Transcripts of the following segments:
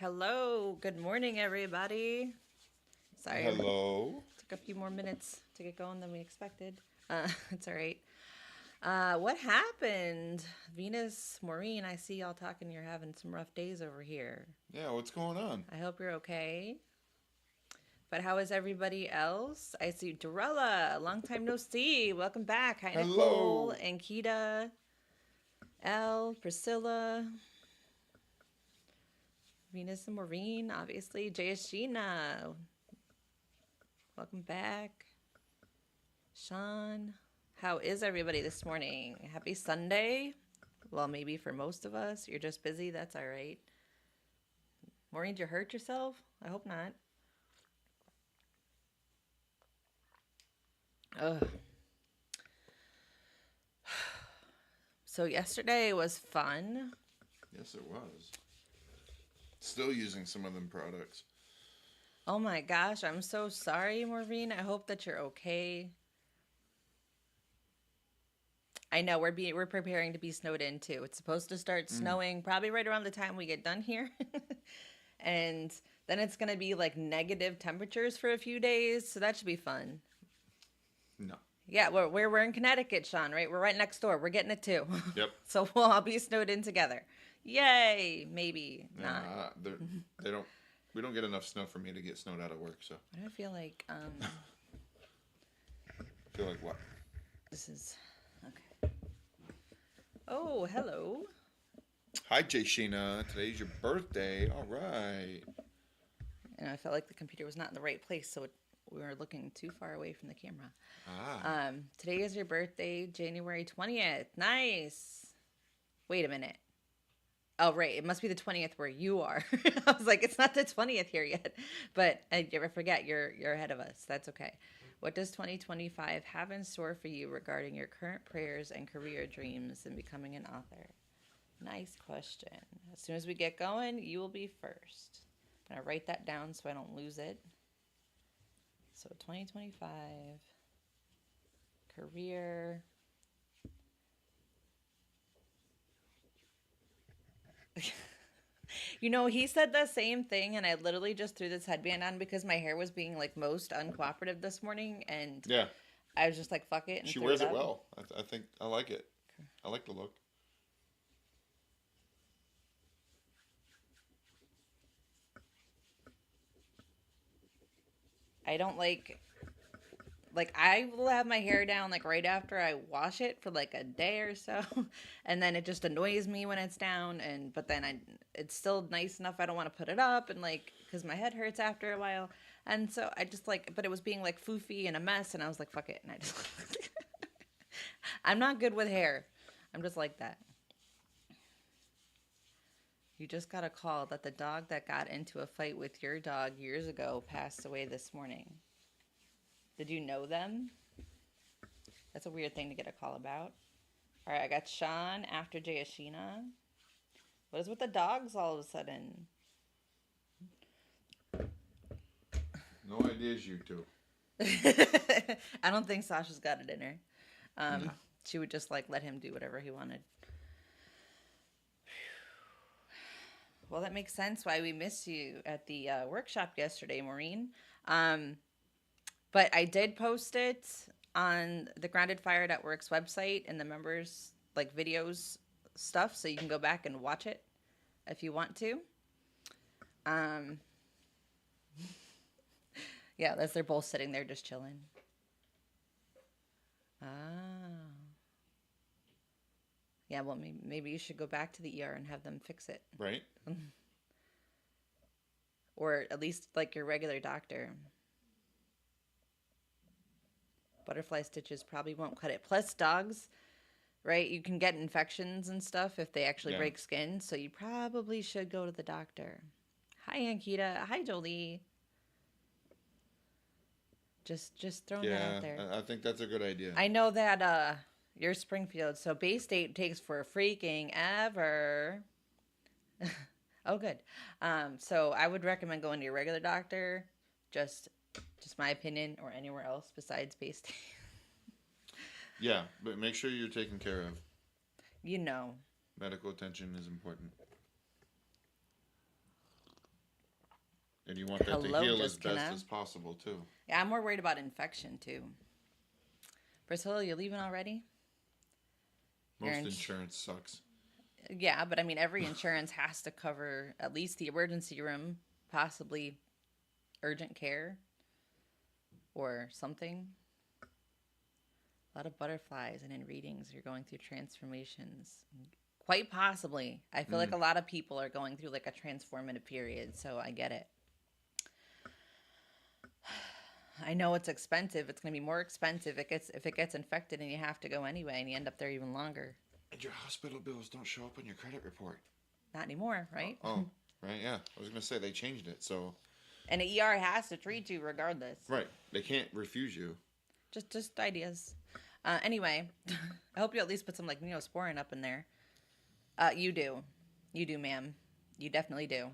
Hello. Good morning, everybody. Sorry, Hello. took a few more minutes to get going than we expected. It's all right. What happened? Venus, Maureen, I see y'all talking. You're having some rough days over here. Yeah, what's going on? I hope you're okay. But how is everybody else? I see Dorella. Long time no see. Welcome back. Hi, Nicole Hello. and Kita. Elle, Priscilla, Venus and Maureen, obviously. Jayashina. Welcome back. Sean, how is everybody this morning? Happy Sunday. Well, maybe for most of us, you're just busy. That's all right. Maureen, did you hurt yourself? I hope not. Ugh. So yesterday was fun. Yes, it was. Still using some of them products. Oh my gosh, I'm so sorry, Maureen. I hope that you're okay. I know we're preparing to be snowed in too. It's supposed to start Mm. snowing probably right around the time we get done here. And then it's going to be like negative temperatures for a few days, so that should be fun. No. Yeah, we're in Connecticut, Sean, right? We're right next door. We're getting it too. Yep. So we'll all be snowed in together. Yay, maybe Yeah, not. they don't. We don't get enough snow for me to get snowed out of work. So I don't feel like I feel like what? this is okay. Oh, hello. Hi, Jay Sheena. Today's your birthday. All right. And I felt like the computer was not in the right place, so we were looking too far away from the camera. Ah. Today is your birthday, January 20th. Nice. Wait a minute. Oh, right. It must be the 20th where you are. I was like, it's not the 20th here yet. But I never forget, you're ahead of us. That's okay. What does 2025 have in store for you regarding your current prayers and career dreams in becoming an author? Nice question. As soon as we get going, you will be first. I'm going to write that down so I don't lose it. So 2025, career. You know, he said the same thing, and I literally just threw this headband on because my hair was being like most uncooperative this morning, and Yeah. I was just like, fuck it, and She threw wears it it up. well. I think I like it. I like the look. I don't like I will have my hair down like right after I wash it for like a day or so, and then it just annoys me when it's down, and but then it's still nice enough I don't want to put it up, and like because my head hurts after a while, and so I just like, but it was being like foofy and a mess, and I was like, fuck it, and I just I'm not good with hair. I'm just like that. You just got a call that the dog that got into a fight with your dog years ago passed away this morning. Did you know them? That's a weird thing to get a call about. All right, I got Sean after Jayashina. What is with the dogs all of a sudden? No ideas, you two. I don't think Sasha's got it in her. No. She would just like let him do whatever he wanted. Well, that makes sense why we missed you at the workshop yesterday, Maureen. But I did post it on the Grounded Fire Works website and the members like videos stuff, so you can go back and watch it if you want to. Um, yeah, as they're both sitting there just chilling. Ah. Yeah, well, maybe you should go back to the ER and have them fix it. Right. Or at least like your regular doctor. Butterfly stitches probably won't cut it. Plus, dogs, right? You can get infections and stuff if they actually Yeah. break skin. So you probably should go to the doctor. Hi, Ankita. Hi, Jolie. Just throwing that Yeah. out there. I think that's a good idea. I know that you're Springfield, so Bay State takes for freaking ever. Oh, good. So I would recommend going to your regular doctor. Just my opinion, or anywhere else besides Bay State. Yeah, but make sure you're taken care of. You know. Medical attention is important. And you want that to Hello, heal as just best Kenna. as possible, too. Yeah, I'm more worried about infection too. Priscilla, you're leaving already? Most insurance sucks. Yeah, but I mean, every insurance has to cover at least the emergency room, possibly urgent care or something. A lot of butterflies, and in readings, you're going through transformations. Quite possibly. I feel like a lot of people are going through like a transformative period, so I get it. I know it's expensive. It's going to be more expensive if it gets infected and you have to go anyway and you end up there even longer. And your hospital bills don't show up on your credit report. Not anymore, right? Oh, right, yeah. I was going to say they changed it, so... And the ER has to treat you regardless. Right. They can't refuse you. Just ideas. Anyway, I hope you at least put some like Neosporin up in there. You do, ma'am. You definitely do.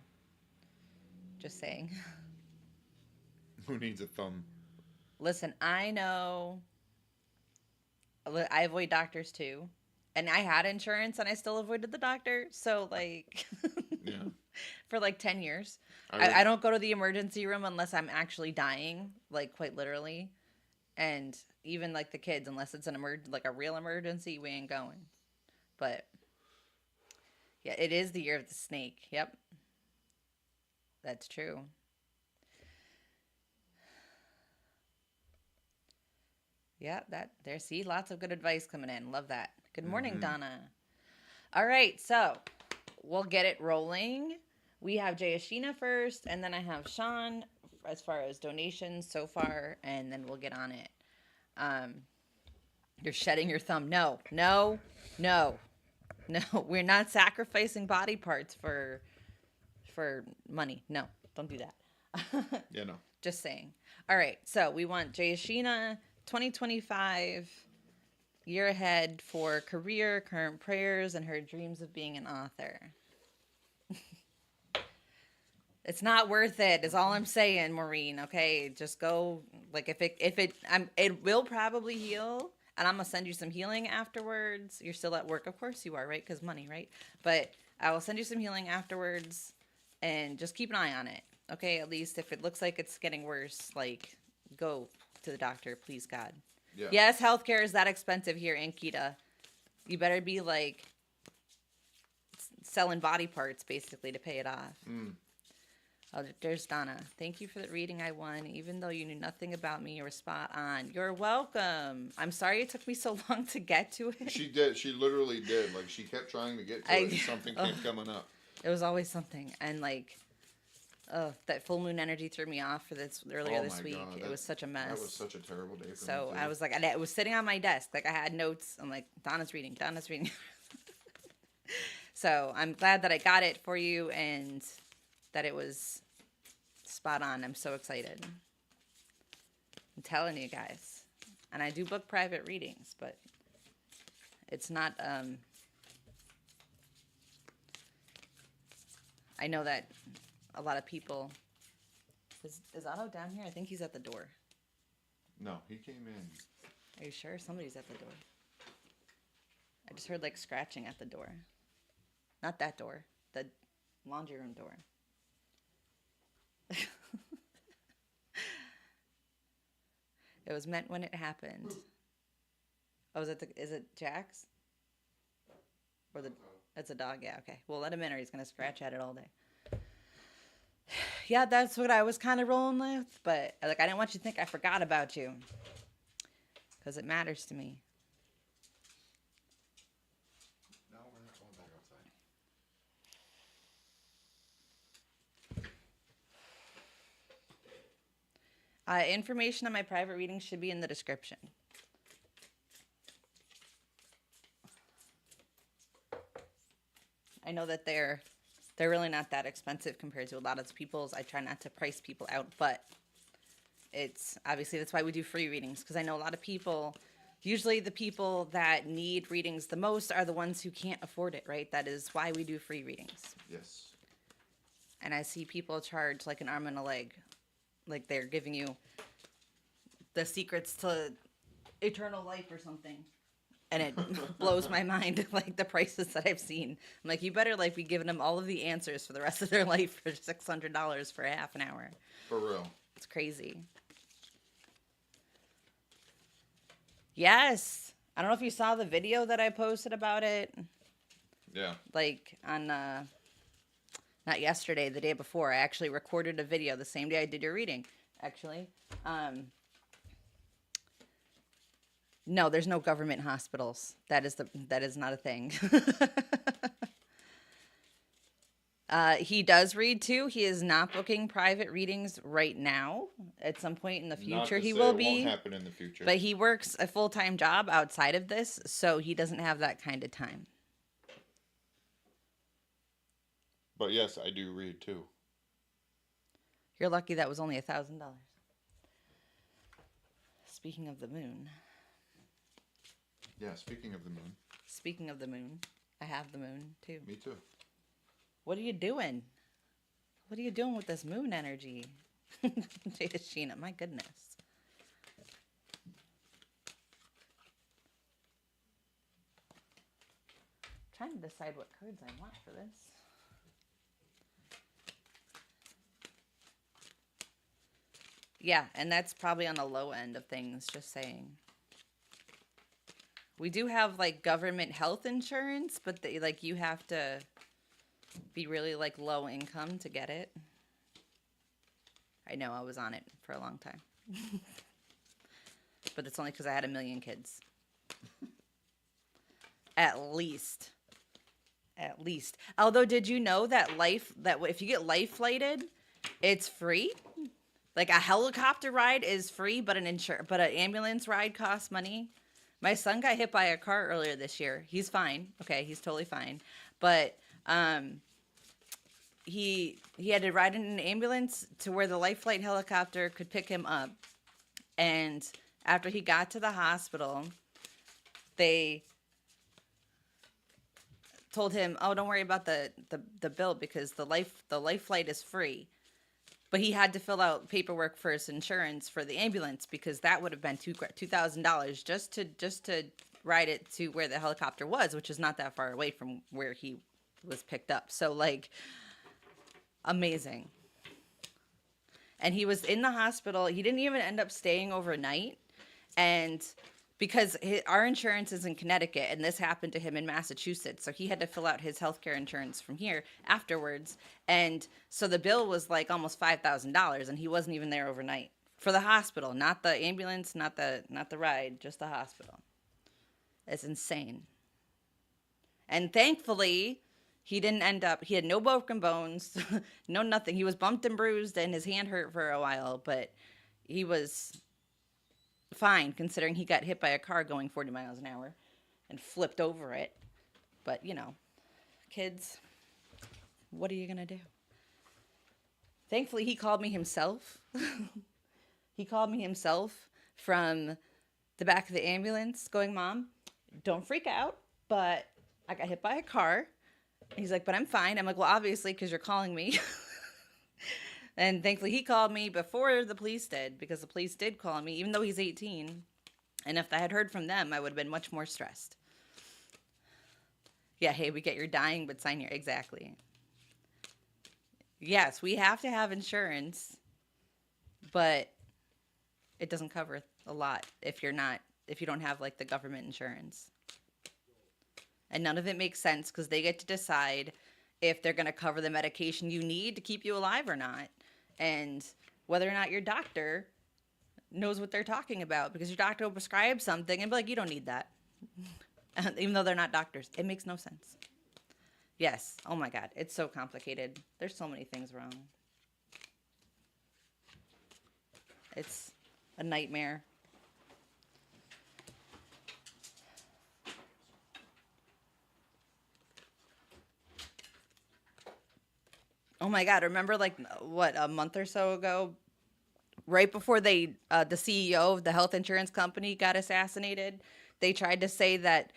Just saying. Who needs a thumb? Listen, I know. I avoid doctors too, and I had insurance and I still avoided the doctor. So like, Yeah. for like 10 years, I I don't go to the emergency room unless I'm actually dying, like quite literally. And even like the kids, unless it's like a real emergency, we ain't going. But yeah, it is the year of the snake. Yep. That's true. Yeah, see, lots of good advice coming in. Love that. Good morning, Donna. All right, so we'll get it rolling. We have Jayashina first, and then I have Sean as far as donations so far, and then we'll get on it. You're shedding your thumb. No. We're not sacrificing body parts for money. No, don't do that. Yeah, no. Just saying. All right, so we want Jayashina 2025 year ahead for career, current prayers, and her dreams of being an author. It's not worth it, is all I'm saying, Maureen. Okay, just go. Like it will probably heal, and I'm gonna send you some healing afterwards. You're still at work, of course you are, right? Because money, right? But I will send you some healing afterwards, and just keep an eye on it. Okay, at least if it looks like it's getting worse, like go to the doctor, please, God. Yeah. Yes, healthcare is that expensive here in Kita. You better be like selling body parts basically to pay it off. Oh, there's Donna. Thank you for the reading I won. Even though you knew nothing about me, you were spot on. You're welcome. I'm sorry it took me so long to get to it. She did. She literally did. Like, she kept trying to get to it, and something kept coming up. It was always something. And, like, that full moon energy threw me off for this earlier this week. God, it was such a mess. That was such a terrible day for me, So too. I was like, it was sitting on my desk. Like, I had notes. I'm like, Donna's reading. So I'm glad that I got it for you and that it was spot on. I'm so excited. I'm telling you guys. And I do book private readings, but it's not, I know that a lot of people, is Otto down here? I think he's at the door. No, he came in. Are you sure? Somebody's at the door. I just heard like scratching at the door. Not that door, the laundry room door. It was meant when it happened. Oh, is it Jack's? Or it's a dog, yeah, okay. Well, let him in or he's gonna scratch at it all day. Yeah, that's what I was kind of rolling with, but like I didn't want you to think I forgot about you. Because it matters to me. No, we're not going back outside. Information on my private readings should be in the description. I know that they're really not that expensive compared to a lot of people's. I try not to price people out, but it's obviously that's why we do free readings, because I know a lot of people, usually the people that need readings the most are the ones who can't afford it, right? That is why we do free readings. Yes. And I see people charge like an arm and a leg. Like they're giving you the secrets to eternal life or something. And it blows my mind, like the prices that I've seen. I'm like, you better like be giving them all of the answers for the rest of their life for $600 for a half an hour. For real. It's crazy. Yes. I don't know if you saw the video that I posted about it. Yeah. Like on, not yesterday, the day before. I actually recorded a video the same day I did your reading, actually. No, there's no government hospitals. That is not a thing. He does read too. He is not booking private readings right now. At some point in the future, he will be. It won't happen in the future. But he works a full-time job outside of this, so he doesn't have that kind of time. But yes, I do read too. You're lucky that was only $1,000. Speaking of the moon. Yeah, speaking of the moon. Speaking of the moon, I have the moon too. Me too. What are you doing? What are you doing with this moon energy? Jada Sheena, my goodness. I'm trying to decide what cards I want for this. Yeah, and that's probably on the low end of things, just saying. We do have like government health insurance, but like you have to be really like low income to get it. I know, I was on it for a long time. But it's only because I had 1 million kids. At least. At least. Although, did you know that if you get life flighted, it's free? Like a helicopter ride is free, but an ambulance ride costs money. My son got hit by a car earlier this year. He's fine. Okay, he's totally fine. But he had to ride in an ambulance to where the life flight helicopter could pick him up. And after he got to the hospital, they told him, "Oh, don't worry about the bill because the life flight is free." But he had to fill out paperwork for his insurance for the ambulance because that would have been $2,000 just to ride it to where the helicopter was, which is not that far away from where he was picked up. So like, amazing. And he was in the hospital. He didn't even end up staying overnight, and because our insurance is in Connecticut, and this happened to him in Massachusetts. So he had to fill out his healthcare insurance from here afterwards. And so the bill was like almost $5,000, and he wasn't even there overnight for the hospital, not the ambulance, not the ride, just the hospital. It's insane. And thankfully, he didn't end up, he had no broken bones, no nothing. He was bumped and bruised, and his hand hurt for a while, but he was fine considering he got hit by a car going 40 miles an hour and flipped over it. But, you know, kids, what are you going to do? Thankfully, he called me himself. He called me himself from the back of the ambulance going, "Mom, don't freak out, but I got hit by a car." He's like, "But I'm fine." I'm like, "Well, obviously, because you're calling me." And thankfully, he called me before the police did, because the police did call me, even though he's 18. And if I had heard from them, I would have been much more stressed. Yeah, hey, we get you're dying, but sign here. Exactly. Yes, we have to have insurance, but it doesn't cover a lot if you don't have like the government insurance. And none of it makes sense because they get to decide if they're going to cover the medication you need to keep you alive or not. And whether or not your doctor knows what they're talking about, because your doctor will prescribe something and be like, "You don't need that." Even though they're not doctors. It makes no sense. Yes. Oh my God. It's so complicated. There's so many things wrong. It's a nightmare. Oh my God, remember like what, a month or so ago, right before the CEO of the health insurance company got assassinated, they tried to say that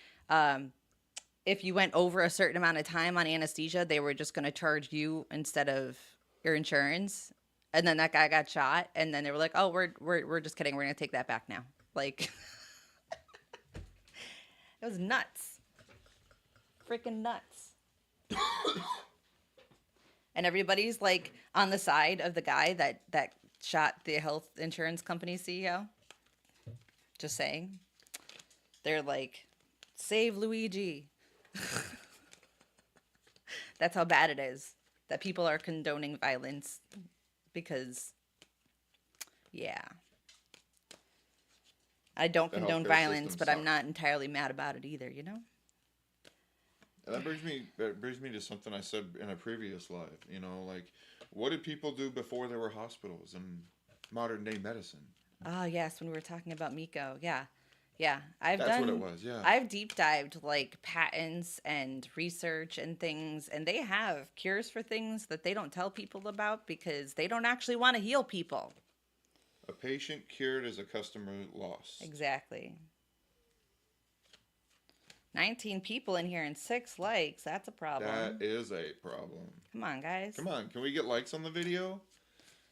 if you went over a certain amount of time on anesthesia, they were just going to charge you instead of your insurance. And then that guy got shot, and then they were like, "Oh, we're just kidding. We're going to take that back now." Like, It was nuts. Freaking nuts. And everybody's like on the side of the guy that shot the health insurance company CEO. Just saying. They're like, save Luigi. That's how bad it is. That people are condoning violence because, yeah. I don't The condone healthcare violence, system but I'm sucks. not entirely mad about it either, you know? And that brings me to something I said in a previous live. You know, like, what did people do before there were hospitals and modern day medicine? Oh, yes, when we were talking about Miko. Yeah. Yeah. That's what it was. Yeah. I've deep dived like patents and research and things, and they have cures for things that they don't tell people about because they don't actually want to heal people. A patient cured is a customer lost. Exactly. 19 people in here and 6 likes. That's a problem. That is a problem. Come on, guys. Come on, can we get likes on the video?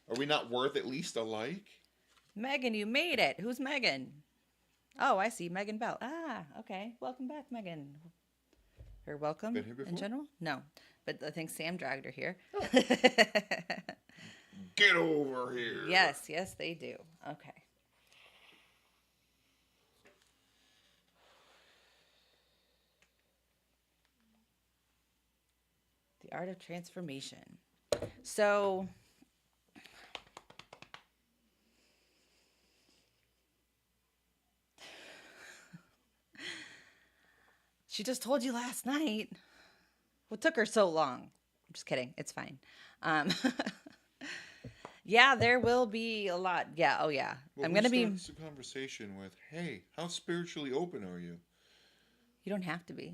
Are we not worth at least a like? Megan, you made it. Who's Megan? Oh, I see. Megan Bell. Ah, okay. Welcome back, Megan. Or welcome Been here before? in general? No. But I think Sam dragged her here. Oh. Get over here. Yes, they do. Okay. The art of transformation. So, she just told you last night. What took her so long? I'm just kidding. It's fine. Yeah, there will be a lot. Yeah. Oh, yeah. Well, I'm going to be. This conversation with, hey, how spiritually open are you? You don't have to be.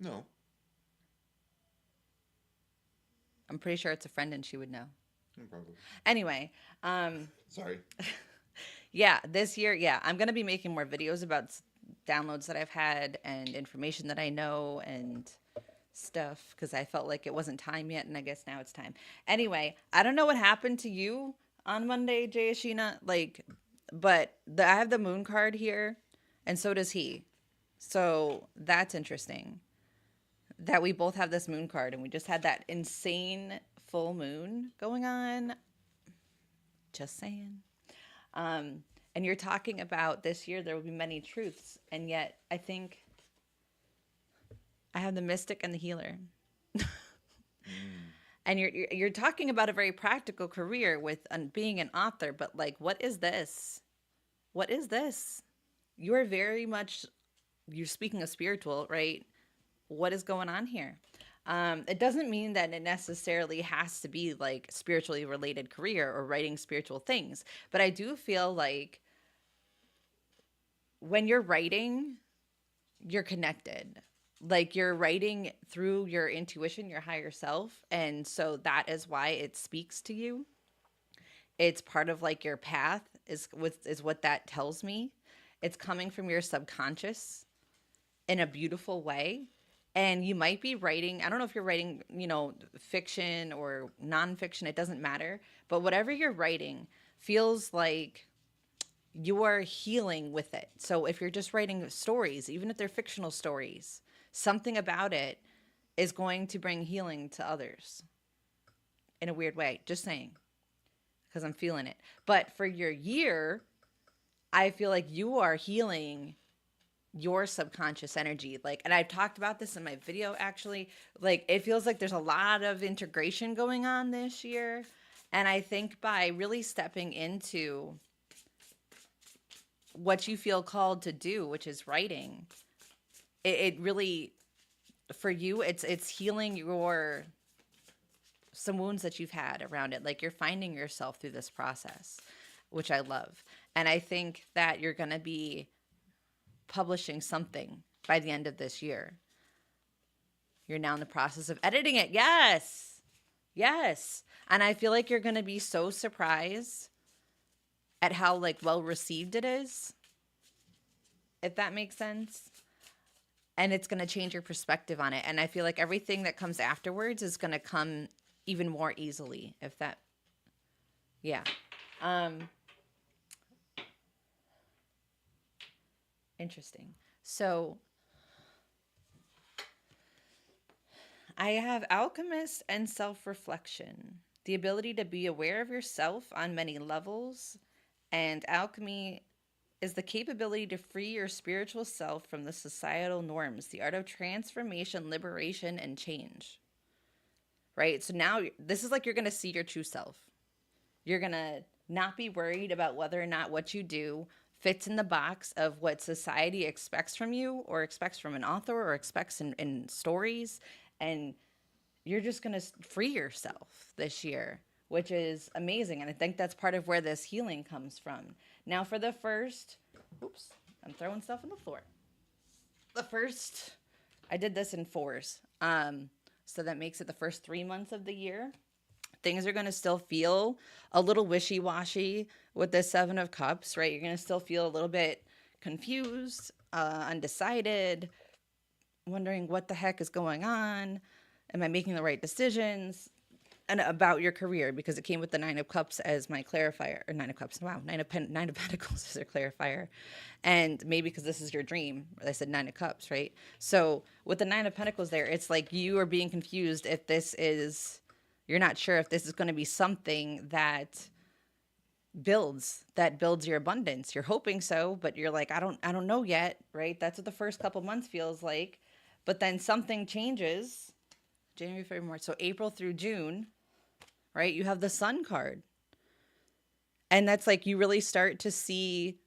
No. I'm pretty sure it's a friend and she would know. Probably. Anyway. Sorry. Yeah, this year, yeah, I'm going to be making more videos about downloads that I've had and information that I know and stuff because I felt like it wasn't time yet, and I guess now it's time. Anyway, I don't know what happened to you on Monday, Jayashina, but I have the moon card here, and so does he. So that's interesting that we both have this moon card, and we just had that insane full moon going on. Just saying. And you're talking about this year there will be many truths, and yet I think I have the mystic and the healer. And you're talking about a very practical career with being an author, but like, what is this? What is this? You're very much, you're speaking of spiritual, right? What is going on here? It doesn't mean that it necessarily has to be like spiritually related career or writing spiritual things, but I do feel like when you're writing, you're connected. Like you're writing through your intuition, your higher self. And so that is why it speaks to you. It's part of like your path is what that tells me. It's coming from your subconscious in a beautiful way. And you might be writing, I don't know if you're writing, fiction or nonfiction, it doesn't matter. But whatever you're writing feels like you are healing with it. So if you're just writing stories, even if they're fictional stories, something about it is going to bring healing to others in a weird way. Just saying, because I'm feeling it. But for your year, I feel like you are healing your subconscious energy. And I've talked about this in my video, actually. It feels like there's a lot of integration going on this year. And I think by really stepping into what you feel called to do, which is writing, it really, for you, it's healing some wounds that you've had around it. Like you're finding yourself through this process, which I love. And I think that you're going to be publishing something by the end of this year. You're now in the process of editing it. Yes. And I feel like you're going to be so surprised at how well received it is, if that makes sense. And it's going to change your perspective on it. And I feel like everything that comes afterwards is going to come even more easily, yeah. Interesting. So I have alchemist and self reflection, the ability to be aware of yourself on many levels. And alchemy is the capability to free your spiritual self from the societal norms, the art of transformation, liberation, and change. Right? So now this is like you're going to see your true self. You're going to not be worried about whether or not what you do fits in the box of what society expects from you or expects from an author or expects in stories. And you're just going to free yourself this year, which is amazing. And I think that's part of where this healing comes from. Now, for the first, oops, I'm throwing stuff on the floor. The first, I did this in fours. So that makes it the first 3 months of the year. Things are going to still feel a little wishy washy with this Seven of Cups, right? You're going to still feel a little bit confused, undecided, wondering what the heck is going on. Am I making the right decisions? And about your career, because it came with the Nine of Cups as my clarifier, or Nine of Cups. Wow, Nine of Pentacles is their clarifier, and maybe because this is your dream, I said Nine of Cups, right? So with the Nine of Pentacles, there, it's like you are being confused if this is, you're not sure if this is going to be something that builds your abundance. You're hoping so, but you're like, I don't know yet, right? That's what the first couple months feels like, but then something changes. January, February, March, so April through June, right? You have the Sun card. And that's like you really start to see,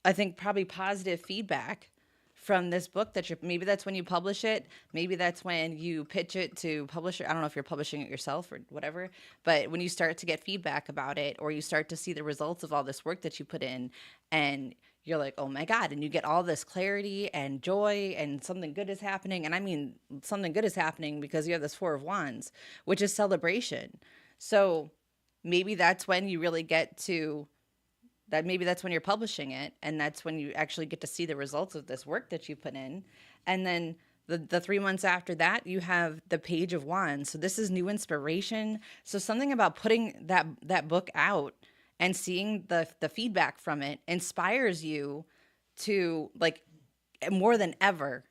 I think, probably positive feedback from this book that you're, maybe that's when you publish it. Maybe that's when you pitch it to publisher. I don't know if you're publishing it yourself or whatever, but when you start to get feedback about it, or you start to see the results of all this work that you put in, and you're like, oh my God, and you get all this clarity and joy, and something good is happening. And I mean, something good is happening because you have this Four of Wands, which is celebration. So maybe that's when you really get to that. Maybe that's when you're publishing it, and that's when you actually get to see the results of this work that you put in. And then the 3 months after that, you have the Page of Wands. So this is new inspiration. So something about putting that book out and seeing the feedback from it inspires you to, like, more than ever,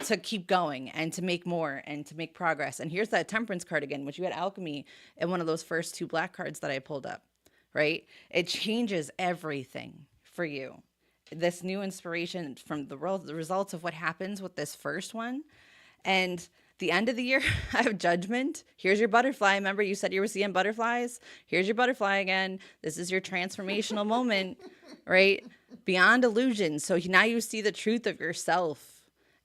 to keep going and to make more and to make progress. And here's that Temperance card again, which you had alchemy in one of those first two black cards that I pulled up, right? It changes everything for you. This new inspiration from the results of what happens with this first one. And the end of the year, I have Judgment. Here's your butterfly. Remember, you said you were seeing butterflies? Here's your butterfly again. This is your transformational moment, right? Beyond illusion. So now you see the truth of yourself,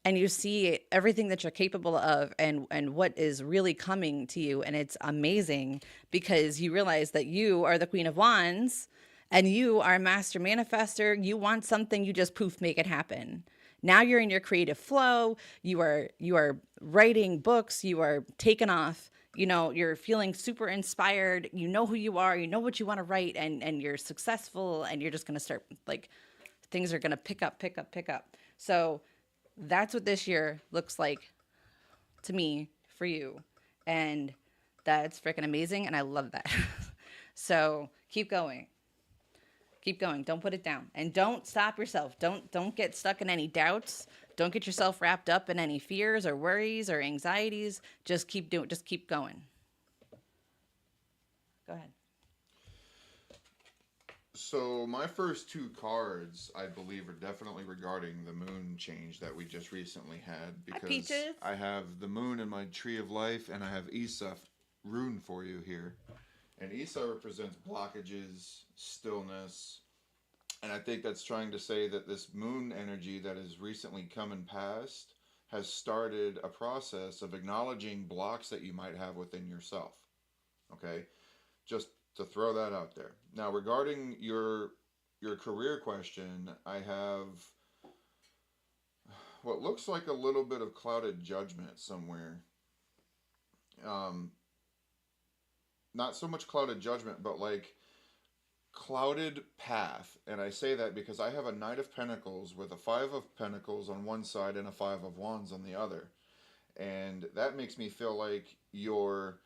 and you see everything that you're capable of, and what is really coming to you. And it's amazing because you realize that you are the Queen of Wands and you are a master manifester. You want something, you just poof, make it happen. Now you're in your creative flow. You are writing books. You are taking off. You know, you're feeling super inspired. You know who you are. You know what you want to write, and you're successful. And you're just going to start, like, things are going to pick up. So that's what this year looks like to me for you. And that's freaking amazing. And I love that. So keep going. Keep going. Don't put it down. And don't stop yourself. Don't get stuck in any doubts. Don't get yourself wrapped up in any fears or worries or anxieties. Just keep doing. Just keep going. Go ahead. So my first two cards, I believe, are definitely regarding the moon change that we just recently had, Hi, because Peaches. I have the moon in my tree of life, and I have Isa rune for you here. And Isa represents blockages, stillness, and I think that's trying to say that this moon energy that has recently come and passed has started a process of acknowledging blocks that you might have within yourself. Okay? Just to throw that out there. Now, regarding your career question, I have what looks like a little bit of clouded judgment somewhere. Not so much clouded judgment, but like clouded path. And I say that because I have a Knight of Pentacles with a Five of Pentacles on one side and a Five of Wands on the other. And that makes me feel like you're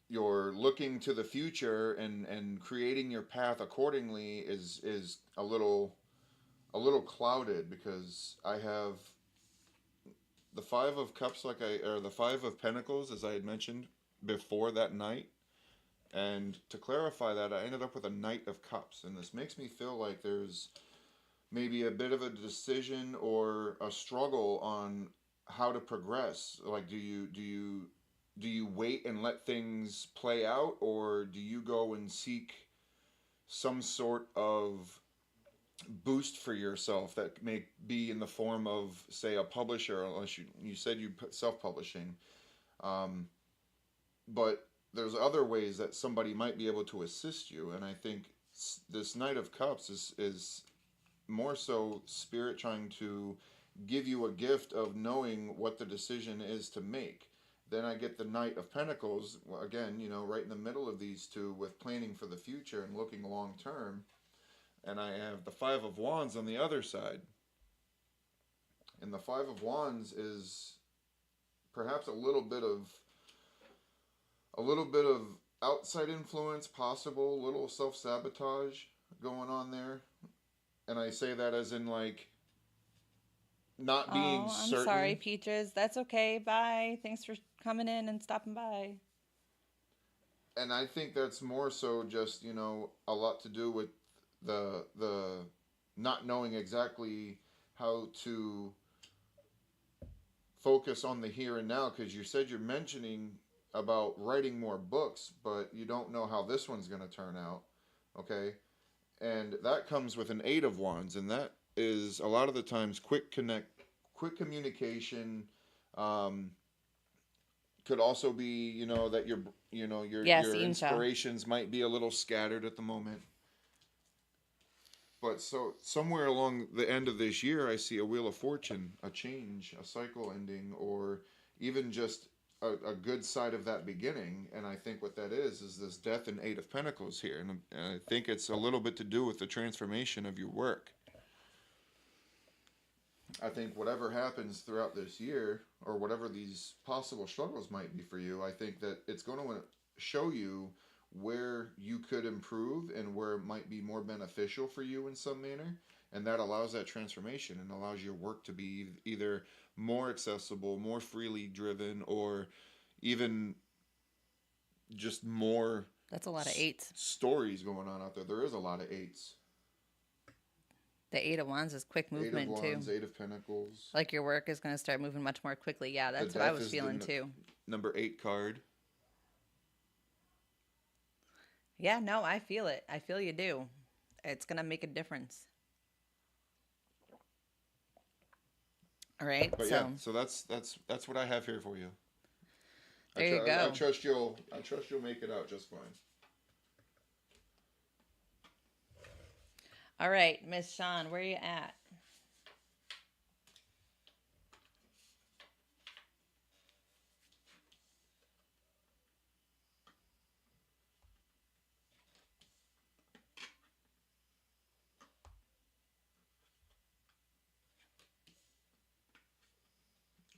looking to the future and creating your path accordingly is a little clouded, because I have the Five of Cups, or the Five of Pentacles, as I had mentioned before that night. And to clarify that, I ended up with a Knight of Cups, and this makes me feel like there's maybe a bit of a decision or a struggle on how to progress. Like, do you wait and let things play out, or do you go and seek some sort of boost for yourself that may be in the form of, say, a publisher, unless you said you put self-publishing, um, but there's other ways that somebody might be able to assist you. And I think this Knight of Cups is more so spirit trying to give you a gift of knowing what the decision is to make. Then I get the Knight of Pentacles, again, right in the middle of these two, with planning for the future and looking long term. And I have the Five of Wands on the other side. And the Five of Wands is perhaps a little bit of outside influence, possible, little self-sabotage going on there. And I say that as in, like, not being Oh, I'm certain. sorry, Peaches. That's okay. Bye. Thanks for coming in and stopping by. And I think that's more so just, a lot to do with the not knowing exactly how to focus on the here and now, because you said you're mentioning about writing more books, but you don't know how this one's going to turn out. Okay? And that comes with an Eight of Wands, and that is a lot of the times quick communication. Could also be, that Yes, your Insha. inspirations might be a little scattered at the moment. But so somewhere along the end of this year, I see a Wheel of Fortune, a change, a cycle ending, or even just a good side of that beginning. And I think what that is this Death and Eight of Pentacles here. And I think it's a little bit to do with the transformation of your work. I think whatever happens throughout this year, or whatever these possible struggles might be for you, I think that it's going to show you where you could improve and where it might be more beneficial for you in some manner. And that allows that transformation and allows your work to be either more accessible, more freely driven, or even just more. That's a lot of eights. Stories going on out there. There is a lot of eights. The Eight of Wands is quick movement, Eight of Wands, too. Eight of Pentacles. Like your work is going to start moving much more quickly. Yeah, that's what I was feeling, too. Number 8 card. Yeah, no, I feel it. I feel you do. It's going to make a difference. All right. But so that's what I have here for you. There you go. I trust you'll make it out just fine. All right, Miss Sean, where are you at?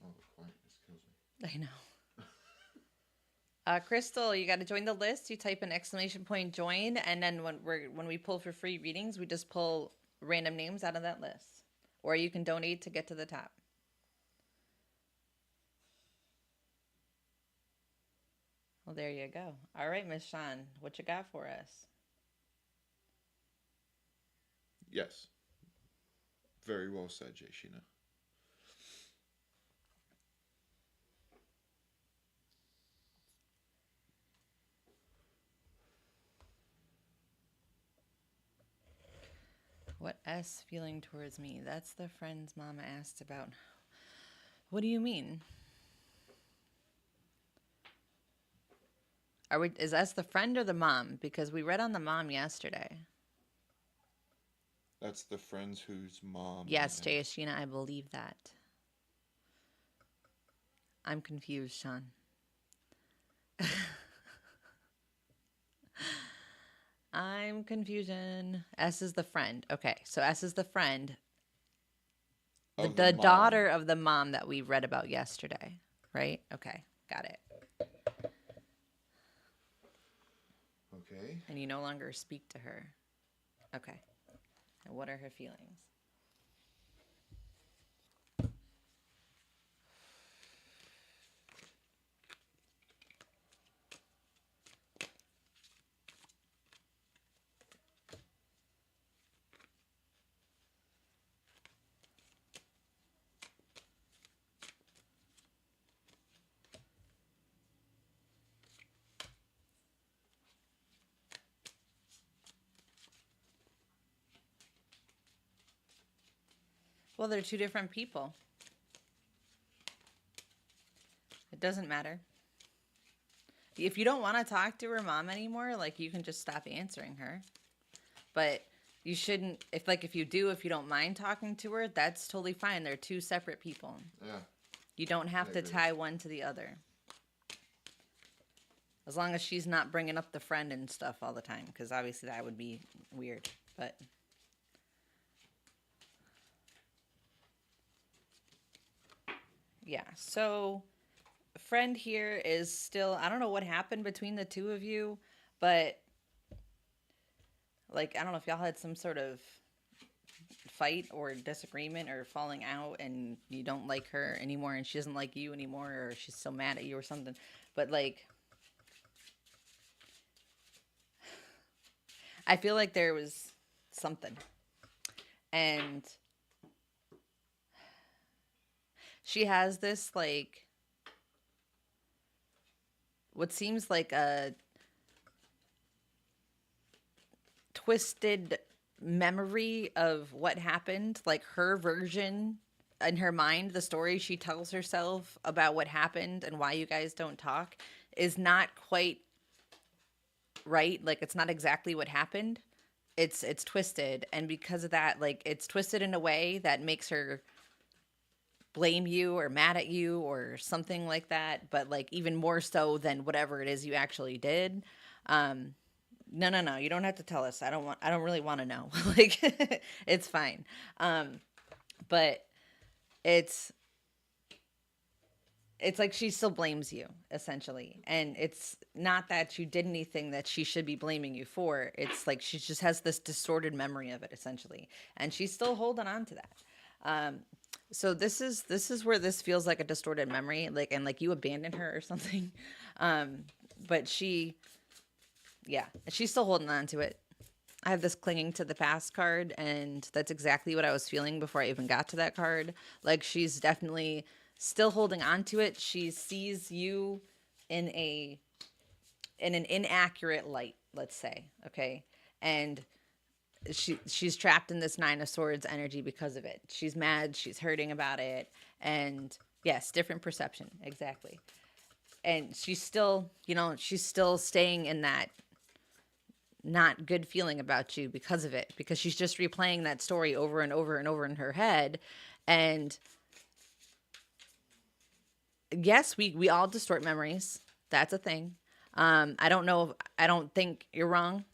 Oh, the quietness kills me. I know. Crystal, you got to join the list. You type an exclamation point join, and then when we pull for free readings, we just pull random names out of that list. Or you can donate to get to the top. Well, there you go. All right, Miss Sean, what you got for us? Yes. Very well said, Jay Sheena. What S feeling towards me? That's the friend's mama asked about. What do you mean? Is S the friend or the mom? Because we read on the mom yesterday. That's the friends whose mom. Yes, Jayashina, I believe that. I'm confused, Sean. I'm confusion. S is the friend. Okay, so S is the friend. The daughter of the mom that we read about yesterday, right? Okay, got it. Okay. And you no longer speak to her. Okay. And what are her feelings? Well, they're two different people. It doesn't matter. If you don't want to talk to her mom anymore, like you can just stop answering her. But you shouldn't if you do, if you don't mind talking to her, that's totally fine. They're two separate people. Yeah, You don't I have to agree. tie one to the other. As long as she's not bringing up the friend and stuff all the time, because obviously that would be weird. But yeah, so friend here is still, I don't know what happened between the two of you, but like I don't know if y'all had some sort of fight or disagreement or falling out and you don't like her anymore and she doesn't like you anymore or she's so mad at you or something. But like I feel like there was something. And she has this like what seems like a twisted memory of what happened, like her version in her mind, the story she tells herself about what happened and why you guys don't talk is not quite right. Like it's not exactly what happened. It's twisted, and because of that, like it's twisted in a way that makes her blame you or mad at you or something like that, but like even more so than whatever it is you actually did. Um no, you don't have to tell us. I don't really want to know. Like it's fine. But it's it's like she still blames you essentially, and it's not that you did anything that she should be blaming you for. It's like she just has this distorted memory of it essentially, and she's still holding on to that. So this is where this feels like a distorted memory, like, and like you abandoned her or something. um but yeah, she's still holding on to it. I have this clinging to the past card, and that's exactly what I was feeling before I even got to that card. Like she's definitely still holding on to it. She sees you in an inaccurate light, let's say, okay? And she's trapped in this 9 of Swords energy because of it. She's mad, she's hurting about it, and yes, different perception, exactly. And she's still, she's still staying in that not good feeling about you because of it, because she's just replaying that story over and over and over in her head. And yes, we all distort memories. That's a thing. I don't know. I don't think you're wrong.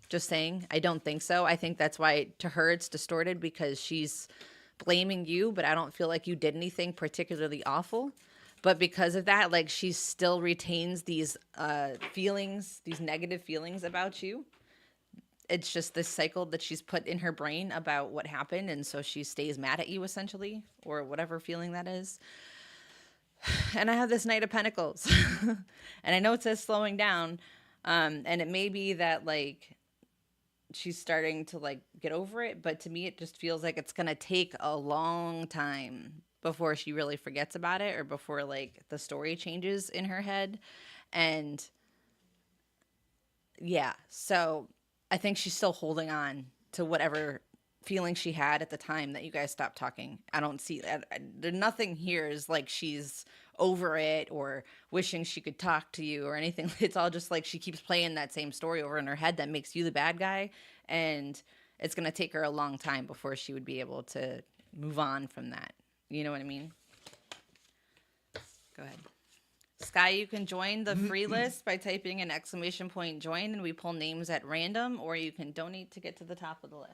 Just saying, I don't think so. I think that's why to her it's distorted because she's blaming you, but I don't feel like you did anything particularly awful. But because of that, like she still retains these feelings, these negative feelings about you. It's just this cycle that she's put in her brain about what happened, and so she stays mad at you essentially, or whatever feeling that is. And I have this Knight of Pentacles, and I know it says slowing down, and it may be that like she's starting to like get over it, but to me it just feels like it's gonna take a long time before she really forgets about it or before like the story changes in her head. And yeah, so I think she's still holding on to whatever feeling she had at the time that you guys stopped talking. I don't see that. Nothing here is like she's over it or wishing she could talk to you or anything. It's all just like she keeps playing that same story over in her head that makes you the bad guy. And it's going to take her a long time before she would be able to move on from that. You know what I mean? Go ahead. Sky, you can join the free list by typing an exclamation point join, and we pull names at random, or you can donate to get to the top of the list.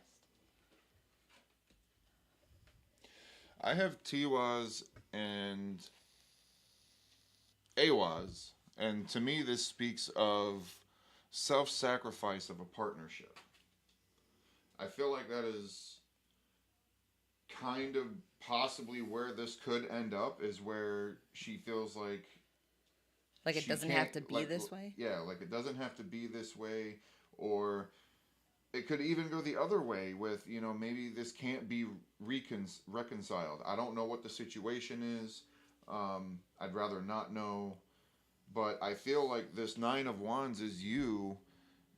I have Tiwaz and Awaz, and to me, this speaks of self sacrifice of a partnership. I feel like that is kind of possibly where this could end up, is where she feels Like it she doesn't can't, have to be like, this way. yeah, like it doesn't have to be this way, or it could even go the other way with, maybe this can't be reconciled. I don't know what the situation is. I'd rather not know. But I feel like this Nine of Wands is you,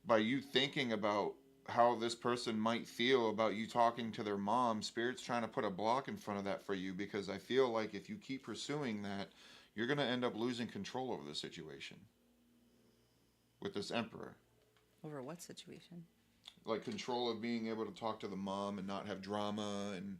by you thinking about how this person might feel about you talking to their mom. Spirit's trying to put a block in front of that for you, because I feel like if you keep pursuing that, you're going to end up losing control over the situation with this Emperor. Over what situation? Like control of being able to talk to the mom and not have drama. And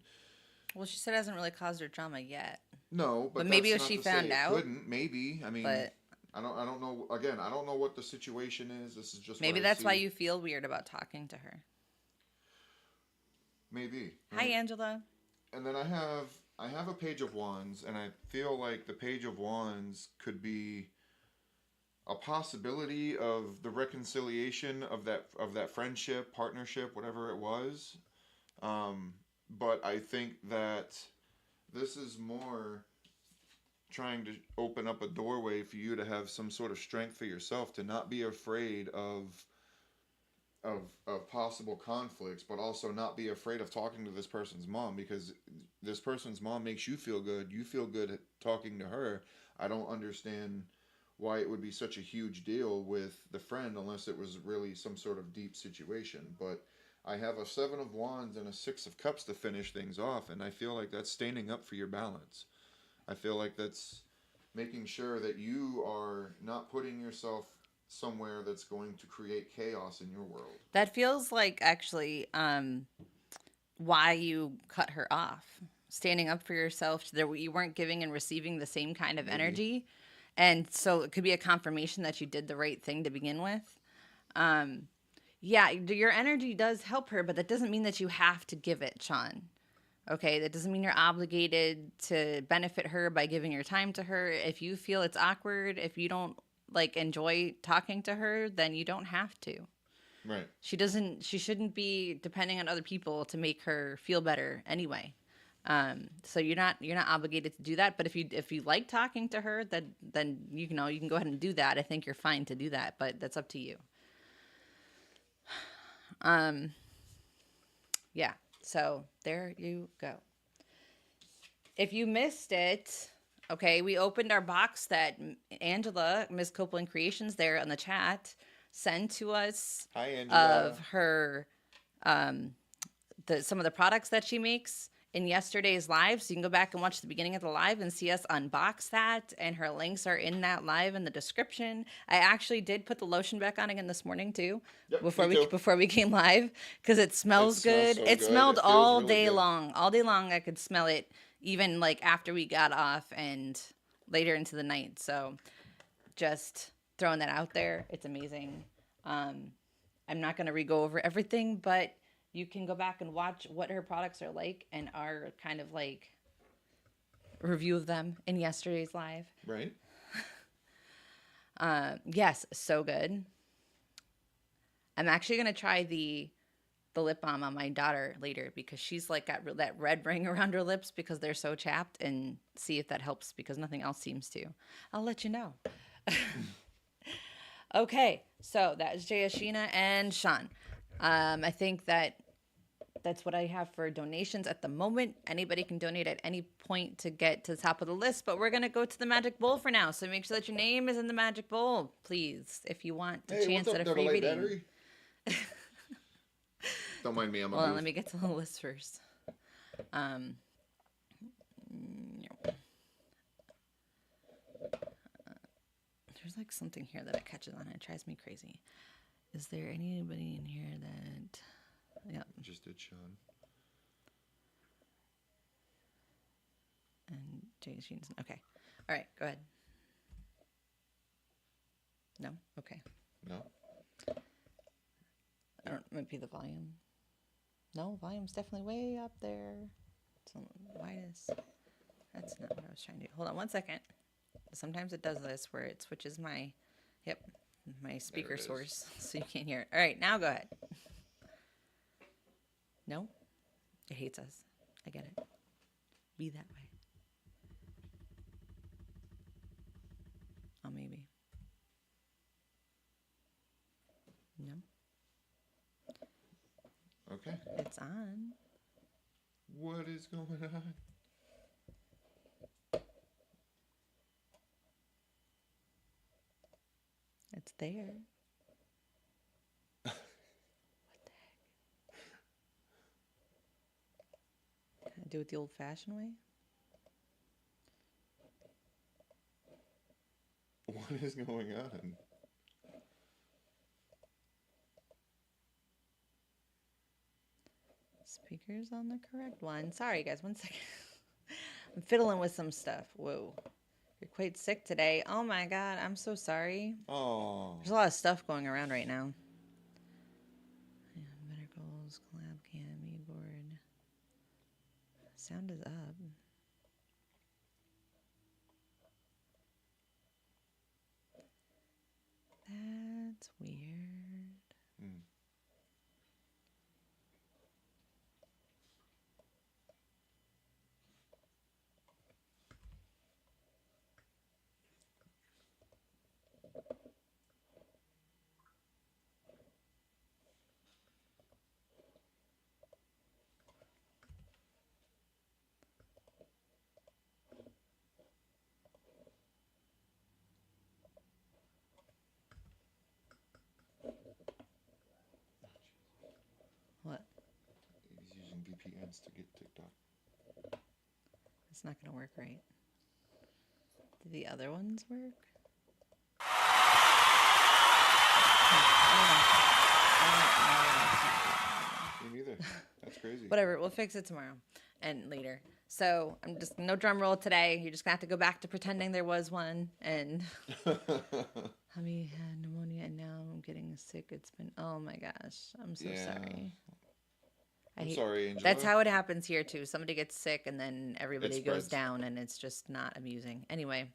Well, she said it hasn't really caused her drama yet. no, But but maybe that's if not she to say found it out. couldn't. Maybe. I mean, But I don't know. Again, I don't know what the situation is. This is just what maybe I that's see. why you feel weird about talking to her. Maybe. Hi, Right? Angela. And then I have a Page of Wands, and I feel like the Page of Wands could be a possibility of the reconciliation of that friendship, partnership, whatever it was. Um, but I think that this is more trying to open up a doorway for you to have some sort of strength for yourself, to not be afraid of possible conflicts, but also not be afraid of talking to this person's mom, because this person's mom makes you feel good. You feel good at talking to her. I don't understand why it would be such a huge deal with the friend unless it was really some sort of deep situation. But I have a Seven of Wands and a Six of Cups to finish things off, and I feel like that's standing up for your balance. I feel like that's making sure that you are not putting yourself somewhere that's going to create chaos in your world. That feels like actually why you cut her off. Standing up for yourself. There, you weren't giving and receiving the same kind of Maybe. energy. And so it could be a confirmation that you did the right thing to begin with. Yeah, your energy does help her, but that doesn't mean that you have to give it, Sean. Okay, that doesn't mean you're obligated to benefit her by giving your time to her. If you feel it's awkward, if you don't like enjoy talking to her, then you don't have to. Right. She shouldn't be depending on other people to make her feel better anyway. So you're not obligated to do that. But if you like talking to her, then you know you can go ahead and do that. I think you're fine to do that, but that's up to you. Yeah. So there you go. If you missed it, okay, we opened our box that Angela, Miss Copeland Creations, there on the chat, sent to us Hi, Angela. of her some of the products that she makes in yesterday's live. So you can go back and watch the beginning of the live and see us unbox that. And her links are in that live in the description. I actually did put the lotion back on again this morning too, Yep, me too. before we came live, because it smells It smells good. so It good. smelled It feels all really day good. long. All day long, I could smell it, even like after we got off and later into the night. So just throwing that out there. It's amazing. I'm not going to re-go over everything, but you can go back and watch what her products are like and our kind of like review of them in yesterday's live. Right. Yes, so good. I'm actually going to try the lip balm on my daughter later, because she's like got that red ring around her lips because they're so chapped, and see if that helps, because nothing else seems to. I'll let you know. Okay, so that is Jayashina and Sean. I think that's what I have for donations at the moment. Anybody can donate at any point to get to the top of the list, but we're going to go to the Magic Bowl for now. So make sure that your name is in the Magic Bowl, please, if you want a chance at a free reading. Battery? Don't mind me, I'm a Well, goof. let me get to the list first. There's like something here that it catches on. It drives me crazy. Is there anybody in here that... Yeah. Just did Sean. And Jay Sheen's... Okay. All right, go ahead. No? Okay. No. I don't... Might be the volume. No, volume's definitely way up there. So, minus... That's not what I was trying to do. Hold on one second. Sometimes it does this where it switches my... Yep. My speaker source, so you can't hear it. All right, now go ahead. No? It hates us. I get it. Be that way. Oh, maybe. No? Okay. It's on. What is going on? It's there. What the heck? Do it the old-fashioned way? What is going on? Speakers on the correct one. Sorry, guys. 1 second. I'm fiddling with some stuff. Whoa. You're quite sick today. Oh, my God. I'm so sorry. Oh. There's a lot of stuff going around right now. Yeah, better goals, collab cam, e-board. Sound is up. That's weird. Hmm. What? He's using VPNs to get TikTok. It's not going to work right. Did the other ones work? Me neither. That's crazy. Whatever. We'll fix it tomorrow and later. So I'm just no drum roll today. You're just gonna have to go back to pretending there was one. And Hubby had pneumonia and now I'm getting sick. It's been, oh my gosh. I'm so sorry. I'm sorry, Angela. That's how it happens here too. Somebody gets sick and then everybody goes spreads. down and it's just not amusing. Anyway,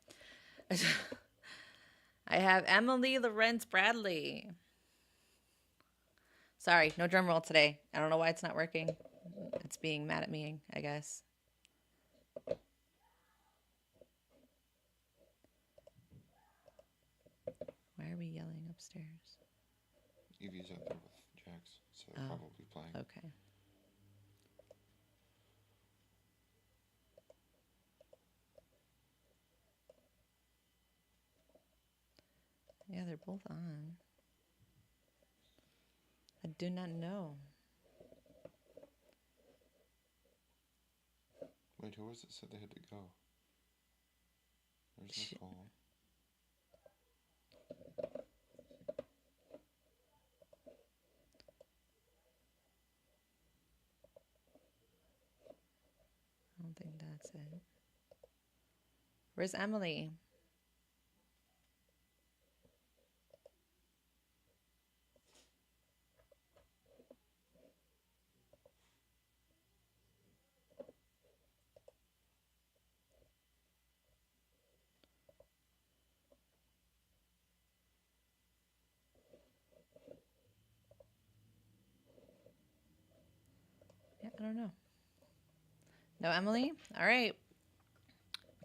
I have Emily Lawrence Bradley. Sorry, no drum roll today. I don't know why it's not working. It's being mad at me, I guess. Why are we yelling upstairs? Evie's out there with Jax, so they're probably playing. Okay. Yeah, they're both on. I do not know. Wait, who was it said they had to go? There's Nicole. I don't think that's it. Where's Emily? Yeah, I don't know. No, Emily? All right.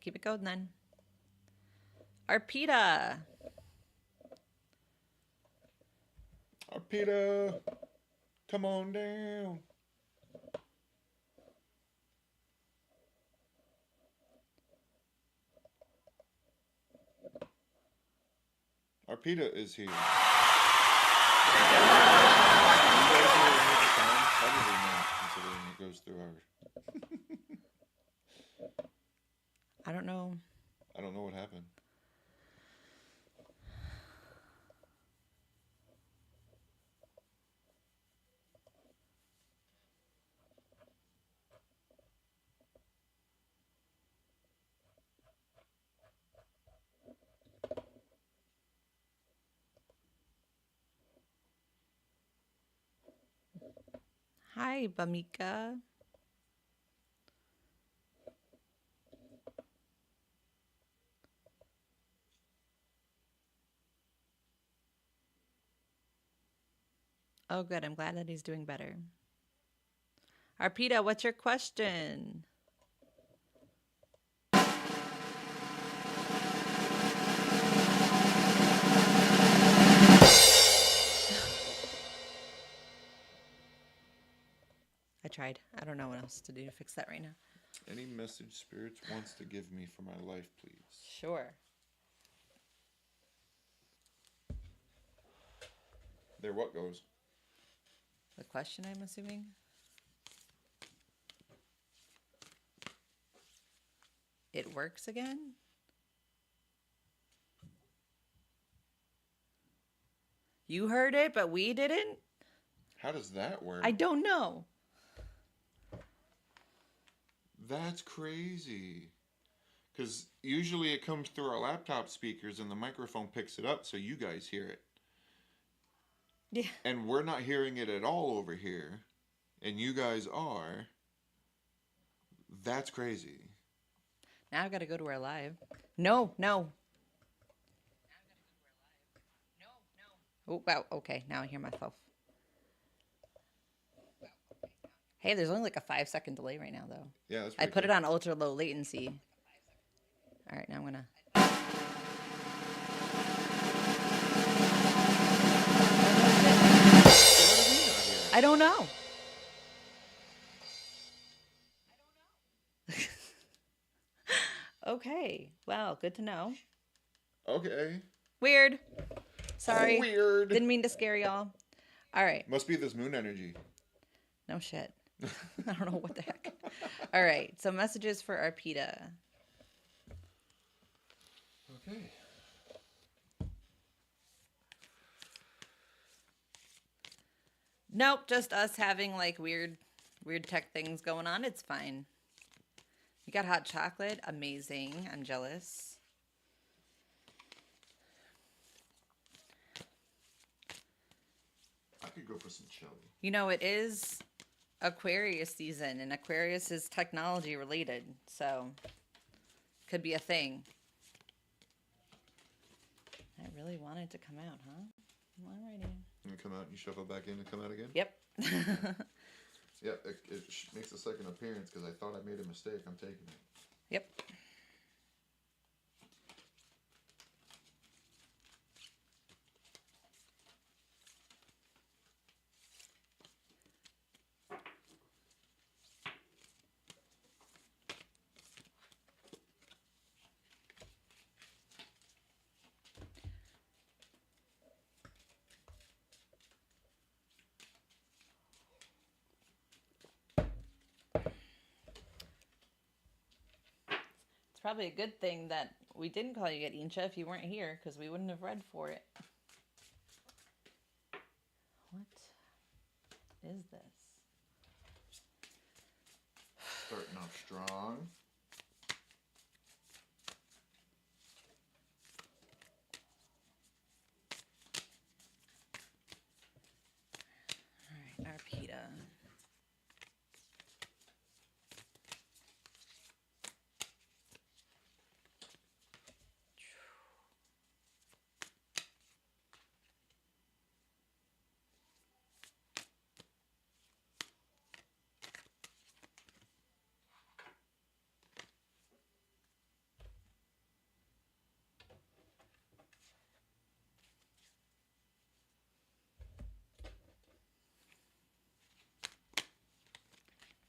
Keep it going then. Arpita. Arpita, come on down. Arpita is here. Probably not, considering it goes through our... I don't know. I don't know what happened. Hi, Bamika. Oh, good. I'm glad that he's doing better. Arpita, what's your question? I tried. I don't know what else to do to fix that right now. Any message Spirits wants to give me for my life, please? Sure. There what goes? The question, I'm assuming? it works again. You heard it, but we didn't? How does that work? I don't know. That's crazy. Because usually it comes through our laptop speakers and the microphone picks it up so you guys hear it. Yeah. And we're not hearing it at all over here. And you guys are. That's crazy. Now I've got to go to our live. No. Oh, wow. Okay, now I hear myself. Hey, there's only like a 5-second delay right now, though. Yeah, that's I pretty put cool. it on ultra low latency. All right, now I'm going to... I don't know. Okay. Wow, good to know. Okay. Weird. Sorry. Weird. Didn't mean to scare y'all. All right. Must be this moon energy. No shit. I don't know what the heck. All right. So messages for Arpita. Okay. Nope, just us having like weird tech things going on. It's fine. You got hot chocolate? Amazing. I'm jealous. I could go for some chili. You know, it is Aquarius season, and Aquarius is technology related, so could be a thing. I really wanted to come out, huh? Alrighty. You come out and you shuffle back in and come out again? Yep. Yeah, it makes a second appearance because I thought I made a mistake. I'm taking it. Yep. It's probably a good thing that we didn't call you Incha if you weren't here, because we wouldn't have read for it. What is this? Starting off strong. All right, Arpita.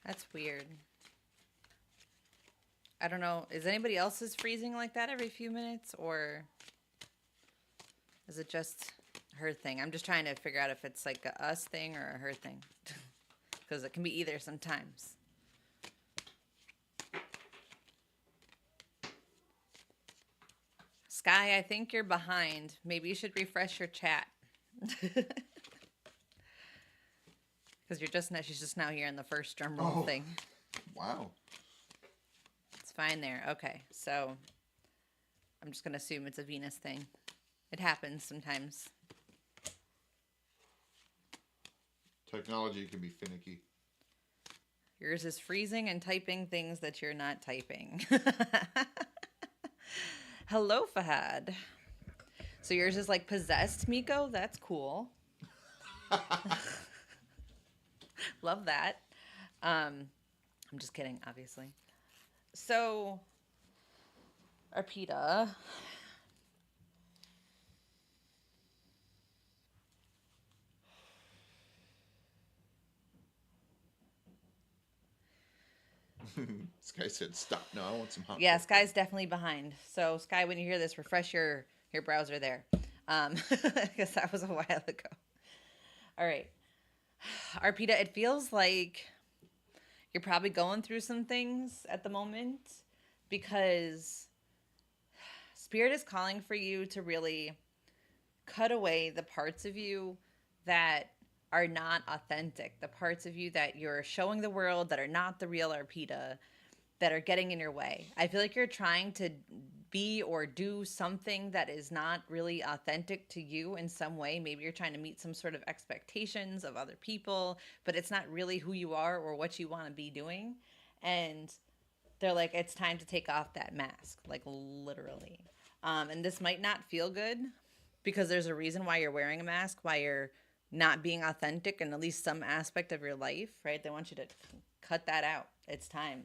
That's weird. I don't know. Is anybody else's freezing like that every few minutes, or is it just her thing? I'm just trying to figure out if it's like a us thing or a her thing, because it can be either sometimes. Sky, I think you're behind. Maybe you should refresh your chat. Because she's just now hearing the first drum roll thing. Wow. It's fine there. Okay, so I'm just going to assume it's a Venus thing. It happens sometimes. Technology can be finicky. Yours is freezing and typing things that you're not typing. Hello, Fahad. So yours is like possessed, Miko? That's cool. Love that. I'm just kidding, obviously. So, Arpita. Sky said, stop. No, I want some hot. Yeah, Sky's definitely behind. So, Sky, when you hear this, refresh your browser there. Because that was a while ago. All right. Arpita, it feels like you're probably going through some things at the moment because Spirit is calling for you to really cut away the parts of you that are not authentic, the parts of you that you're showing the world that are not the real Arpita, that are getting in your way. I feel like you're trying to be or do something that is not really authentic to you in some way. Maybe you're trying to meet some sort of expectations of other people, but it's not really who you are or what you want to be doing. And they're like, it's time to take off that mask, like literally. And this might not feel good because there's a reason why you're wearing a mask, why you're not being authentic in at least some aspect of your life, right? They want you to cut that out. It's time.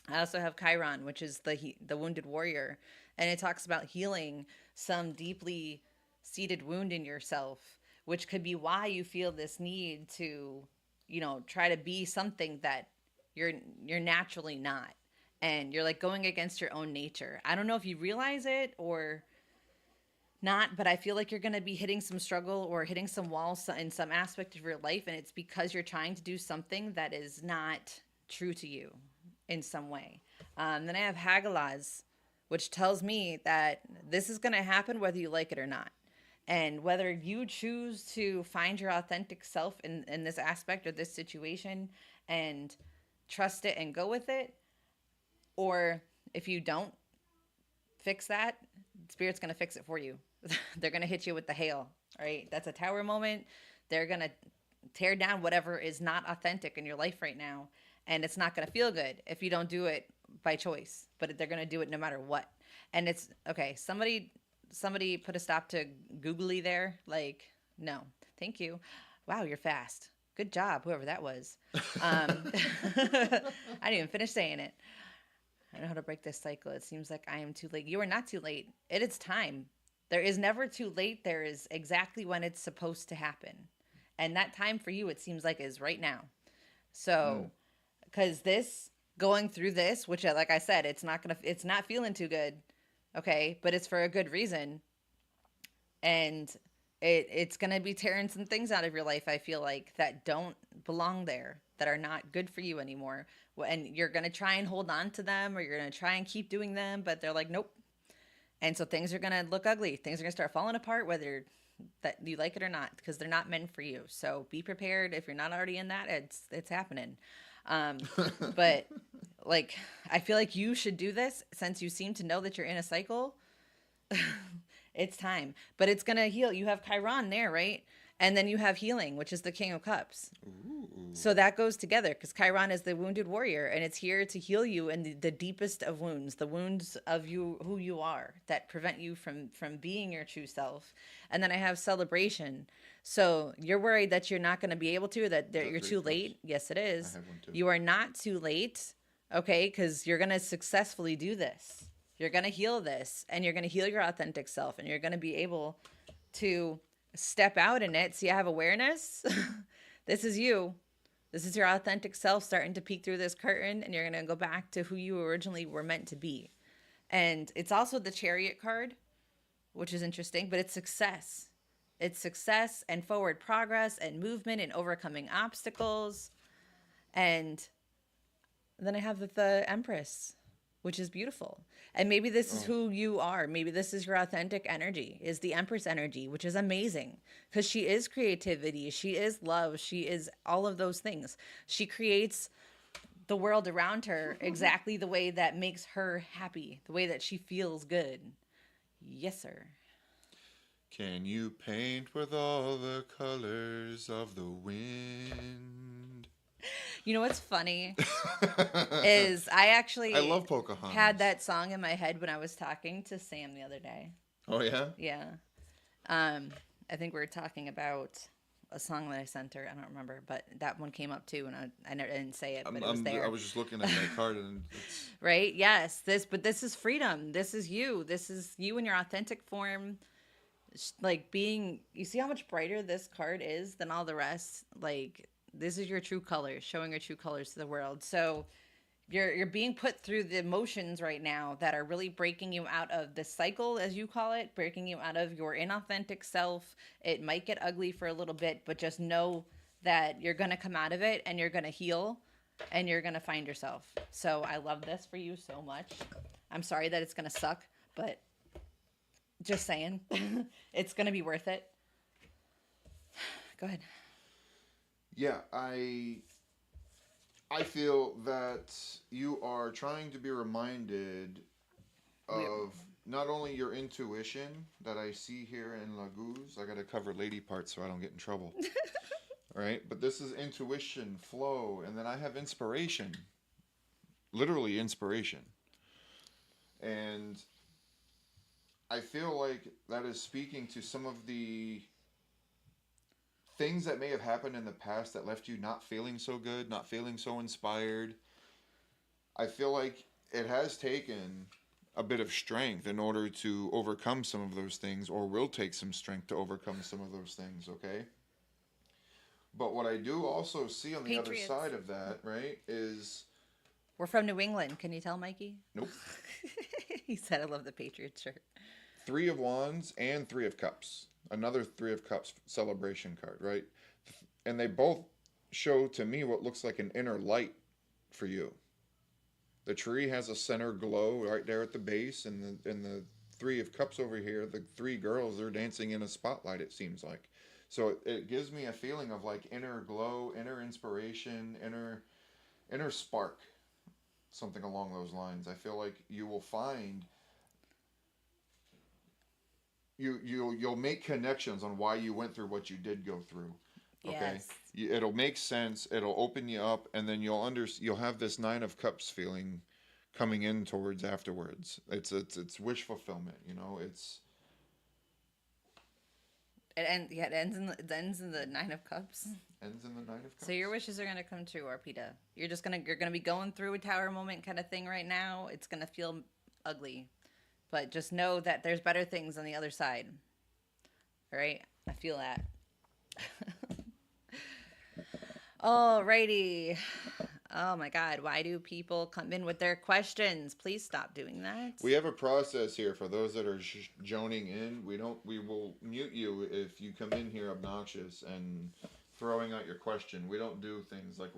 I also have Chiron, which is the wounded warrior, and it talks about healing some deeply seated wound in yourself, which could be why you feel this need to, try to be something that you're naturally not, and you're like going against your own nature. I don't know if you realize it or not, but I feel like you're going to be hitting some struggle or hitting some walls in some aspect of your life, and it's because you're trying to do something that is not true to you in some way. Then I have Hagalaz, which tells me that this is going to happen whether you like it or not. And whether you choose to find your authentic self in this aspect or this situation and trust it and go with it, or if you don't fix that, Spirit's going to fix it for you. They're going to hit you with the hail, right? That's a tower moment. They're going to tear down whatever is not authentic in your life right now. And it's not going to feel good if you don't do it by choice, but they're going to do it no matter what. And it's okay. Somebody put a stop to googly there. Like, no, thank you. Wow, you're fast. Good job, whoever that was. I didn't even finish saying it. I know how to break this cycle. It seems like I am too late. You are not too late. It is time. There is never too late. There is exactly when it's supposed to happen. And that time for you, it seems like, is right now. So, because going through this, which, like I said, it's not feeling too good. Okay. But it's for a good reason. And it's going to be tearing some things out of your life, I feel like, that don't belong there, that are not good for you anymore. And you're going to try and hold on to them, or you're going to try and keep doing them, but they're like, nope. And so things are going to look ugly. Things are going to start falling apart, whether that you like it or not, because they're not meant for you. So be prepared. If you're not already in that, it's happening. But like, I feel like you should do this since you seem to know that you're in a cycle. It's time, but it's going to heal. You have Chiron there, right? And then you have healing, which is the King of Cups. Ooh. So that goes together because Chiron is the wounded warrior, and it's here to heal you in the deepest of wounds, the wounds of you, who you are, that prevent you from being your true self. And then I have celebration. So you're worried that you're not going to be able to, that you're too late. Yes, it is. I have one too. You are not too late, okay? Because you're going to successfully do this. You're going to heal this, and you're going to heal your authentic self, and you're going to be able to step out in it. So you have awareness. This is you. This is your authentic self starting to peek through this curtain, and you're going to go back to who you originally were meant to be. And it's also the Chariot card, which is interesting, but it's success. It's success and forward progress and movement and overcoming obstacles. And then I have the Empress, which is beautiful. And maybe this is who you are. Maybe this is your authentic energy, is the Empress energy, which is amazing because she is creativity. She is love. She is all of those things. She creates the world around her exactly the way that makes her happy, the way that she feels good. Yes, sir. Can you paint with all the colors of the wind? You know what's funny is I love Pocahontas. had that song in my head when I was talking to Sam the other day. Oh, yeah? Yeah. I think we were talking about a song that I sent her. I don't remember, but that one came up too, and I didn't say it, but it was there. I was just looking at that card, and it's... Right? Yes. But this is freedom. This is you. This is you in your authentic form. Like being, you see how much brighter this card is than all the rest? Like, this is your true colors, showing your true colors to the world. So you're being put through the emotions right now that are really breaking you out of the cycle, as you call it, breaking you out of your inauthentic self. It might get ugly for a little bit, but just know that you're going to come out of it, and you're going to heal, and you're going to find yourself. So I love this for you so much. I'm sorry that it's gonna suck, but just saying, it's gonna be worth it. Go ahead. Yeah, I feel that you are trying to be reminded We, of not only your intuition that I see here in Laguz. I got to cover lady parts so I don't get in trouble. All right, but this is intuition, flow, and then I have inspiration, literally inspiration. And I feel like that is speaking to some of the things that may have happened in the past that left you not feeling so good, not feeling so inspired. I feel like it has taken a bit of strength in order to overcome some of those things, or will take some strength to overcome some of those things, okay? But what I do also see on the other Patriots. side of that, right, is We're from New England. Can you tell, Mikey? nope, He said, "I love the Patriots shirt." Three of Wands and Three of Cups. Another Three of Cups celebration card, right? And they both show to me what looks like an inner light for you. The tree has a center glow right there at the base, and the Three of Cups over here, the three girls, they're dancing in a spotlight, it seems like. So it gives me a feeling of like inner glow, inner inspiration, inner spark, something along those lines. I feel like you will find you'll make connections on why you went through what you did go through. Okay, Yes. it'll make sense. It'll open you up, and then you'll have this Nine of Cups feeling coming in towards afterwards. It's wish fulfillment. You know, it's It ends in the Nine of Cups. ends in the Nine of Cups. So your wishes are gonna come true, Arpita. You're gonna be going through a tower moment kind of thing right now. It's gonna feel ugly, but just know that there's better things on the other side. All right, I feel that. Alrighty. Oh my God, why do people come in with their questions? Please stop doing that. We have a process here for those that are joining in. We will mute you if you come in here obnoxious and throwing out your question. We don't do things like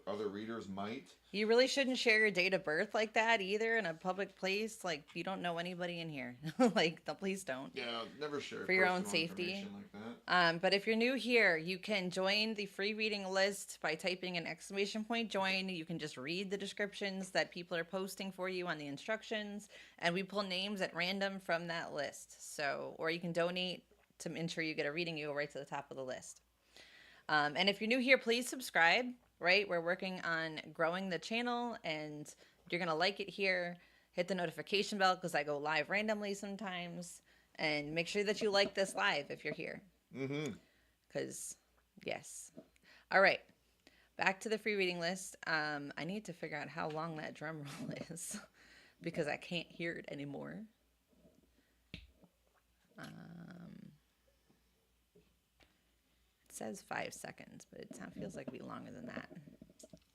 other readers might. You really shouldn't share your date of birth like that either in a public place. Like, you don't know anybody in here. Like, please don't. Yeah, never share For your own personal safety. information like that. But if you're new here, you can join the free reading list by typing an exclamation point join. You can just read the descriptions that people are posting for you on the instructions, and we pull names at random from that list. So, or you can donate to ensure you get a reading. You go right to the top of the list. And if you're new here, please subscribe, right? We're working on growing the channel, and you're going to like it here. Hit the notification bell because I go live randomly sometimes. And make sure that you like this live if you're here. Mm-hmm. Because, yes. All right. Back to the free reading list. I need to figure out how long that drum roll is because I can't hear it anymore. It says 5 seconds, but it feels like it'd be longer than that.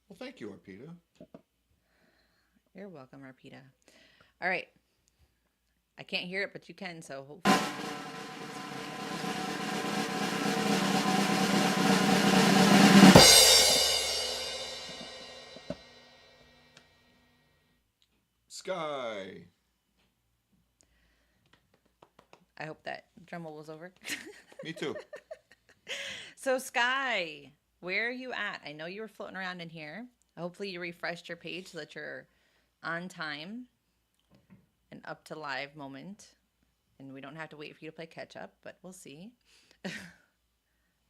Well, thank you, Arpita. You're welcome, Arpita. All right. I can't hear it, but you can, so hopefully. Sky. I hope that drum roll was over. Me too. So, Sky, where are you at? I know you were floating around in here. Hopefully, you refreshed your page so that you're on time and up to live moment. And we don't have to wait for you to play catch up, but we'll see.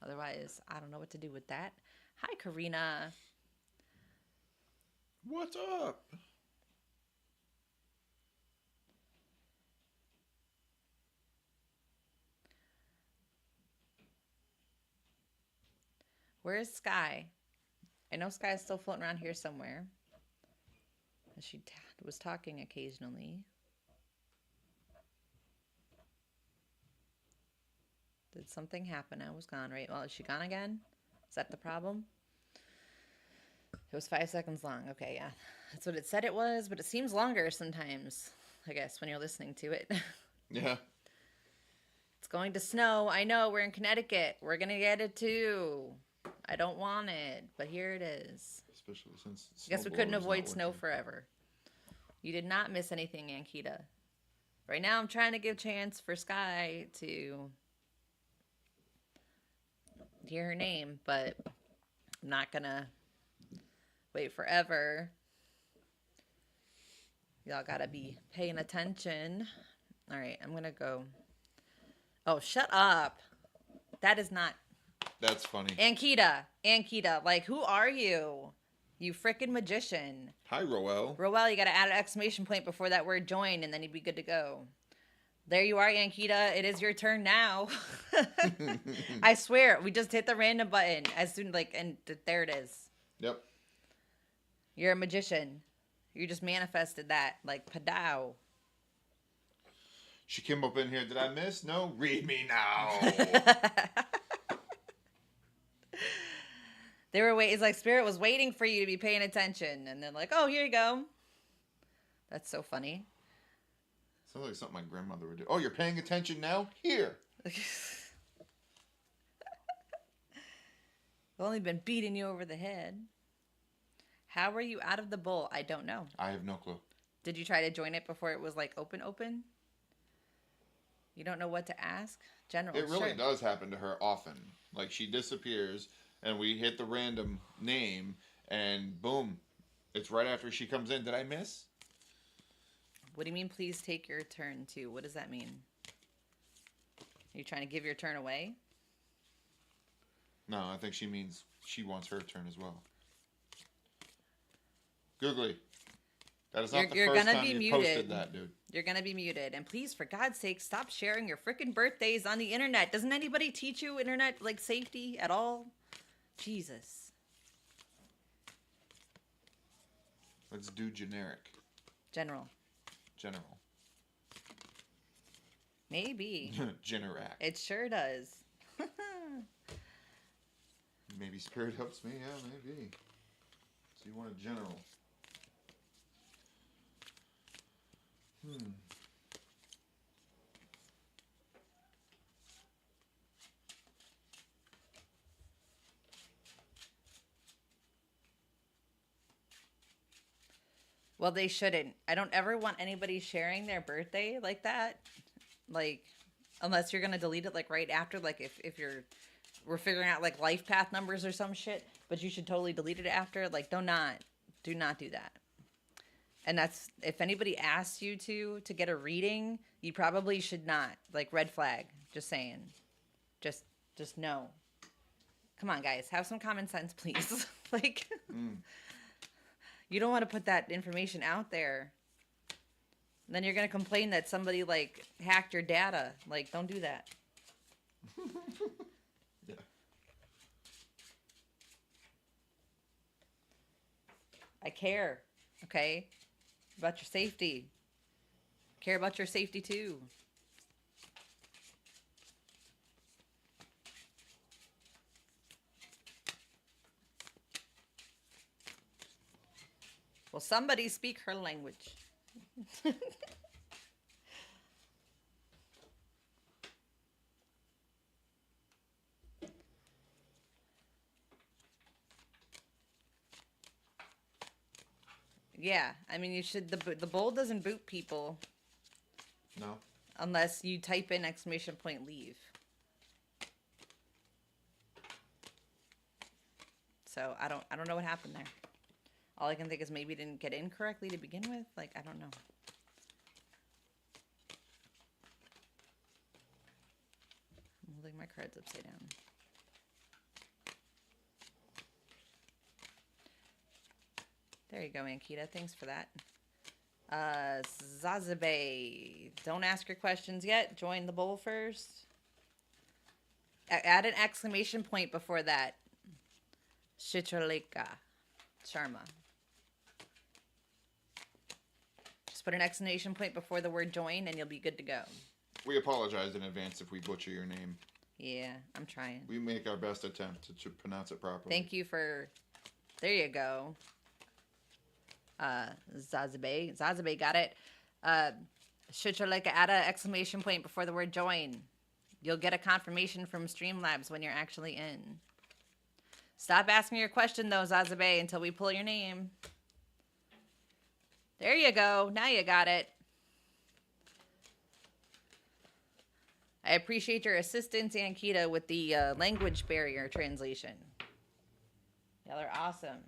Otherwise, I don't know what to do with that. Hi, Karina. What's up? Where's Sky? I know Sky is still floating around here somewhere. She was talking occasionally. Did something happen? I was gone, right? Well, is she gone again? Is that the problem? It was 5 seconds long. Okay, yeah. That's what it said it was, but it seems longer sometimes, I guess, when you're listening to it. Yeah. It's going to snow. I know, we're in Connecticut. We're going to get it too. I don't want it, but here it is. Especially since I guess we couldn't avoid snow forever. You did not miss anything, Ankita. Right now, I'm trying to give chance for Sky to hear her name, but I'm not gonna wait forever. Y'all gotta be paying attention. All right, I'm gonna go. Oh, shut up. That is not. That's funny. Ankita, like, who are you? You frickin' magician. Hi, Roel. Roel, you gotta add an exclamation point before that word join, and then you'd be good to go. There you are, Ankita. It is your turn now. I swear, we just hit the random button as soon, like, and there it is. Yep. You're a magician. You just manifested that, like, padow. She came up in here. Did I miss? No? Read me now. They were waiting. It's like Spirit was waiting for you to be paying attention. And then like, oh, here you go. That's so funny. Sounds like something my grandmother would do. Oh, you're paying attention now? Here. I've only been beating you over the head. How were you out of the bowl? I don't know. I have no clue. Did you try to join it before it was like open? You don't know what to ask? General. It really sure. does happen to her often. Like she disappears and we hit the random name and boom. It's right after she comes in. Did I miss? What do you mean, please take your turn too? What does that mean? Are you trying to give your turn away? No, I think she means she wants her turn as well. Googly. That is not the first time you posted that, dude. You're going to be muted. And please, for God's sake, stop sharing your freaking birthdays on the internet. Doesn't anybody teach you internet, like, safety at all? Jesus. Let's do generic. General. Maybe. Generac. It sure does. Maybe Spirit helps me. Yeah, maybe. So you want a general. Well, they shouldn't. I don't ever want anybody sharing their birthday like that. Like, unless you're going to delete it, like, right after. Like, if we're figuring out, like, life path numbers or some shit. But you should totally delete it after. Like, do not do that. And that's, if anybody asks you to get a reading, you probably should not. Like, red flag. Just saying. Just no. Come on, guys. Have some common sense, please. Like, you don't want to put that information out there. And then you're going to complain that somebody, like, hacked your data. Like, don't do that. Yeah. I care. Okay? About your safety. Care about your safety too. Well, somebody speak her language. Yeah, I mean, you should. The bowl doesn't boot people. No. Unless you type in exclamation point leave. So I don't know what happened there. All I can think is maybe it didn't get in correctly to begin with. Like, I don't know. I'm holding my cards upside down. There you go, Ankita. Thanks for that. Zazabe. Don't ask your questions yet. Join the bowl first. Add an exclamation point before that. Shitraleka. Sharma. Just put an exclamation point before the word join and you'll be good to go. We apologize in advance if we butcher your name. Yeah, I'm trying. We make our best attempt to pronounce it properly. Thank you for... There you go. Zazabe. Zazabe got it. Shitraleka, add an exclamation point before the word join. You'll get a confirmation from Streamlabs when you're actually in. Stop asking your question, though, Zazabe, until we pull your name. There you go. Now you got it. I appreciate your assistance, Ankita, with the language barrier translation. Y'all are awesome.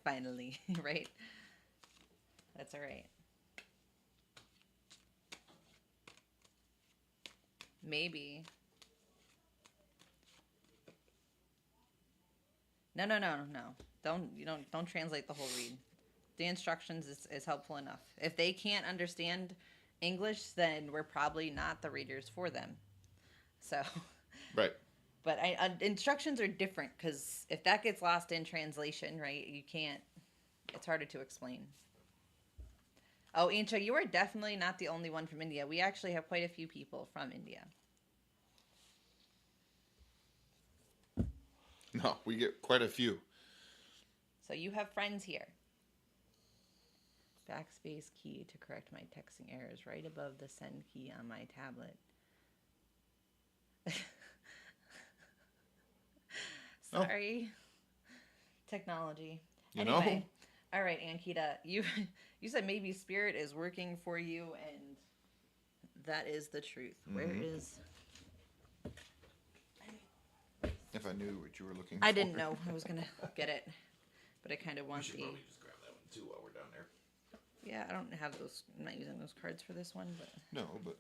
Finally, right? That's all right. Maybe. No, no, no, no. Don't translate the whole read. The instructions is helpful enough. If they can't understand English, then we're probably not the readers for them. So, Right. but instructions are different because if that gets lost in translation, right, you can't. It's harder to explain. Oh, Incha, you are definitely not the only one from India. We actually have quite a few people from India. No, we get quite a few. So you have friends here. Backspace key to correct my texting errors right above the send key on my tablet. Sorry. Technology. Anyway. All right, Ankita, you said maybe spirit is working for you, and that is the truth. Mm-hmm. Where is... If I knew what you were looking for. I didn't know I was going to get it, but I kind of want the... We should probably just grab that one, too, while we're down there. Yeah, I don't have those... I'm not using those cards for this one, but... No, but...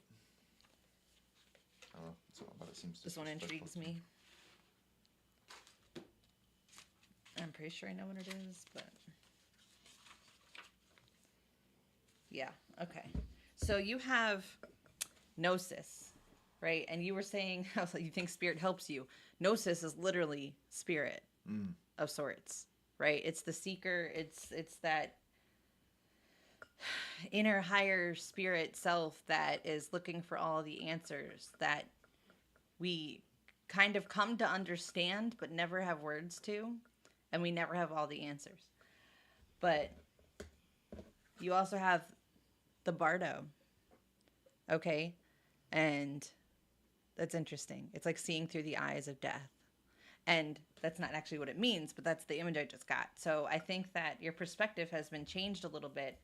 I don't know. It's all about it seems this one intrigues me. I'm pretty sure I know what it is, but... Yeah, okay. So you have gnosis, right? And you were saying how you think spirit helps you. Gnosis is literally spirit of sorts, right? It's the seeker. It's that inner higher spirit self that is looking for all the answers that we kind of come to understand but never have words to, and we never have all the answers. But you also have the bardo, okay? And that's interesting. It's like seeing through the eyes of death. And that's not actually what it means, but that's the image I just got. So I think that your perspective has been changed a little bit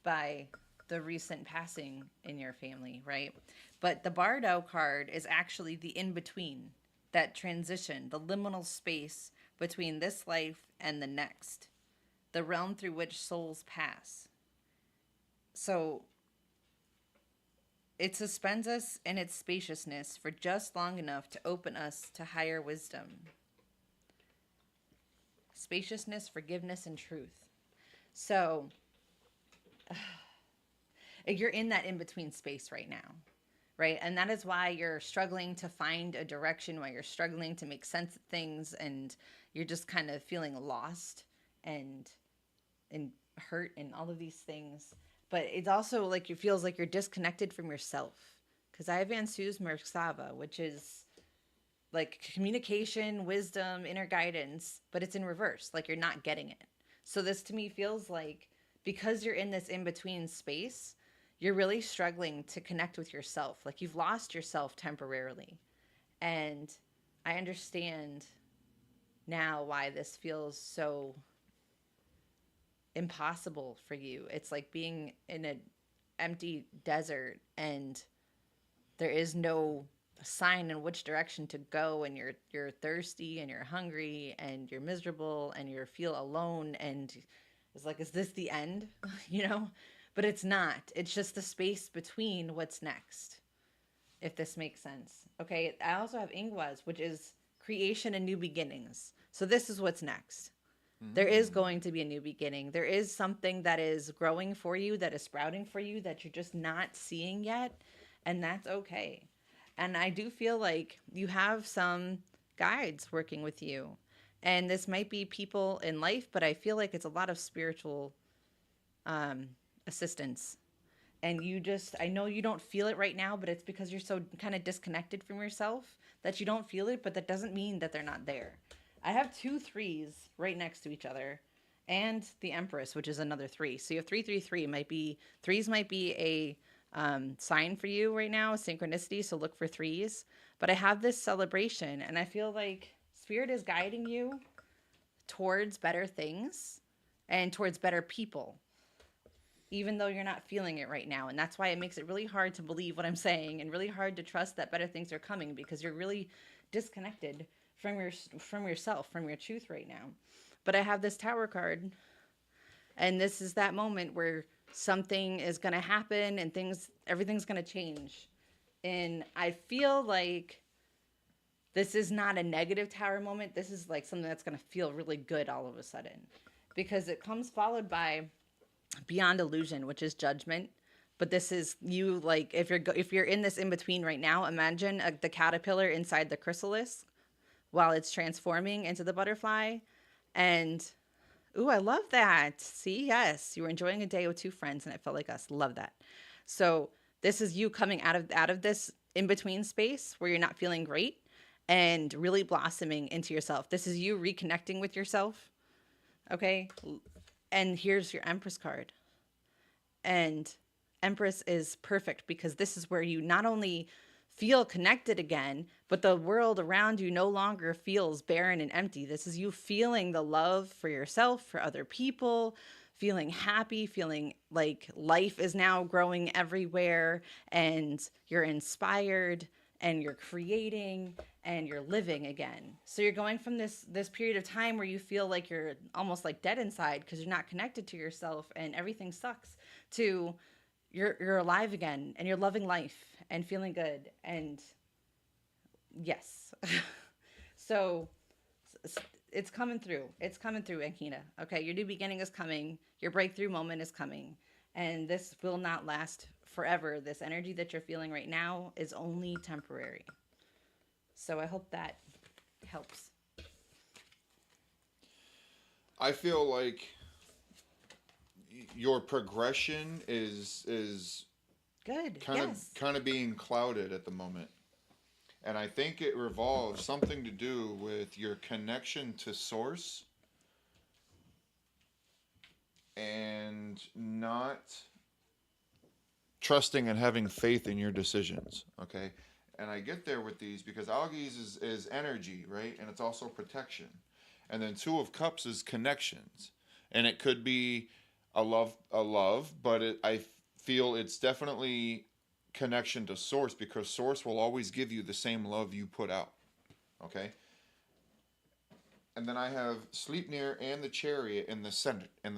by the recent passing in your family, right? But the bardo card is actually the in-between, that transition, the liminal space between this life and the next, the realm through which souls pass. So it suspends us in its spaciousness for just long enough to open us to higher wisdom. Spaciousness, forgiveness, and truth. So you're in that in-between space right now, right? And that is why you're struggling to find a direction, why you're struggling to make sense of things, and you're just kind of feeling lost and hurt and all of these things. But it's also like it feels like you're disconnected from yourself. Because I have Ansu's Merksava, which is like communication, wisdom, inner guidance, but it's in reverse. Like you're not getting it. So this to me feels like because you're in this in-between space, you're really struggling to connect with yourself. Like you've lost yourself temporarily. And I understand now why this feels so impossible for you. It's like being in an empty desert and there is no sign in which direction to go, and you're thirsty and you're hungry and you're miserable and you feel alone, and it's like, is this the end? You know? But it's not. It's just the space between what's next, if this makes sense. Okay, I also have Ingwas, which is creation and new beginnings. So this is what's next. There is going to be a new beginning. There is something that is growing for you, that is sprouting for you, that you're just not seeing yet. And that's okay. And I do feel like you have some guides working with you. And this might be people in life, but I feel like it's a lot of spiritual assistance. And I know you don't feel it right now, but it's because you're so kind of disconnected from yourself that you don't feel it, but that doesn't mean that they're not there. I have 2 3s right next to each other, and the Empress, which is another 3. So you have 3 3 3. Threes might be a sign for you right now, synchronicity. So look for 3s. But I have this celebration, and I feel like Spirit is guiding you towards better things and towards better people, even though you're not feeling it right now. And that's why it makes it really hard to believe what I'm saying and really hard to trust that better things are coming, because you're really disconnected from yourself, from your truth right now. But I have this Tower card, and this is that moment where something is going to happen and everything's going to change. And I feel like this is not a negative Tower moment. This is like something that's going to feel really good all of a sudden, because it comes followed by beyond illusion, which is judgment. But this is you, like, if you're in this in between right now, imagine the caterpillar inside the chrysalis while it's transforming into the butterfly. And ooh, I love that. See, yes, you were enjoying a day with two friends, and it felt like us. Love that. So this is you coming out of this in between space where you're not feeling great and really blossoming into yourself. This is you reconnecting with yourself. Okay, and here's your Empress card. And Empress is perfect because this is where you not only feel connected again, but the world around you no longer feels barren and empty. This is you feeling the love for yourself, for other people, feeling happy, feeling like life is now growing everywhere, and you're inspired and you're creating and you're living again. So you're going from this period of time where you feel like you're almost like dead inside because you're not connected to yourself and everything sucks, to you're alive again and you're loving life and feeling good. And yes. So it's coming through. It's coming through, Ankita. Okay, your new beginning is coming. Your breakthrough moment is coming. And this will not last forever. This energy that you're feeling right now is only temporary. So I hope that helps. I feel like your progression is Good. kind Yes. of kind of being clouded at the moment. And I think it revolves something to do with your connection to source and not trusting and having faith in your decisions. Okay. And I get there with these because algaes is energy, right? And it's also protection. And then Two of Cups is connections. And it could be a love, but I feel it's definitely connection to source, because source will always give you the same love you put out. Okay? And then I have Sleipnir and the Chariot in the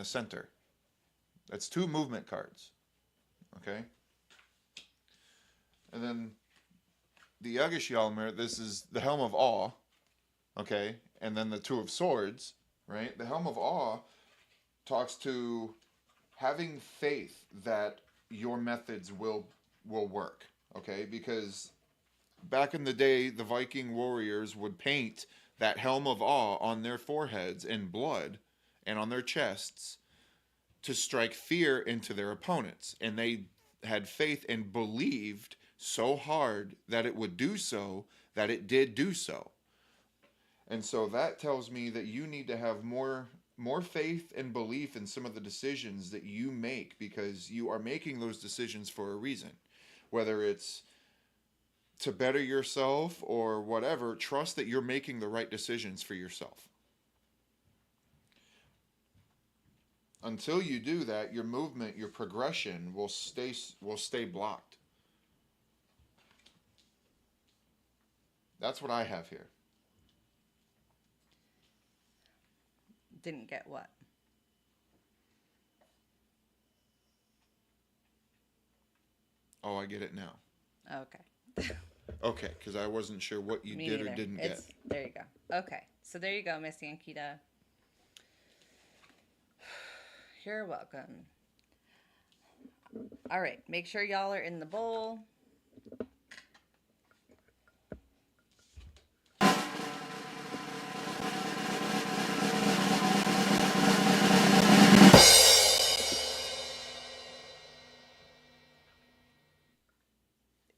center. That's two movement cards. Okay? And then the Yagashjalmir, this is the Helm of Awe. Okay? And then the Two of Swords, right? The Helm of Awe talks to having faith that your methods will work. Okay? Because back in the day, the Viking warriors would paint that Helm of Awe on their foreheads in blood and on their chests to strike fear into their opponents. And they had faith and believed so hard that it would do so, that it did do so. And so that tells me that you need to have more faith and belief in some of the decisions that you make, because you are making those decisions for a reason. Whether it's to better yourself or whatever, trust that you're making the right decisions for yourself. Until you do that, your movement, your progression will stay blocked. That's what I have here. Didn't get what? Oh, I get it now. Okay. Okay, because I wasn't sure what you Me did neither. or didn't get. There you go. Okay. So there you go, Miss Ankita. You're welcome. All right. Make sure y'all are in the bowl.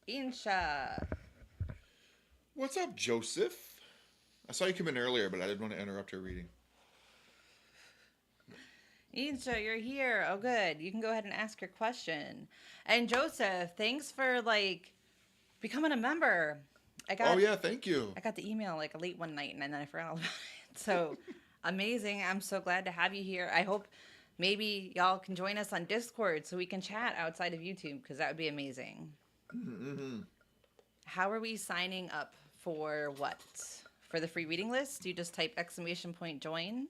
Insha. What's up, Joseph? I saw you come in earlier, but I didn't want to interrupt your reading. Insha, you're here. Oh, good. You can go ahead and ask your question. And Joseph, thanks for becoming a member. I Oh got yeah, thank you. I got the email like late one night and then I forgot all about it. So amazing. I'm so glad to have you here. I hope maybe y'all can join us on Discord so we can chat outside of YouTube because that would be amazing. Mm-hmm. How are we signing up for what? For the free reading list? You just type !join.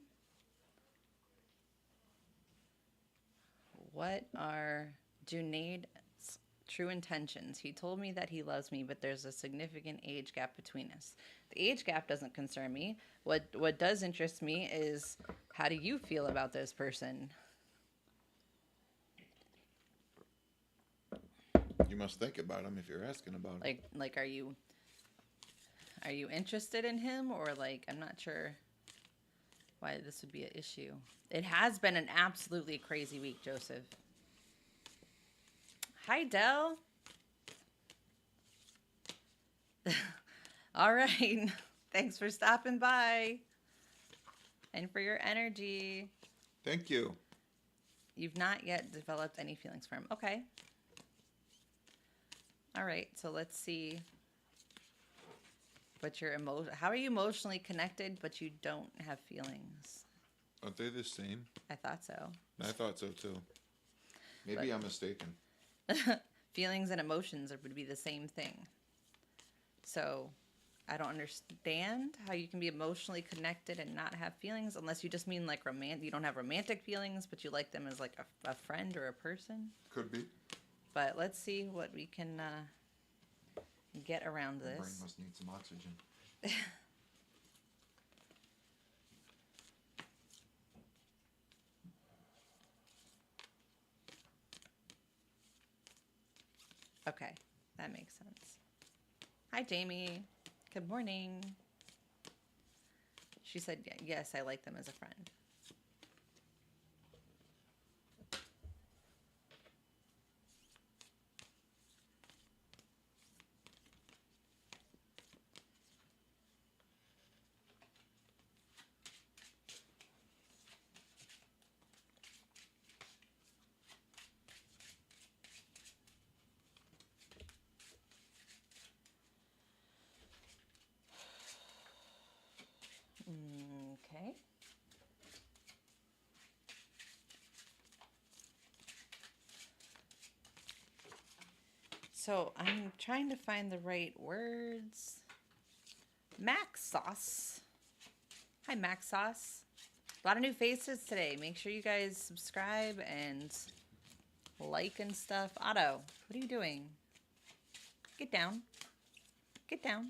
What are Junaid's true intentions? He told me that he loves me, but there's a significant age gap between us. The age gap doesn't concern me. What does interest me is how do you feel about this person? You must think about him if you're asking about him. Like are you interested in him, or like I'm not sure why this would be an issue. It has been an absolutely crazy week, Joseph. Hi, Dell. All right. Thanks for stopping by and for your energy. Thank you. You've not yet developed any feelings for him. Okay. All right. So let's see what your how are you emotionally connected, but you don't have feelings? Aren't they the same? I thought so. I thought so too. Maybe I'm mistaken. Feelings and emotions would be the same thing. So I don't understand how you can be emotionally connected and not have feelings, unless you just mean like you don't have romantic feelings, but you like them as like a friend or a person. Could be. But let's see what we can get around this. My brain must need some oxygen. Okay, that makes sense. Hi, Jamie. Good morning. She said, yes, I like them as a friend. Okay. So I'm trying to find the right words. Max Sauce. Hi, Max Sauce. A lot of new faces today. Make sure you guys subscribe and like and stuff. Otto, what are you doing? Get down. Get down.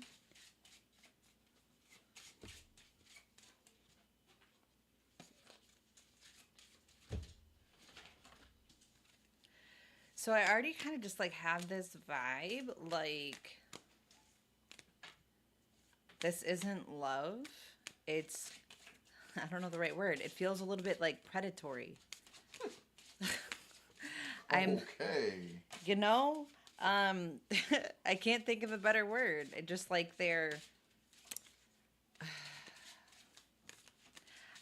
So I already kind of just like have this vibe, like this isn't love. It's, I don't know the right word. It feels a little bit like predatory. Okay. You know, I can't think of a better word. It just like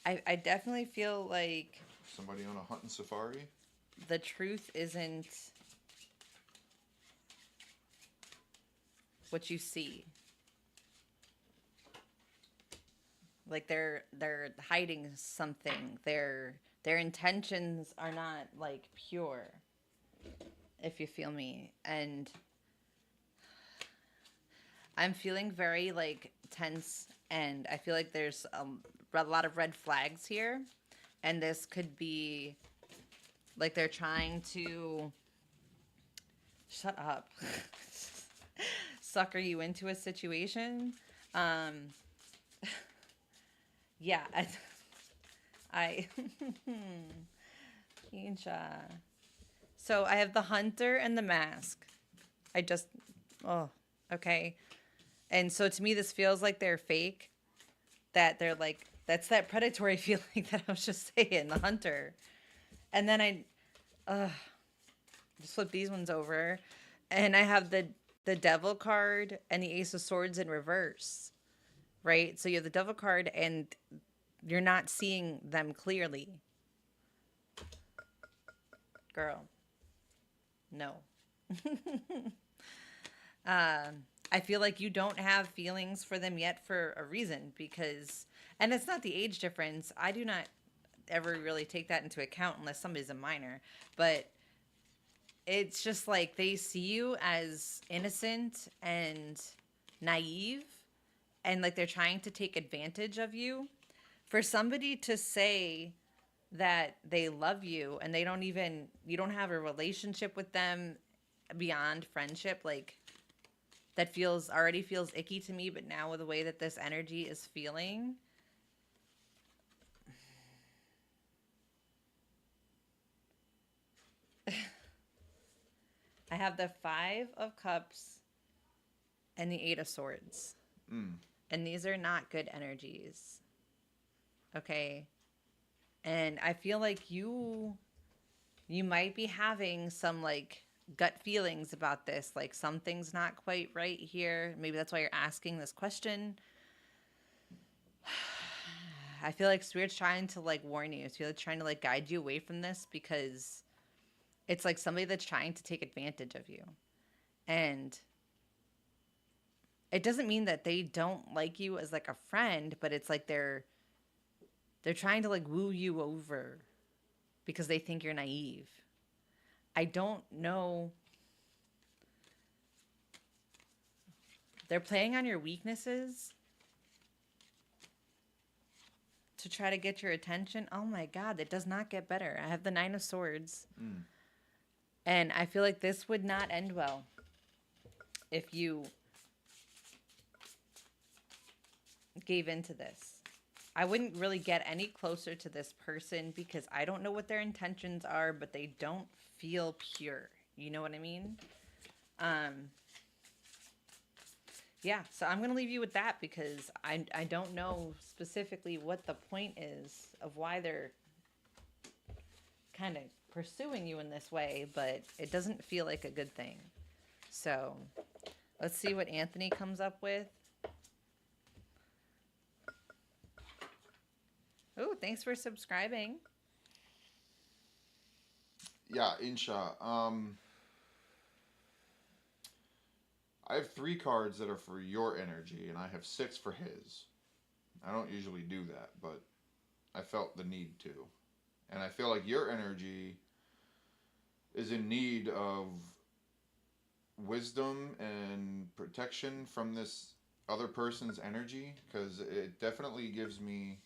I definitely feel like Somebody on a hunting safari? the truth isn't what you see. Like they're hiding something. Their intentions are not like pure, if you feel me. And I'm feeling very like tense, and I feel like there's a lot of red flags here, and this could be like they're trying to shut up sucker you into a situation. Yeah, I Insha. So I have the hunter and the mask. Okay. And so to me, this feels like they're fake. That they're like, that's that predatory feeling that I was just saying, the hunter. And then I just flip these ones over. And I have the devil card and the ace of swords in reverse. Right? So you have the devil card and you're not seeing them clearly. Girl. No. I feel like you don't have feelings for them yet for a reason because, and it's not the age difference. I do not ever really take that into account unless somebody's a minor. But it's just like they see you as innocent and naive and like they're trying to take advantage of you. For somebody to say that they love you and you don't have a relationship with them beyond friendship, like that already feels icky to me, but now with the way that this energy is feeling, I have the 5 of Cups and the 8 of Swords. Mm. And these are not good energies. Okay? And I feel like you might be having some like gut feelings about this, like something's not quite right here. Maybe that's why you're asking this question. I feel like Spirit's trying to like warn you. Spirit's trying to like guide you away from this because it's like somebody that's trying to take advantage of you. And it doesn't mean that they don't like you as like a friend, but it's like they're trying to like woo you over because they think you're naive. I don't know. They're playing on your weaknesses to try to get your attention. Oh my God, it does not get better. I have the 9 of Swords. Mm. And I feel like this would not end well if you gave into this. I wouldn't really get any closer to this person because I don't know what their intentions are, but they don't feel pure. You know what I mean? Yeah, so I'm going to leave you with that because I don't know specifically what the point is of why they're kind of pursuing you in this way, but it doesn't feel like a good thing. So let's see what Anthony comes up with. Oh, thanks for subscribing. Yeah, Insha. I have 3 cards that are for your energy, and I have 6 for his. I don't usually do that, but I felt the need to. And I feel like your energy is in need of wisdom and protection from this other person's energy, because it definitely gives me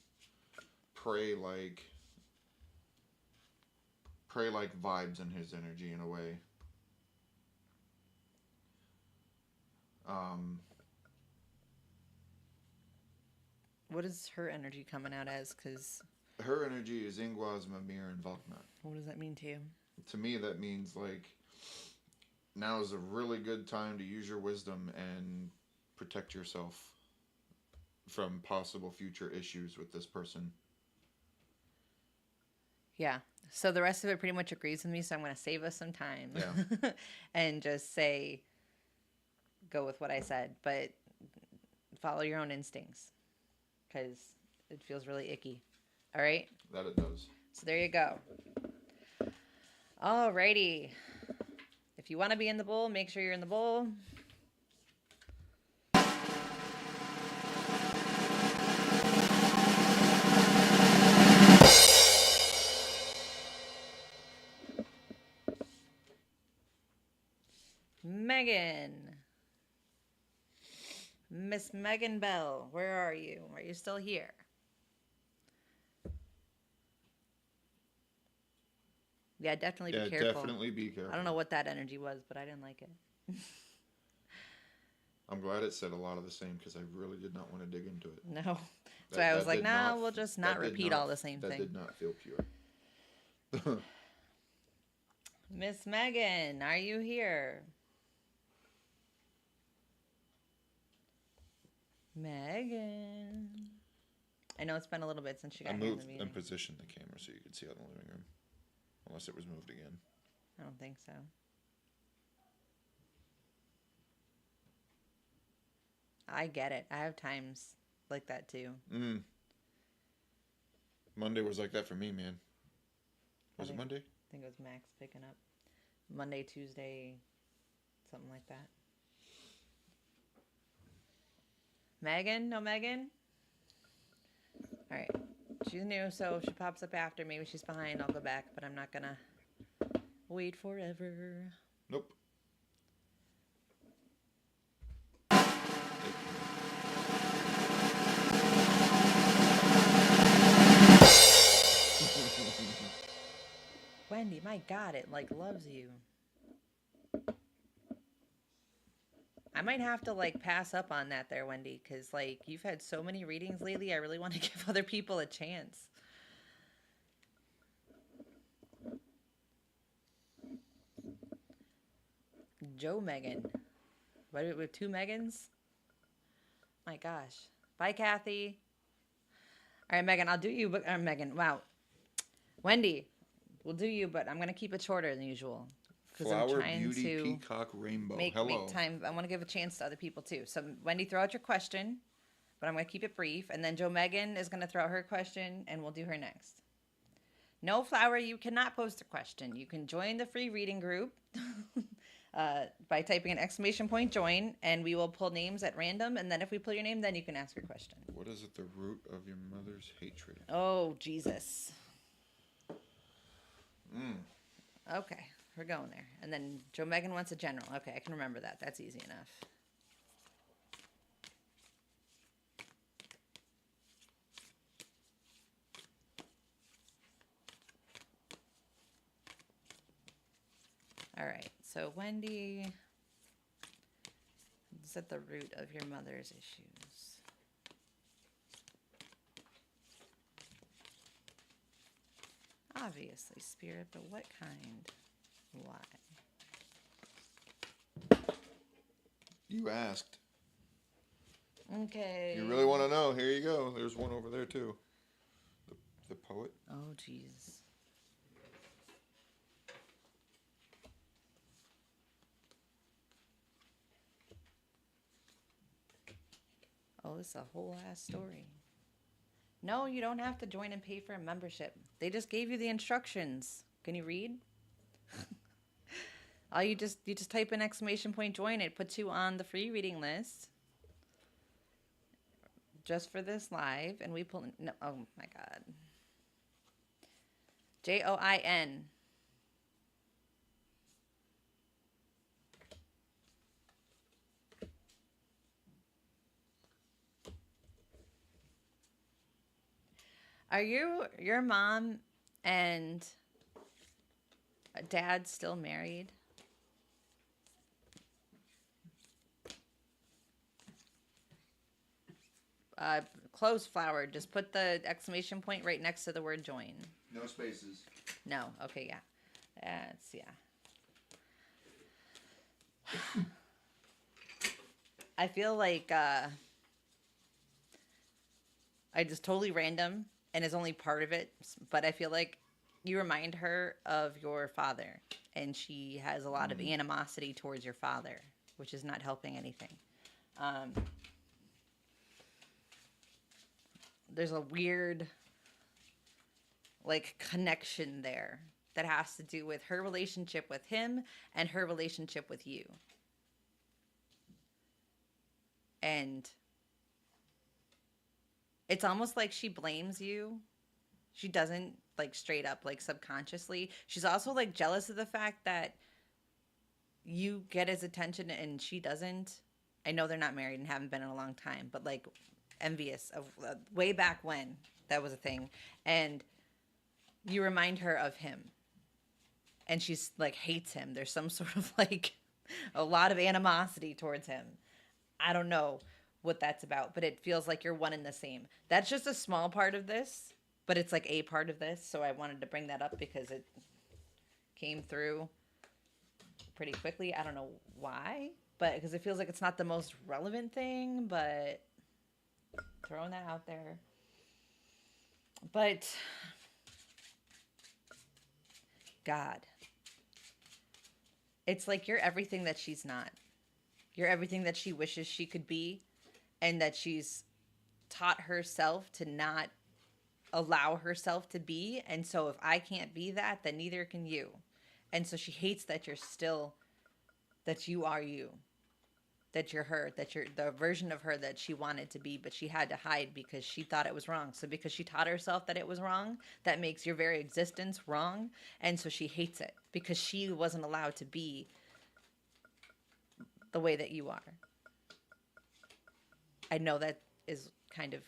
prey-like vibes in his energy in a way. What is her energy coming out as? Because Her energy is Ingwaz, Mimir, and Valknut. what does that mean to you? To me, that means like now is a really good time to use your wisdom and protect yourself from possible future issues with this person. Yeah. So the rest of it pretty much agrees with me, so I'm going to save us some time. Yeah. And just say, go with what I said, but follow your own instincts because it feels really icky. All right? That it does. So there you go. Alrighty. If you want to be in the bowl, make sure you're in the bowl. Megan. Miss Megan Bell, where are you? Are you still here? Yeah, definitely be careful. Definitely be careful. I don't know what that energy was, but I didn't like it. I'm glad it said a lot of the same because I really did not want to dig into it. No. That's why I was like, nah, we'll just not repeat all the same thing. That did not feel pure. Miss Megan, are you here? Megan. I know it's been a little bit since you got I here in moved the meeting. and positioned the camera so you could see out in the living room. Unless it was moved again. I don't think so. I get it. I have times like that too. Monday was like that for me, man. Was it Monday? I think it was Max picking up. Monday, Tuesday, something like that. Megan? No Megan? All right. She's new, so if she pops up after, maybe she's behind. I'll go back, but I'm not gonna wait forever. Nope. Wendy, my God, it like loves you. I might have to like pass up on that there, Wendy, because like you've had so many readings lately. I really want to give other people a chance. Joe Megan. What, with two Megans? My gosh. Bye, Kathy. All right, Megan, I'll do you, but Megan, wow. Wendy, we'll do you, but I'm gonna keep it shorter than usual because I'm Flower trying Beauty to Peacock Rainbow. make Hello. time. I want to give a chance to other people too. So Wendy, throw out your question, but I'm gonna keep it brief, and then Joe Megan is gonna throw out her question, and we'll do her next. No, Flower, you cannot post a question. You can join the free reading group by typing an exclamation point join, and we will pull names at random. And then if we pull your name, then you can ask your question. What is at the root of your mother's hatred? Oh, Jesus. Mm. Okay, we're going there. And then Joe Megan wants a general. Okay, I can remember that. That's easy enough. All right, so Wendy is at the root of your mother's issues. Obviously, spirit, but what kind? Why? You asked. Okay. You really want to know? Here you go. There's one over there too. The poet. Oh, jeez. Oh, it's a whole ass story. No, you don't have to join and pay for a membership. They just gave you the instructions. Can you read? All you just type in exclamation point join. It puts you on the free reading list just for this live, and we pull. No, oh my God. JOIN. Are your mom and dad still married? Close, Flower. Just put the exclamation point right next to the word join. No spaces. No. Okay, yeah. That's, yeah. I feel like I just totally random and is only part of it, but I feel like you remind her of your father, and she has a lot of animosity towards your father, which is not helping anything. There's a weird like connection there that has to do with her relationship with him and her relationship with you. And it's almost like she blames you. She doesn't like straight up, like subconsciously. She's also like jealous of the fact that you get his attention and she doesn't. I know they're not married and haven't been in a long time, but like envious of way back when that was a thing. And you remind her of him. And she's like hates him. There's some sort of like a lot of animosity towards him. I don't know what that's about, but it feels like you're one and the same. That's just a small part of this, but it's like a part of this. So I wanted to bring that up because it came through pretty quickly. I don't know why, but because it feels like it's not the most relevant thing, but throwing that out there. But God, it's like you're everything that she's not. You're everything that she wishes she could be, and that she's taught herself to not allow herself to be. And so if I can't be that, then neither can you. And so she hates that you're still, that you are you. that you're her, that you're the version of her that she wanted to be, but she had to hide because she thought it was wrong. So because she taught herself that it was wrong, that makes your very existence wrong. And so she hates it because she wasn't allowed to be the way that you are. I know that is kind of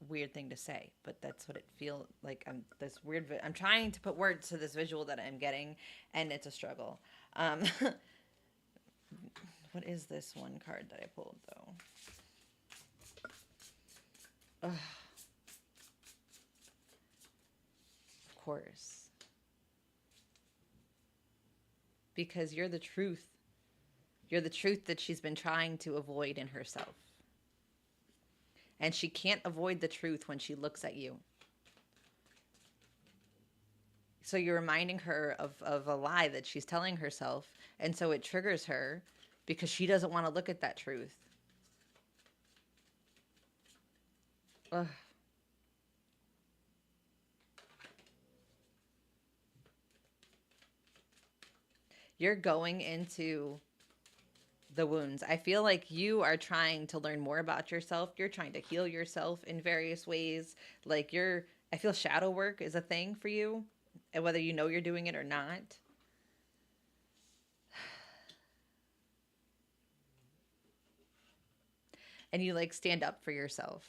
weird thing to say, but that's what it feels like. I'm trying to put words to this visual that I'm getting, and it's a struggle. What is this one card that I pulled though? Ugh. Of course, because you're the truth. You're the truth that she's been trying to avoid in herself. And she can't avoid the truth when she looks at you. So you're reminding her of a lie that she's telling herself. And so it triggers her because she doesn't want to look at that truth. Ugh. You're going into the wounds. I feel like you are trying to learn more about yourself. You're trying to heal yourself in various ways. Like I feel shadow work is a thing for you, and whether you know you're doing it or not. And you like stand up for yourself.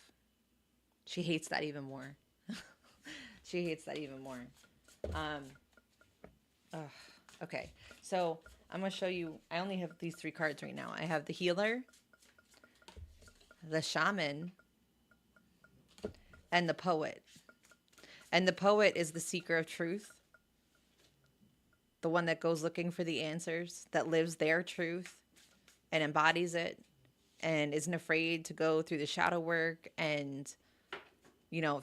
She hates that even more. She hates that even more. Um, ugh. Okay, so I'm going to show you. I only have these 3 cards right now. I have the healer, the shaman, and the poet. And the poet is the seeker of truth, the one that goes looking for the answers, that lives their truth and embodies it and isn't afraid to go through the shadow work and,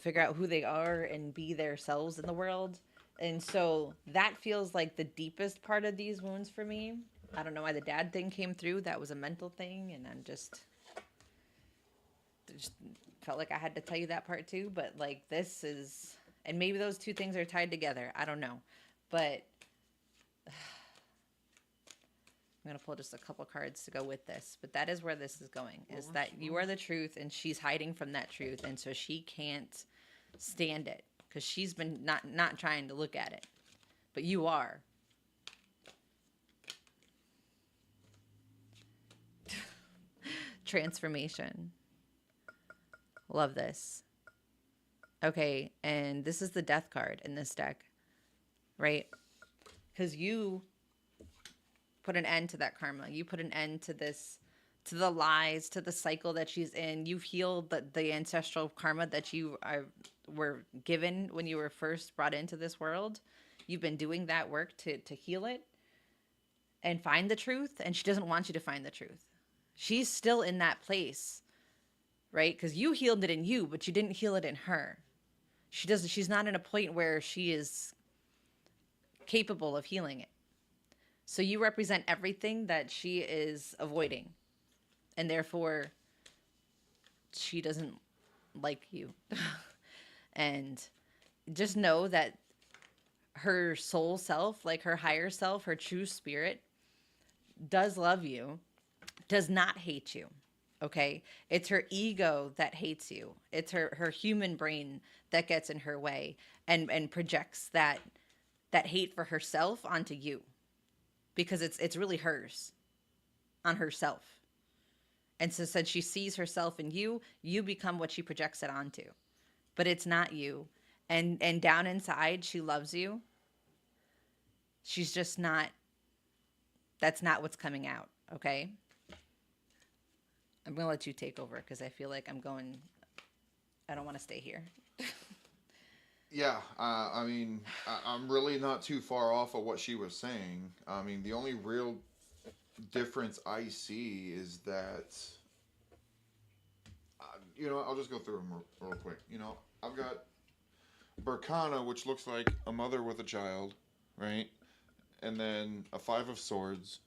figure out who they are and be themselves in the world. And so that feels like the deepest part of these wounds for me. I don't know why the dad thing came through. That was a mental thing. And I'm just felt like I had to tell you that part too. But like this is, and maybe those 2 things are tied together. I don't know. But I'm going to pull just a couple cards to go with this. But that is where this is going, is that you are the truth and she's hiding from that truth. And so she can't stand it. Because she's been not trying to look at it. But you are. Transformation. Love this. Okay, and this is the death card in this deck. Right? Because you put an end to that karma. You put an end to this, to the lies, to the cycle that she's in. You've healed the ancestral karma that you were given when you were first brought into this world. You've been doing that work to heal it and find the truth. And she doesn't want you to find the truth. She's still in that place, right? Because you healed it in you, but you didn't heal it in her. She's not in a point where she is capable of healing it. So you represent everything that she is avoiding. And therefore, she doesn't like you. And just know that her soul self, like her higher self, her true spirit, does love you, does not hate you. Okay? It's her ego that hates you. It's her human brain that gets in her way and projects that hate for herself onto you. Because it's really hers on herself. And so since she sees herself in you, you become what she projects it onto. But it's not you. And down inside, she loves you. She's just not, that's not what's coming out, okay? I'm going to let you take over because I feel like I don't want to stay here. Yeah, I'm really not too far off of what she was saying. I mean, the only real difference I see is that, I'll just go through them real quick. I've got Berkana, which looks like a mother with a child, right? And then a 5 of Swords,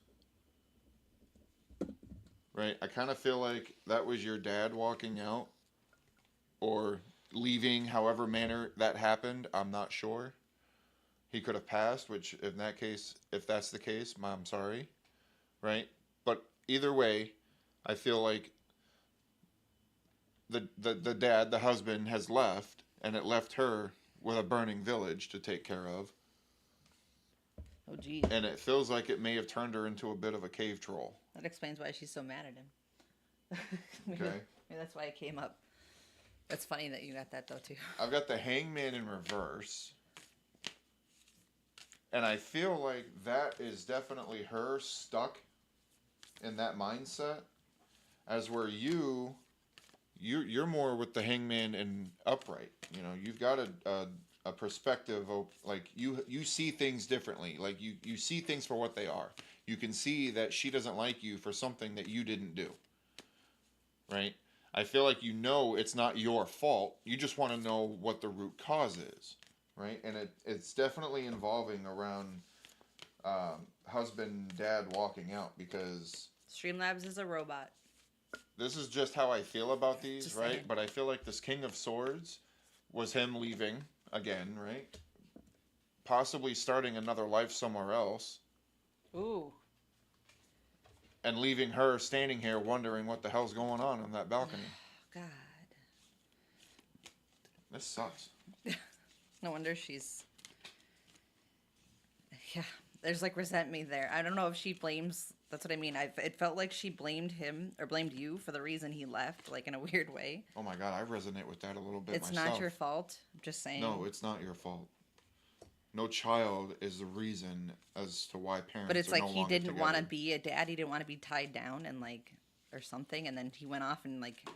right? I kind of feel like that was your dad walking out or leaving, however manner that happened. I'm not sure. He could have passed, which in that case, if that's the case, I'm sorry. right? But either way, I feel like the dad, the husband, has left, and it left her with a burning village to take care of. Oh, geez. And it feels like it may have turned her into a bit of a cave troll. That explains why she's so mad at him. maybe, Okay. maybe that's why it came up. That's funny that you got that, though, too. I've got the Hangman in reverse. And I feel like that is definitely her stuck in that mindset. As where you're more with the Hangman and upright. You know, you've got a perspective of, like, you see things differently. Like, you see things for what they are. You can see that she doesn't like you for something that you didn't do. Right? I feel like you know it's not your fault. You just want to know what the root cause is. Right? And it's definitely involving around husband, dad walking out, because Streamlabs is a robot. this is just how I feel about these, Just right? saying. But I feel like this King of Swords was him leaving again, right? Possibly starting another life somewhere else, Ooh. and leaving her standing here wondering what the hell's going on that balcony. God. This sucks. No wonder she's... Yeah. There's, like, resentment there. I don't know if she blames... That's what I mean. It felt like she blamed him, or blamed you, for the reason he left, like, in a weird way. Oh my god, I resonate with that a little bit It's myself. not your fault. I'm just saying. No, it's not your fault. No child is the reason as to why parents. But it's are like no he longer didn't want to together. be a dad. He didn't want to be tied down and, like, or something. And then he went off and, like,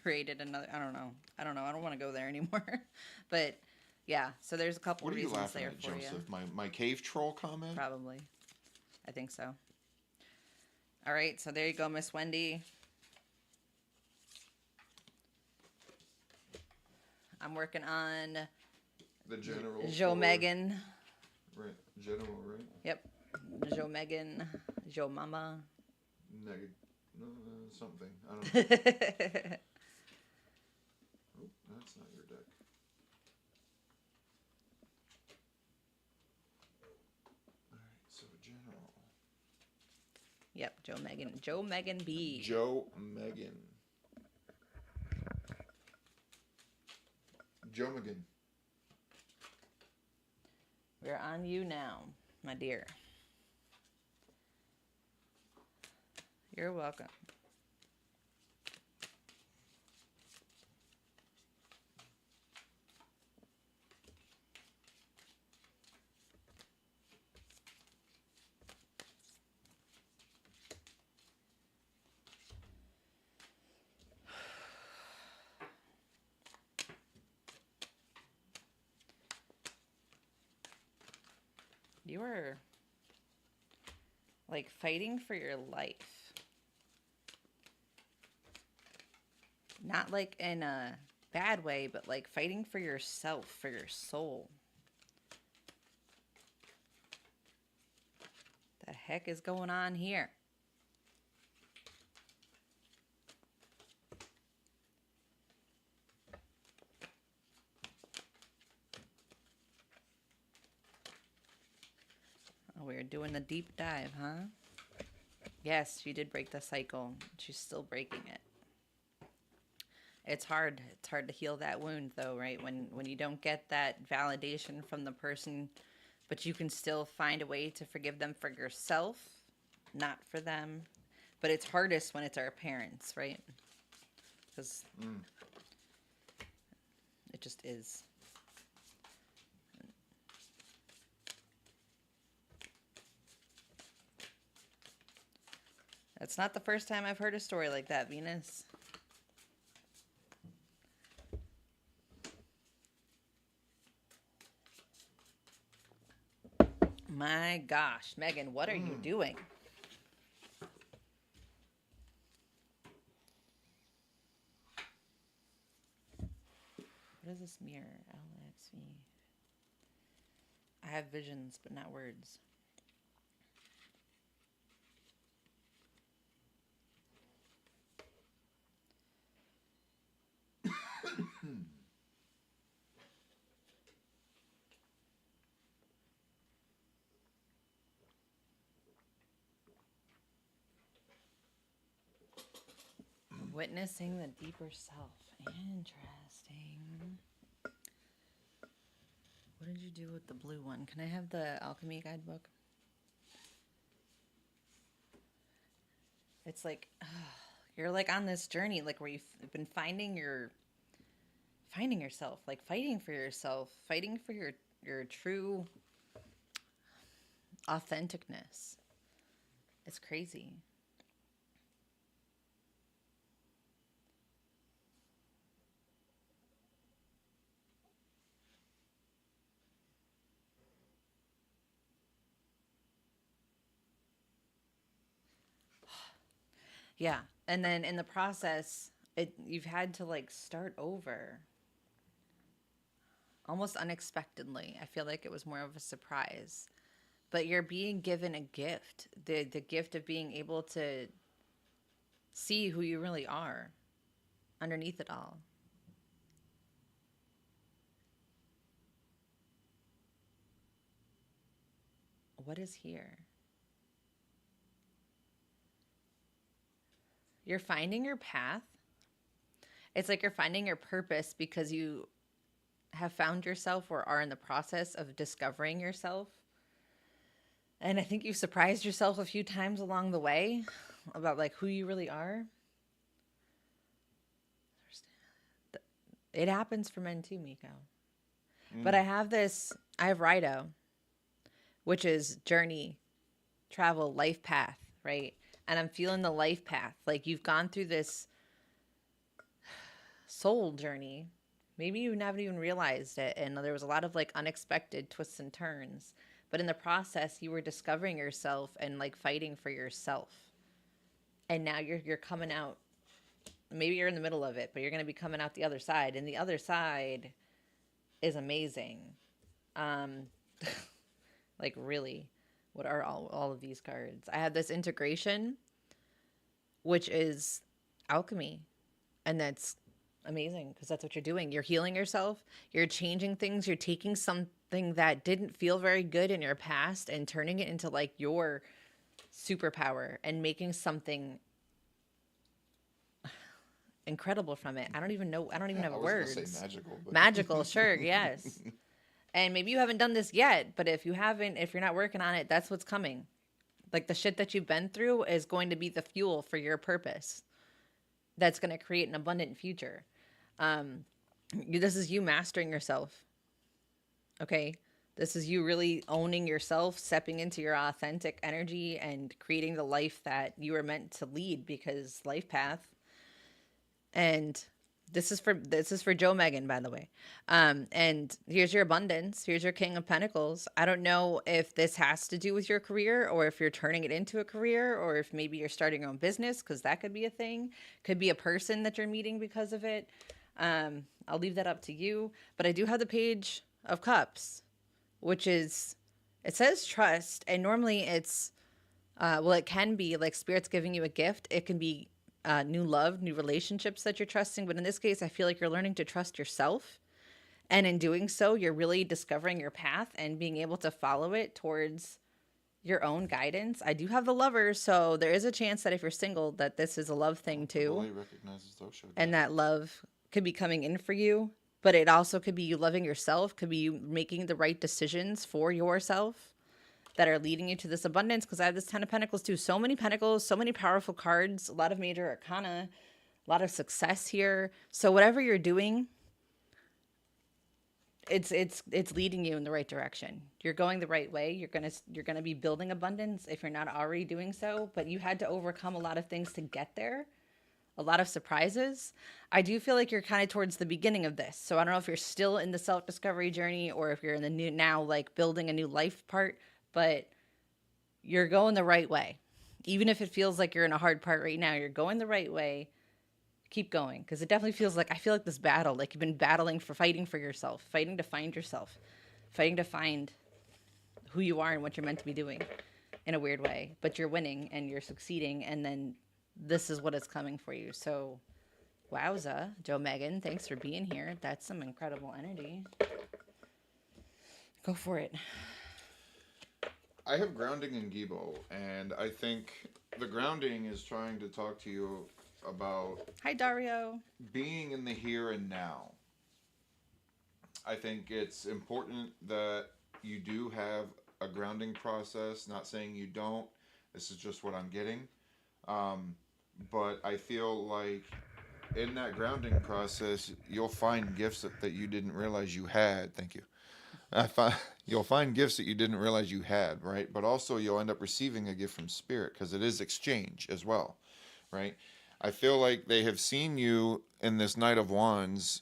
created another. I don't know. I don't want to go there anymore. But yeah, so there's a couple What are you reasons laughing there at, for Joseph? you. My cave troll comment? Probably. I think so. All right, so there you go, Miss Wendy. I'm working on The general. Joe Megan. Right. General, right? Yep. Joe Megan. Joe Mama. No, something. I don't know. Oh, that's not your deck. Alright, so general. Yep, Joe Megan. Joe Megan B. Joe Megan. Joe Megan. We're on you now, my dear. You're welcome. You are, like, fighting for your life. Not, like, in a bad way, but, like, fighting for yourself, for your soul. The heck is going on here? Oh, we're doing the deep dive, huh? Yes, she did break the cycle. She's still breaking it. It's hard. It's hard to heal that wound, though, right? When you don't get that validation from the person, but you can still find a way to forgive them for yourself, not for them. But it's hardest when it's our parents, right? Because it just is. That's not the first time I've heard a story like that, Venus. My gosh, Megan, what are you doing? What is this mirror? LXV. I have visions, but not words. Witnessing the deeper self. Interesting. What did you do with the blue one? Can I have the alchemy guidebook? It's like you're like on this journey, like where you've been finding yourself, like fighting for yourself, fighting for your true authenticness. It's crazy. Yeah. And then in the process, you've had to like start over almost unexpectedly. I feel like it was more of a surprise. But you're being given a gift, the gift of being able to see who you really are underneath it all. What is here? You're finding your path. It's like you're finding your purpose because you have found yourself or are in the process of discovering yourself. And I think you've surprised yourself a few times along the way about like who you really are. It happens for men too, Miko. But I have Rido, which is journey, travel, life path, right? And I'm feeling the life path. Like you've gone through this soul journey. Maybe you haven't even realized it. And there was a lot of like unexpected twists and turns. But in the process, you were discovering yourself and like fighting for yourself. And now you're coming out. Maybe you're in the middle of it, but you're going to be coming out the other side. And the other side is amazing. Like really, what are all of these cards? I have this integration, which is alchemy. And that's amazing because that's what you're doing. You're healing yourself. You're changing things. You're taking something that didn't feel very good in your past and turning it into like your superpower and making something incredible from it. I don't even know. I don't even have words. I was gonna say magical. But... Magical, sure, yes. And maybe you haven't done this yet, but if you haven't, if you're not working on it, that's what's coming. Like the shit that you've been through is going to be the fuel for your purpose. That's going to create an abundant future. This is you mastering yourself. Okay. This is you really owning yourself, stepping into your authentic energy and creating the life that you were meant to lead because life path. And this is for Joe Megan, by the way. And here's your abundance. Here's your King of Pentacles. I don't know if this has to do with your career or if you're turning it into a career or if maybe you're starting your own business because that could be a thing. Could be a person that you're meeting because of it. I'll leave that up to you. But I do have the Page of Cups, which is, it says trust. And normally it's, it can be like Spirit's giving you a gift. It can be new love, new relationships that you're trusting. But in this case, I feel like you're learning to trust yourself. And in doing so, you're really discovering your path and being able to follow it towards your own guidance. I do have the Lovers, so there is a chance that if you're single, that this is a love thing too. And that love could be coming in for you. But it also could be you loving yourself, could be you making the right decisions for yourself that are leading you to this abundance, because I have this 10 of Pentacles too. So many Pentacles, so many powerful cards, a lot of major arcana, a lot of success here. So whatever you're doing, it's leading you in the right direction. You're going the right way. You're gonna be building abundance if you're not already doing so. But you had to overcome a lot of things to get there. A lot of surprises. I do feel like you're kind of towards the beginning of this. So I don't know if you're still in the self-discovery journey or if you're in the new now, like building a new life part. But you're going the right way. Even if it feels like you're in a hard part right now, you're going the right way. Keep going. Because it definitely feels like, I feel like this battle, like you've been battling for, fighting for yourself, fighting to find yourself, fighting to find who you are and what you're meant to be doing in a weird way. But you're winning and you're succeeding. And then this is what is coming for you. So, wowza, Joe Megan, thanks for being here. That's some incredible energy. Go for it. I have grounding in Gibo, and I think the grounding is trying to talk to you about Hi, Dario. being in the here and now. I think it's important that you do have a grounding process. Not saying you don't. This is just what I'm getting. Um, but I feel like in that grounding process, you'll find gifts that you didn't realize you had. Thank you. I find, you'll find gifts that you didn't realize you had, right? But also you'll end up receiving a gift from spirit because it is exchange as well, right? I feel like they have seen you in this Knight of Wands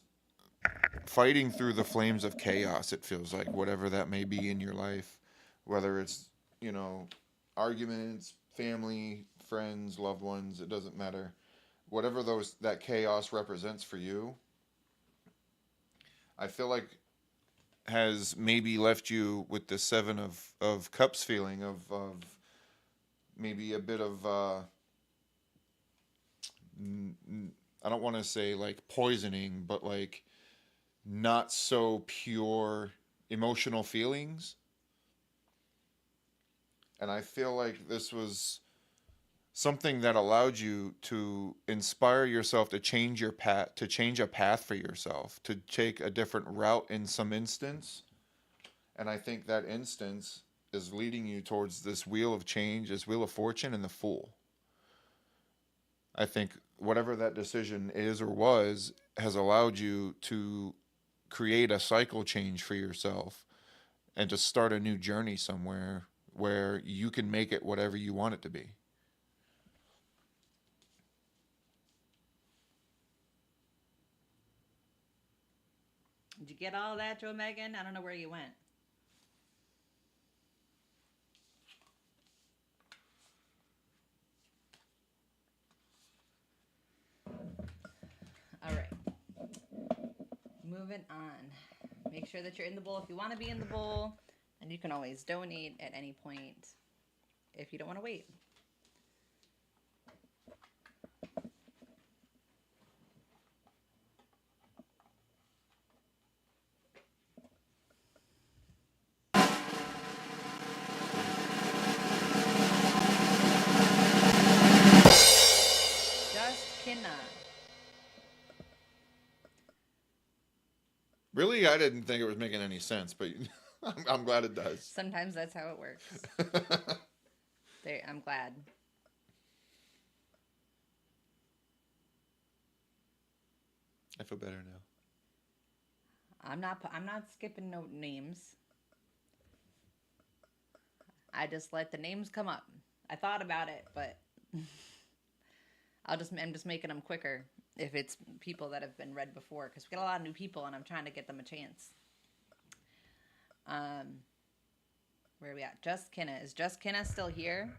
fighting through the flames of chaos. It feels like whatever that may be in your life, whether it's, you know, arguments, family, friends, loved ones, it doesn't matter. Whatever those that chaos represents for you, I feel like has maybe left you with the seven of cups feeling of maybe a bit of I don't want to say like poisoning, but like not so pure emotional feelings. And I feel like this was something that allowed you to inspire yourself to change your path, to change a path for yourself, to take a different route in some instance. And I think that instance is leading you towards this wheel of change, this wheel of fortune, and the fool. I think whatever that decision is or was has allowed you to create a cycle change for yourself and to start a new journey somewhere where you can make it whatever you want it to be. Did you get all that, Joe Megan? I don't know where you went. All right. Moving on. Make sure that you're in the bowl if you want to be in the bowl. And you can always donate at any point if you don't want to wait. Just Kinna. Really, I didn't think it was making any sense, but I'm glad it does. Sometimes that's how it works. I'm glad. I feel better now. I'm not skipping no names. I just let the names come up. I thought about it, but I'm just making them quicker if it's people that have been read before, because we got a lot of new people and I'm trying to get them a chance. Where are we at? Just Kinna. Is Just Kinna still here?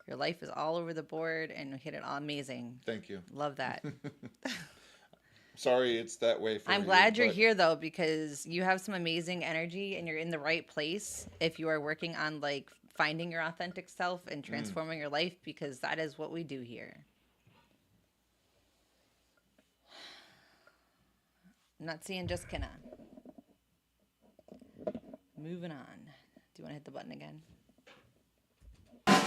Your life is all over the board and hit it all amazing. Thank you. Love that. Sorry it's that way for you. I'm glad you're here though, because you have some amazing energy and you're in the right place if you are working on like finding your authentic self and transforming your life, because that is what we do here. I'm not seeing Just Kinna. Moving on. Do you want to hit the button again? I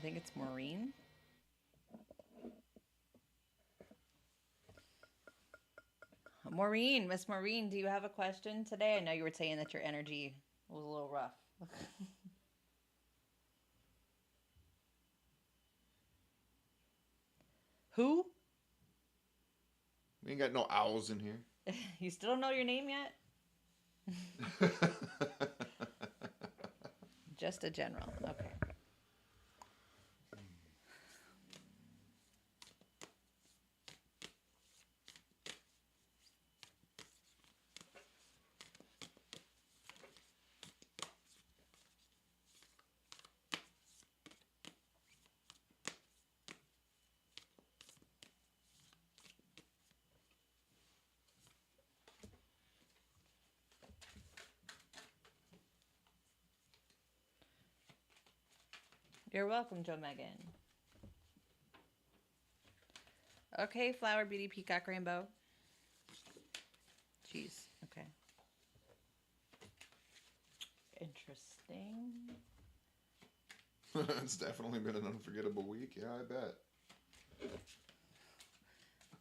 think it's Maureen. Maureen, Miss Maureen, do you have a question today? I know you were saying that your energy was a little rough. Who? We ain't got no owls in here. You still don't know your name yet? Just a general. Okay. You're welcome, Joe Megan. Okay, Flower Beauty Peacock Rainbow. Jeez. Okay. thing. It's definitely been an unforgettable week. Yeah, I bet. I'm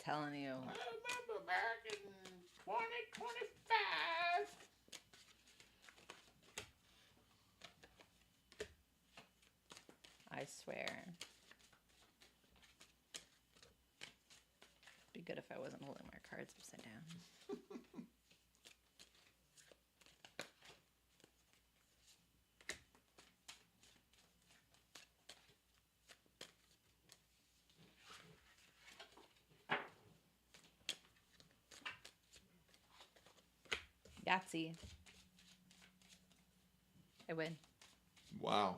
telling you. I remember back in 2025. I swear. Be good if I wasn't holding my cards upside down. Yahtzee. I win. Wow.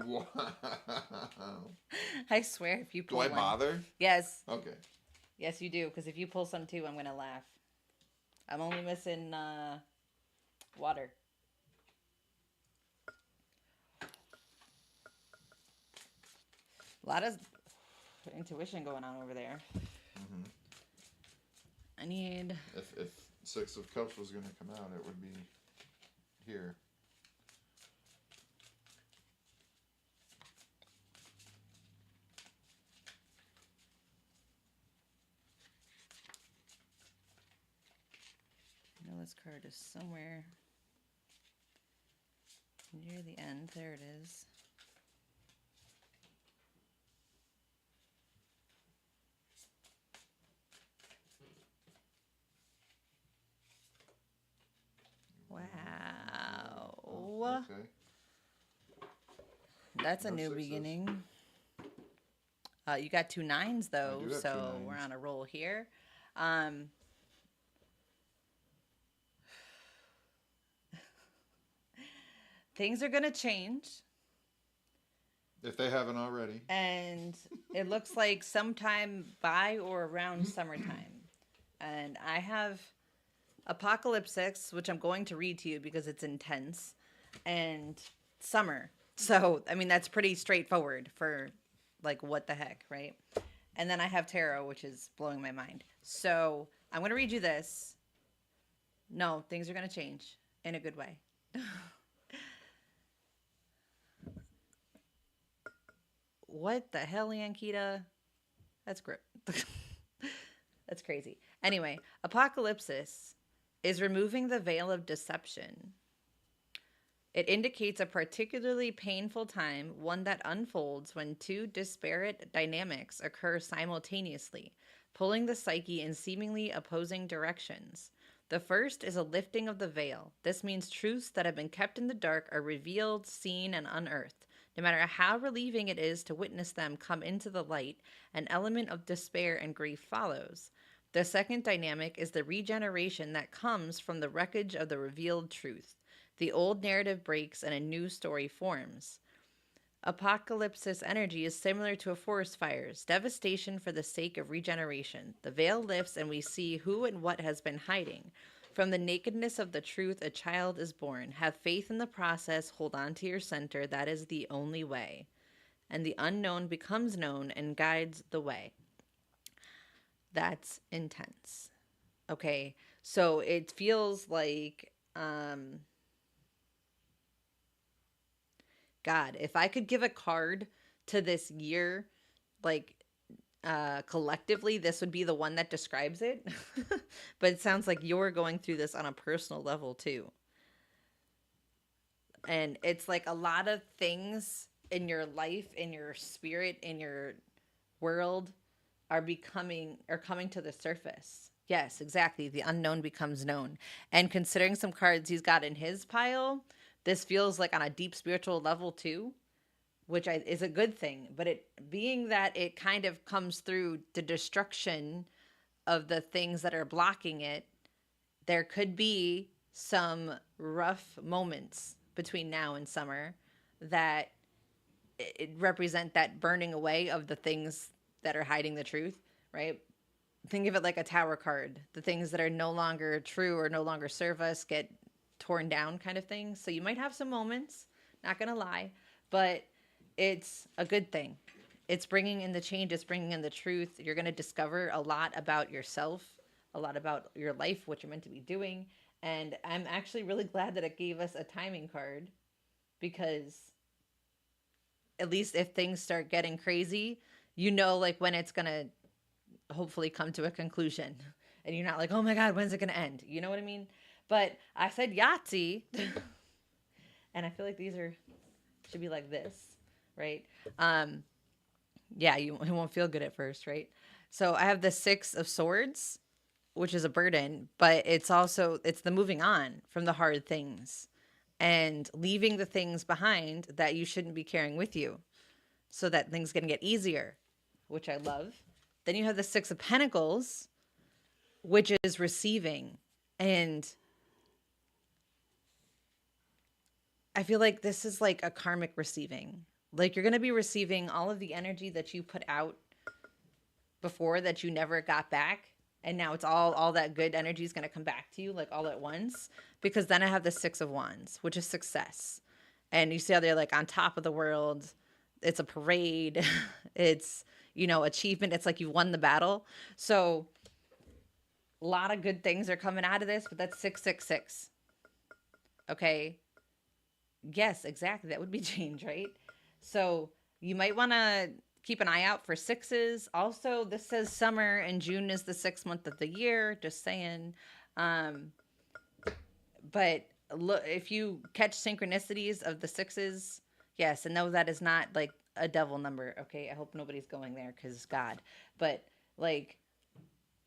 Wow. I swear if you Do pull I one. bother? Yes. Okay. Yes, you do. Because if you pull some too, I'm going to laugh. I'm only missing water. A lot of intuition going on over there. Mm-hmm. I need... If Six of Cups was going to come out, it would be here. I know this card is somewhere near the end. There it is. Wow. Oh, okay. That's a No new sixes. beginning. You got 2 9s though, I do have so 2 9s. we're on a roll here. Things are gonna change, If they haven't already. and it looks like sometime by or around summertime. And I have Apocalypse 6, which I'm going to read to you because it's intense, and summer. So, I mean, that's pretty straightforward for, like, what the heck, right? And then I have tarot, which is blowing my mind. So, I'm going to read you this. No, things are going to change in a good way. What the hell, Yankita? That's great. That's crazy. Anyway, Apocalypsis is removing the veil of deception. It indicates a particularly painful time, one that unfolds when 2 disparate dynamics occur simultaneously, pulling the psyche in seemingly opposing directions. The first is a lifting of the veil. This means truths that have been kept in the dark are revealed, seen, and unearthed. No matter how relieving it is to witness them come into the light, an element of despair and grief follows. The second dynamic is the regeneration that comes from the wreckage of the revealed truth. The old narrative breaks and a new story forms. Apocalypsis energy is similar to a forest fire's devastation for the sake of regeneration. The veil lifts and we see who and what has been hiding. From the nakedness of the truth, a child is born. Have faith in the process. Hold on to your center. That is the only way. And the unknown becomes known and guides the way. That's intense. Okay, so it feels like, God, if I could give a card to this year, like, collectively, this would be the one that describes it. But it sounds like you're going through this on a personal level too. And it's like a lot of things in your life, in your spirit, in your world are coming to the surface. Yes, exactly. The unknown becomes known. And considering some cards he's got in his pile, this feels like on a deep spiritual level too, which is a good thing. But it being that it kind of comes through the destruction of the things that are blocking it, there could be some rough moments between now and summer that it represent that burning away of the things that are hiding the truth, right? Think of it like a tower card. The things that are no longer true or no longer serve us get torn down, kind of thing. So you might have some moments, not going to lie, but it's a good thing. It's bringing in the change. It's bringing in the truth. You're going to discover a lot about yourself, a lot about your life, what you're meant to be doing. And I'm actually really glad that it gave us a timing card because at least if things start getting crazy, you know, like when it's going to hopefully come to a conclusion. And you're not like, oh my God, when's it going to end? You know what I mean? But I said Yahtzee. And I feel like these are, should be like this, right? Um, yeah, it won't feel good at first, right? So I have the Six of Swords, which is a burden, but it's also it's the moving on from the hard things and leaving the things behind that you shouldn't be carrying with you so that things can get easier, which I love. Then you have the Six of Pentacles, which is receiving. And I feel like this is like a karmic receiving. Like you're going to be receiving all of the energy that you put out before that you never got back. And now it's all that good energy is going to come back to you like all at once. Because then I have the Six of Wands, which is success. And you see how they're like on top of the world. It's a parade. It's, achievement. It's like you won the battle. So a lot of good things are coming out of this, but that's 666. Okay. Yes, exactly. That would be change, right? So you might want to keep an eye out for sixes. Also, this says summer and June is the 6th month of the year. Just saying. Um, but look, if you catch synchronicities of the sixes, yes, and no, that is not like a devil number. Okay, I hope nobody's going there because God. But like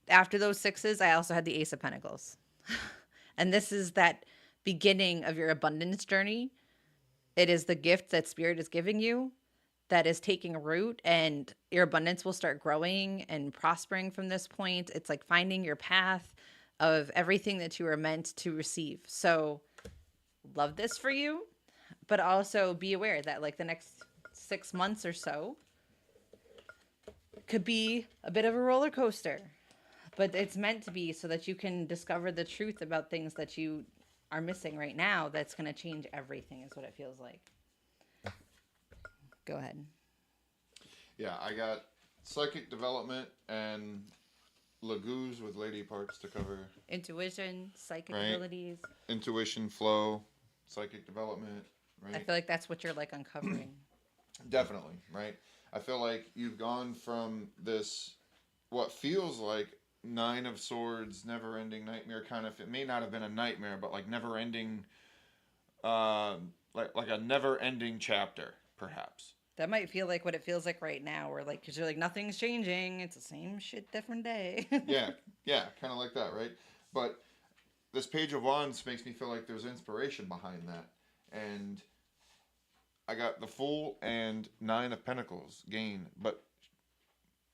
after those sixes, I also had the Ace of Pentacles, and this is that beginning of your abundance journey. It is the gift that Spirit is giving you that is taking root, and your abundance will start growing and prospering from this point. It's like finding your path of everything that you are meant to receive. So love this for you, but also be aware that like the next 6 months or so could be a bit of a roller coaster, but it's meant to be so that you can discover the truth about things that you are missing right now. That's going to change everything is what it feels like. Go ahead. Yeah, I got psychic development and Lagoos with lady parts to cover. Intuition, psychic Right. abilities. Intuition, flow, psychic development, right? I feel like that's what you're like uncovering. Definitely, right? I feel like you've gone from this, what feels like Nine of Swords, never ending nightmare kind of. It may not have been a nightmare, but like never ending, like a never ending chapter, perhaps. That might feel like what it feels like right now, where like, because you're like, nothing's changing. It's the same shit, different day. Yeah, yeah, kind of like that, right? But this Page of Wands makes me feel like there's inspiration behind that. And I got the Fool and Nine of Pentacles gain, but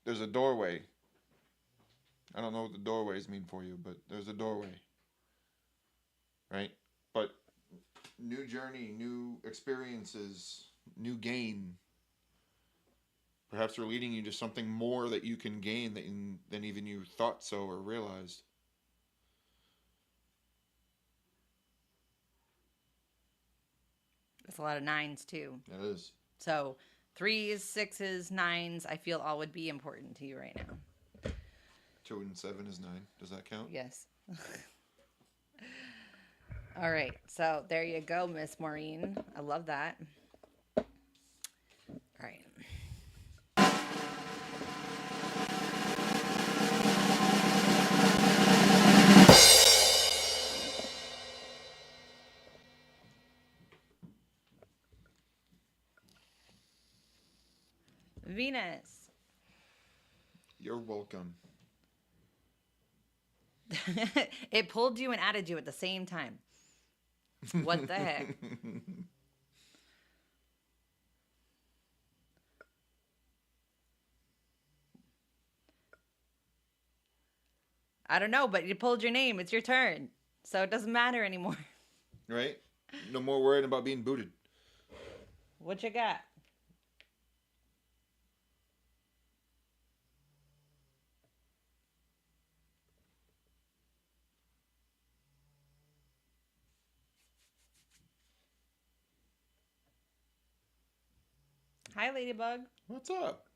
there's a doorway. I don't know what the doorways mean for you, but there's a doorway. Right? But new journey, new experiences, new gain. Perhaps they're leading you to something more that you can gain than even you thought so or realized. That's a lot of nines too. It is. So 3s, 6s, 9s, I feel all would be important to you right now. 2 and 7 is 9. Does that count? Yes. All right. So there you go, Miss Maureen. I love that. All right. Venus. You're welcome. It pulled you and added you at the same time. What the heck? I don't know, but you pulled your name. It's your turn. So it doesn't matter anymore. Right? No more worrying about being booted. What you got? Hi, Ladybug. What's up?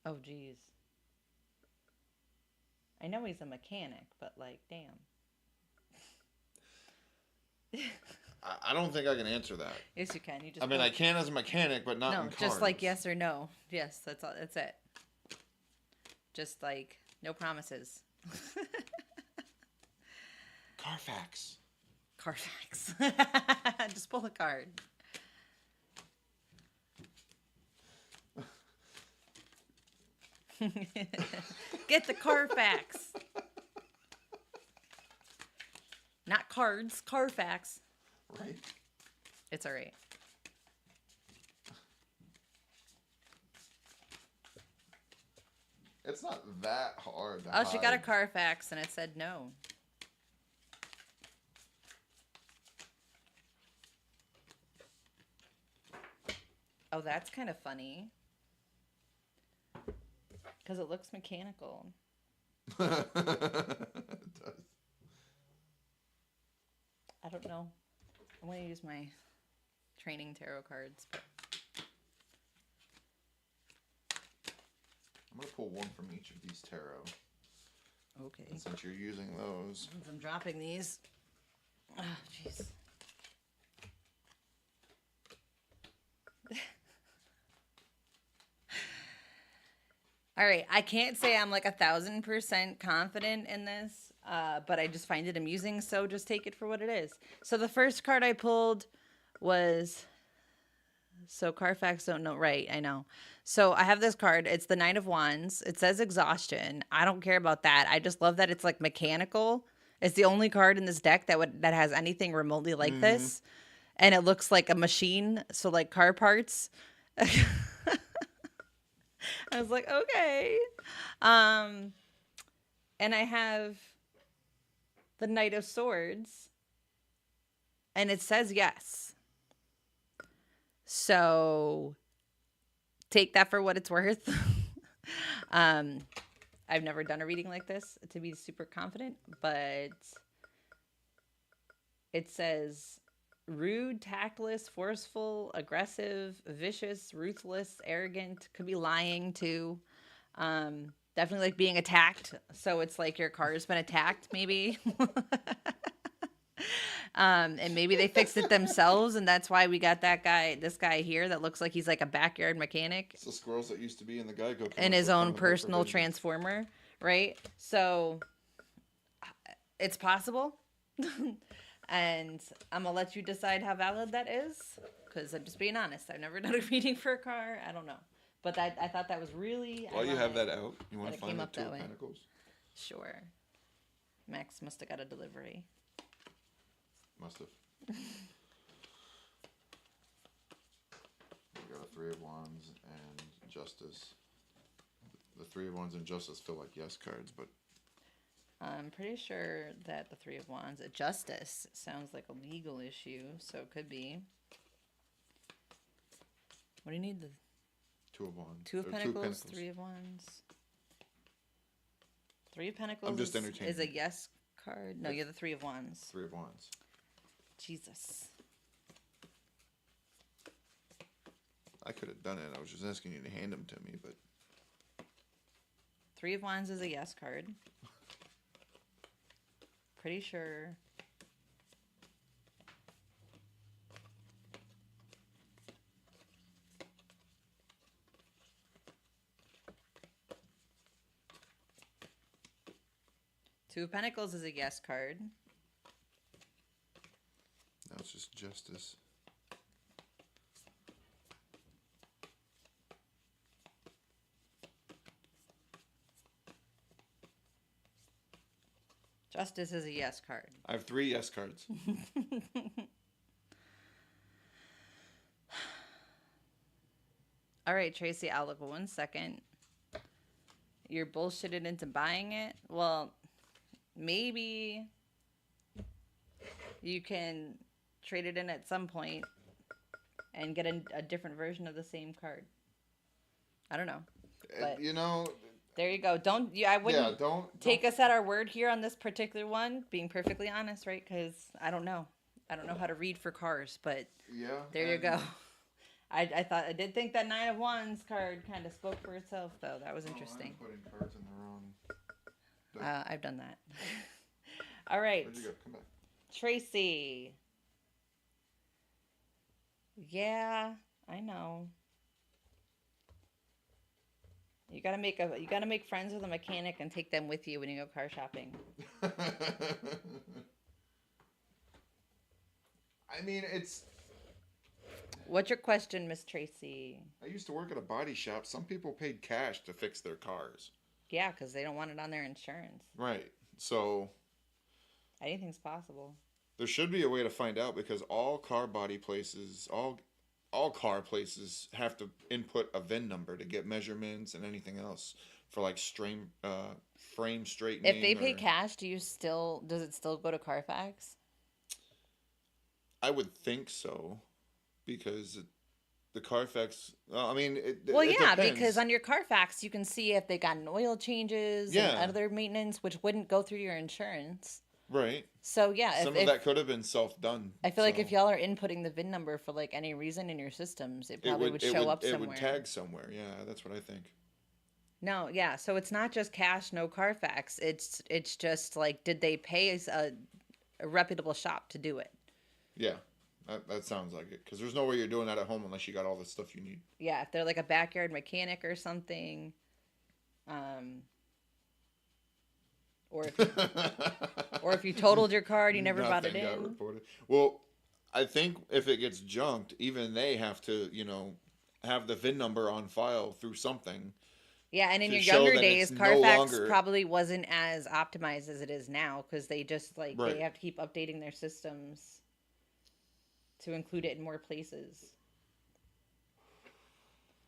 Oh, geez. I know he's a mechanic, but like, damn. I don't think I can answer that. Yes, you can. You just. I mean, I can as a mechanic, but not in No, cars. just like yes or no. Yes, that's all. That's it. Just like no promises. Carfax. Carfax. Just pull a card. Get the Carfax. Not cards, Carfax. Right. It's all right. It's not that hard to Oh, she got a hide. Carfax and it said no. Oh, that's kind of funny. Because it looks mechanical. It does. I don't know. I'm going to use my training tarot cards. But... I'm going to pull one from each of these tarot. Okay. And since you're using those. Since I'm dropping these. Oh, jeez. All right. I can't say I'm like 1,000% confident in this, but I just find it amusing. So just take it for what it is. So the first card I pulled was... So Carfax don't know. Right, I know. So I have this card. It's the Knight of Wands. It says exhaustion. I don't care about that. I just love that it's like mechanical. It's the only card in this deck that has anything remotely like this. And it looks like a machine. So like car parts. I was like, okay. And I have the Knight of Swords. And it says yes. So take that for what it's worth. I've never done a reading like this to be super confident, but it says rude, tactless, forceful, aggressive, vicious, ruthless, arrogant, could be lying too. Definitely like being attacked. So it's like your car's been attacked maybe. And maybe they fixed it themselves, and that's why we got this guy here that looks like he's like a backyard mechanic. It's the squirrels that used to be in the Geico commercial. And his own personal transformer, right? So it's possible. And I'm going to let you decide how valid that is, because I'm just being honest. I've never done a reading for a car. I don't know. But I thought that was really... While you have that out, you want to find the Two of Pentacles? Sure. Max must have got a delivery. Must have. We got a Three of Wands and Justice. The Three of Wands and Justice feel like yes cards, but... I'm pretty sure that the Three of Wands, Justice, sounds like a legal issue, so it could be. What do you need? The Two of Wands. Two of Pentacles, Three of Wands. Three of Pentacles I'm just entertaining. Is a yes card. No, you're the Three of Wands. Three of Wands. Jesus. I could have done it. I was just asking you to hand them to me, but... Three of Wands is a yes card. Pretty sure. Two of Pentacles is a yes card. Now it's just Justice. Justice is a yes card. I have 3 yes cards. All right, Tracy, I'll look 1 second. You're bullshitted into buying it? Well, maybe you can trade it in at some point and get a different version of the same card. I don't know. But You know... There you go. I wouldn't take don't. us at our word here on this particular one, being perfectly honest, right? Because I don't know. I don't know how to read for cars, but Yeah. there you go. I thought I did think that Nine of Wands card kind of spoke for itself, though. That was Oh, interesting. I'm putting cards in the wrong deck. I've done that. All right, Where'd you go? Come back. Tracy. Yeah, I know. You gotta make friends with a mechanic and take them with you when you go car shopping. I mean, it's. What's your question, Miss Tracy? I used to work at a body shop. Some people paid cash to fix their cars. Yeah, because they don't want it on their insurance. Right. So Anything's possible. there should be a way to find out because all car body places, all car places have to input a VIN number to get measurements and anything else for like frame straightening. If they pay cash, does it still go to Carfax? I would think so, because the Carfax. Well, I mean, it Yeah, depends. because on your Carfax you can see if they got an oil changes and other maintenance, which wouldn't go through your insurance. Right. So yeah, Some of that could have been self-done. I feel like if y'all are inputting the VIN number for like any reason in your systems, it probably would show up somewhere. It would tag somewhere. Yeah, that's what I think. No, yeah. So it's not just cash, no Carfax. It's just like, did they pay a reputable shop to do it? Yeah, that sounds like it. Because there's no way you're doing that at home unless you got all the stuff you need. Yeah, if they're like a backyard mechanic or something, or if you totaled your car and you never brought it in. Got reported. Well, I think if it gets junked, even they have to, have the VIN number on file through something. Yeah, and in your younger days, Carfax probably wasn't as optimized as it is now because they just they have to keep updating their systems to include it in more places.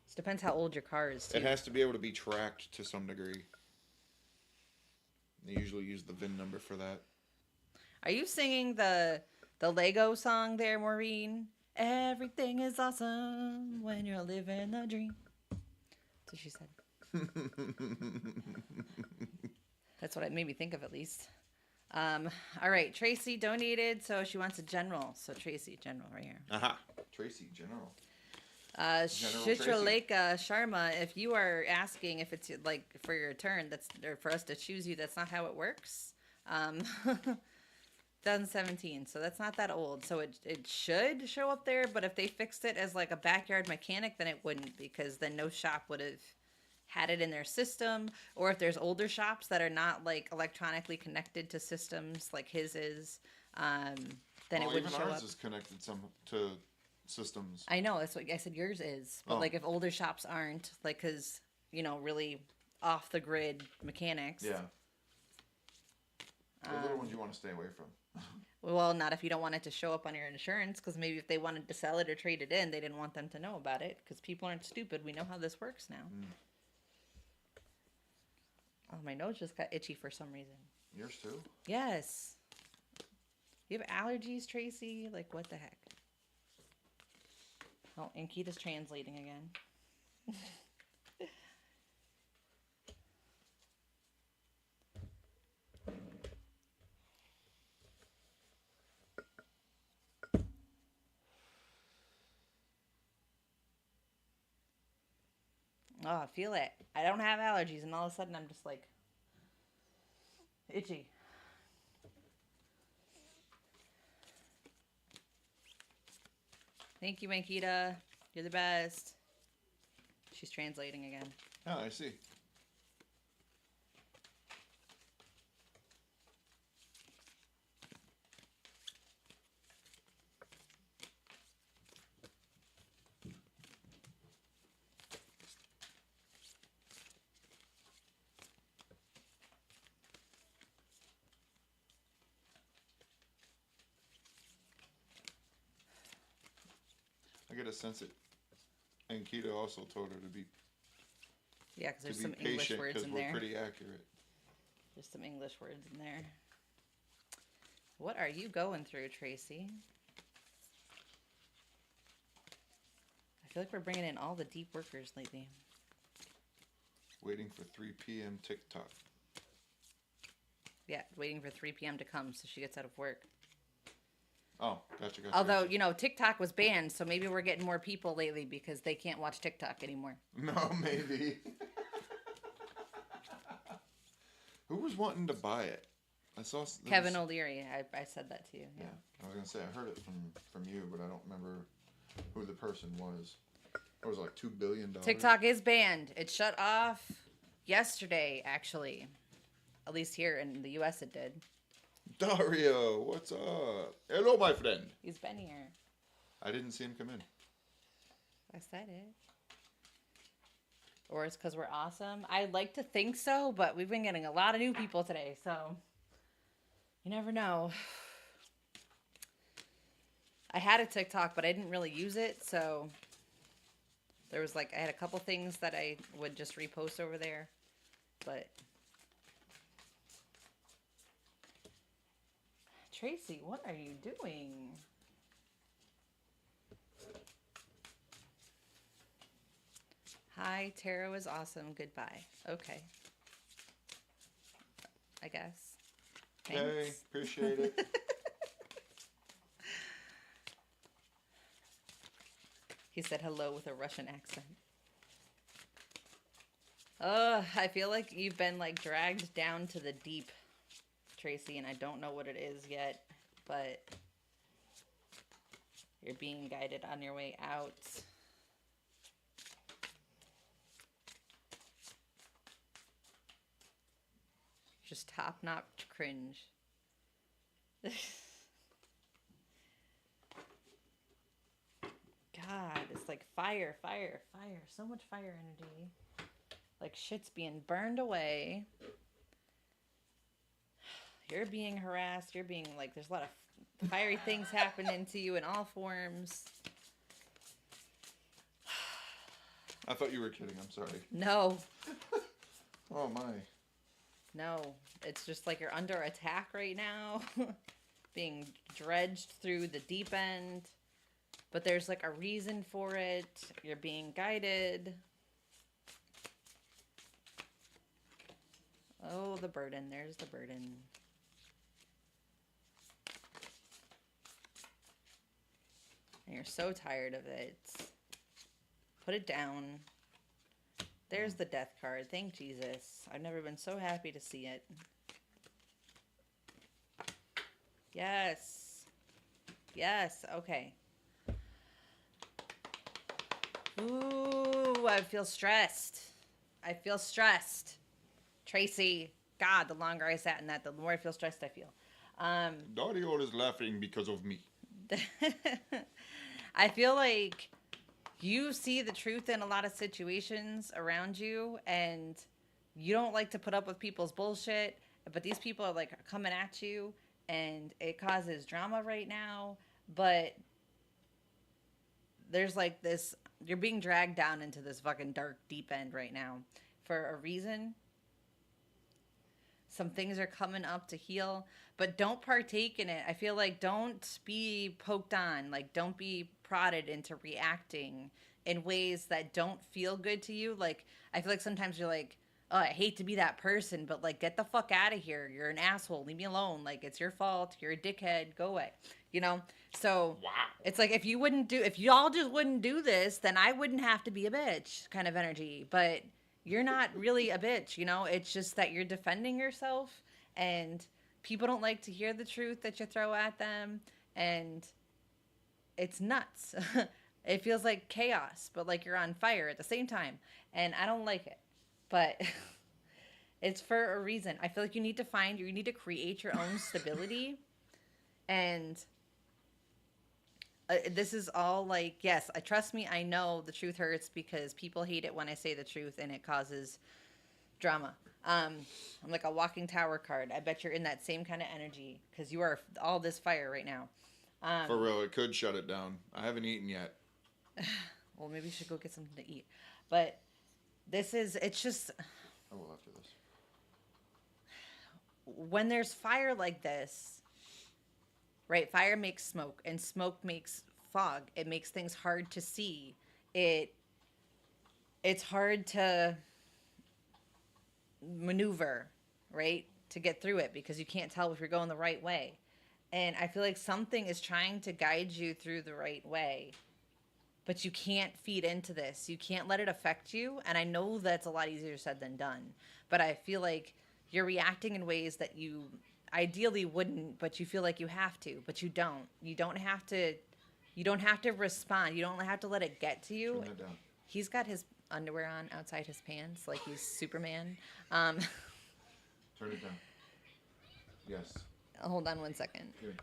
It depends how old your car is, too. It has to be able to be tracked to some degree. They usually use the VIN number for that. Are you singing the Lego song there, Maureen? Everything is awesome when you're living the dream. That's what she said. That's what it made me think of, at least. All right, Tracy donated, so she wants a general. So Tracy, general right here. Aha, Tracy, general. Shitraleka Sharma, if you are asking if it's like for your turn, or for us to choose you, that's not how it works. 2017, so that's not that old. So it should show up there, but if they fixed it as like a backyard mechanic, then it wouldn't, because then no shop would have had it in their system. Or if there's older shops that are not like electronically connected to systems like his is, then it wouldn't show up. Ours is connected to systems. I know, that's what I said yours is. But like if older shops aren't, like, because, really off the grid mechanics. Yeah. The little ones you want to stay away from. Well, not if you don't want it to show up on your insurance, because maybe if they wanted to sell it or trade it in, they didn't want them to know about it, because people aren't stupid. We know how this works now. Oh, my nose just got itchy for some reason. Yours too? Yes. You have allergies, Tracy? Like, what the heck? Oh, Ankita's translating again. Oh, I feel it. I don't have allergies, and all of a sudden I'm just like itchy. Thank you, Ankita. You're the best. She's translating again. Oh, I see. I get a sense that Ankita also told her to be because there's some English words in there. We're pretty accurate. There's some English words in there. What are you going through, Tracy? I feel like we're bringing in all the deep workers lately. Waiting for 3 p.m. TikTok. Yeah, waiting for 3 p.m. to come so she gets out of work. Oh, gotcha, gotcha, Although, gotcha. you know, TikTok was banned, so maybe we're getting more people lately because they can't watch TikTok anymore. No, maybe. Who was wanting to buy it? I saw Kevin O'Leary, I said that to you. Yeah, I was gonna say I heard it from you, but I don't remember who the person was. It was like $2 billion. TikTok is banned. It shut off yesterday, actually. At least here in the U.S. it did. Dario, what's up? Hello, my friend. He's been here. I didn't see him come in. I said it. Or it's because we're awesome. I'd like to think so, but we've been getting a lot of new people today, so you never know. I had a TikTok, but I didn't really use it, so there was I had a couple things that I would just repost over there, but Tracy, what are you doing? Hi, tarot is awesome. Goodbye. Okay. I guess. Thanks. Okay, appreciate it. He said hello with a Russian accent. Oh, I feel like you've been dragged down to the deep, Tracy, and I don't know what it is yet, but you're being guided on your way out. Just top-notch cringe. God, it's like fire, fire, fire. So much fire energy. Like shit's being burned away. You're being harassed. You're being there's a lot of fiery things happening to you in all forms. I thought you were kidding. I'm sorry. No. Oh, my. No. It's just you're under attack right now. Being dredged through the deep end. But there's a reason for it. You're being guided. Oh, the burden. There's the burden. And you're so tired of it. Put it down. There's the death card. Thank Jesus. I've never been so happy to see it. Yes. Yes. Okay. Ooh, I feel stressed. I feel stressed. Tracy, God, the longer I sat in that, the more I feel stressed I feel. Dario is laughing because of me. I feel like you see the truth in a lot of situations around you, and you don't like to put up with people's bullshit, but these people are coming at you, and it causes drama right now, but there's this, you're being dragged down into this fucking dark deep end right now for a reason. Some things are coming up to heal, but don't partake in it. I feel don't be poked on. Don't be prodded into reacting in ways that don't feel good to you. I feel sometimes you're oh, I hate to be that person, but get the fuck out of here. You're an asshole. Leave me alone. It's your fault. You're a dickhead. Go away. You know? So wow. It's if y'all just wouldn't do this, then I wouldn't have to be a bitch kind of energy. But you're not really a bitch, you know? It's just that you're defending yourself, and people don't like to hear the truth that you throw at them, and it's nuts. It feels like chaos, but you're on fire at the same time, and I don't like it. But it's for a reason. I feel you need to create your own stability, and this is all yes, trust me, I know the truth hurts because people hate it when I say the truth and it causes drama. I'm like a walking tower card. I bet you're in that same kind of energy because you are all this fire right now. For real, it could shut it down. I haven't eaten yet. Well, maybe you should go get something to eat. But it's just... I will after this. When there's fire like this... Right, fire makes smoke, and smoke makes fog. It makes things hard to see. It's hard to maneuver, right, to get through it because you can't tell if you're going the right way. And I feel like something is trying to guide you through the right way, but you can't feed into this. You can't let it affect you. And I know that's a lot easier said than done, but I feel like you're reacting in ways that you ideally wouldn't, but you feel like you have to, but you don't. You don't have to. You don't have to respond. You don't have to let it get to you. Turn that down. He's got his underwear on outside his pants, like he's Superman. Um, Turn it down. Yes. hold on one second. Here.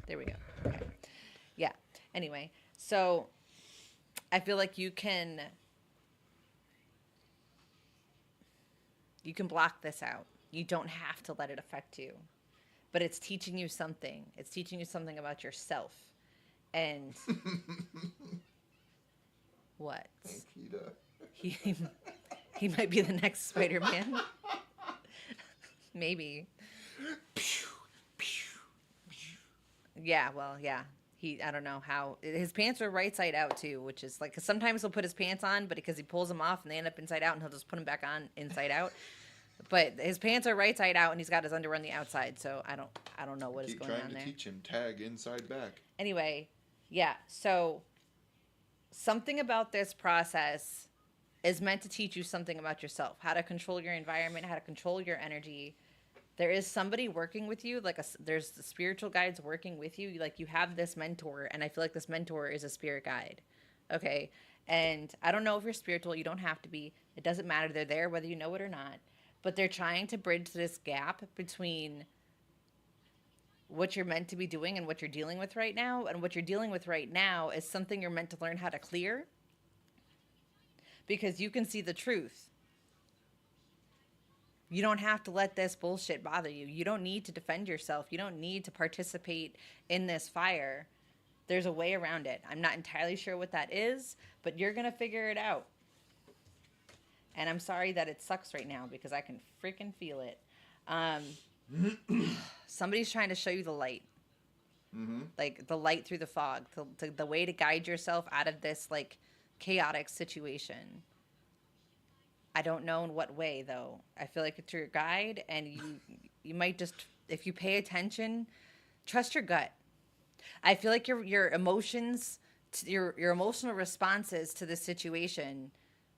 There we go. Okay. Yeah. Anyway, so I feel like you can block this out. You don't have to let it affect you. But it's teaching you something. It's teaching you something about yourself. And what? Akita. He he might be the next Spider-Man. Maybe. Yeah, well, yeah. I don't know how his pants are right side out too, which is like, 'cause sometimes he'll put his pants on, but because he pulls them off and they end up inside out, and he'll just put them back on inside out. But his pants are right side out, and he's got his underwear on the outside. So I don't know what is Keep going trying on to there. teach him tag inside back. Anyway, yeah. So something about this process is meant to teach you something about yourself, how to control your environment, how to control your energy. There is somebody working with you, like there's the spiritual guides working with you. Like you have this mentor, and I feel like this mentor is a spirit guide. Okay. And I don't know if you're spiritual, you don't have to be. It doesn't matter. They're there whether you know it or not. But they're trying to bridge this gap between what you're meant to be doing and what you're dealing with right now. And what you're dealing with right now is something you're meant to learn how to clear, because you can see the truth. You don't have to let this bullshit bother you. You don't need to defend yourself. You don't need to participate in this fire. There's a way around it. I'm not entirely sure what that is, but you're going to figure it out. And I'm sorry that it sucks right now, because I can freaking feel it. Somebody's trying to show you the light. Mm-hmm. Like the light through the fog. The way to guide yourself out of this like chaotic situation. I don't know in what way, though. I feel like it's your guide, and you might just, if you pay attention, trust your gut. I feel like your emotions, your emotional responses to this situation,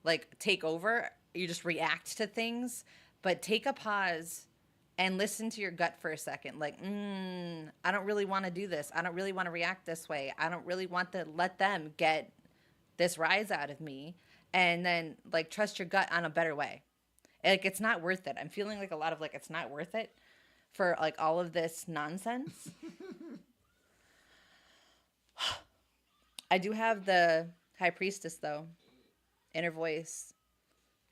like take over. You just react to things, but take a pause and listen to your gut for a second. Like, I don't really want to do this. I don't really want to react this way. I don't really want to let them get this rise out of me. And then like trust your gut on a better way. Like it's not worth it. I'm feeling like a lot of like it's not worth it for like all of this nonsense. I do have the High Priestess though, inner voice.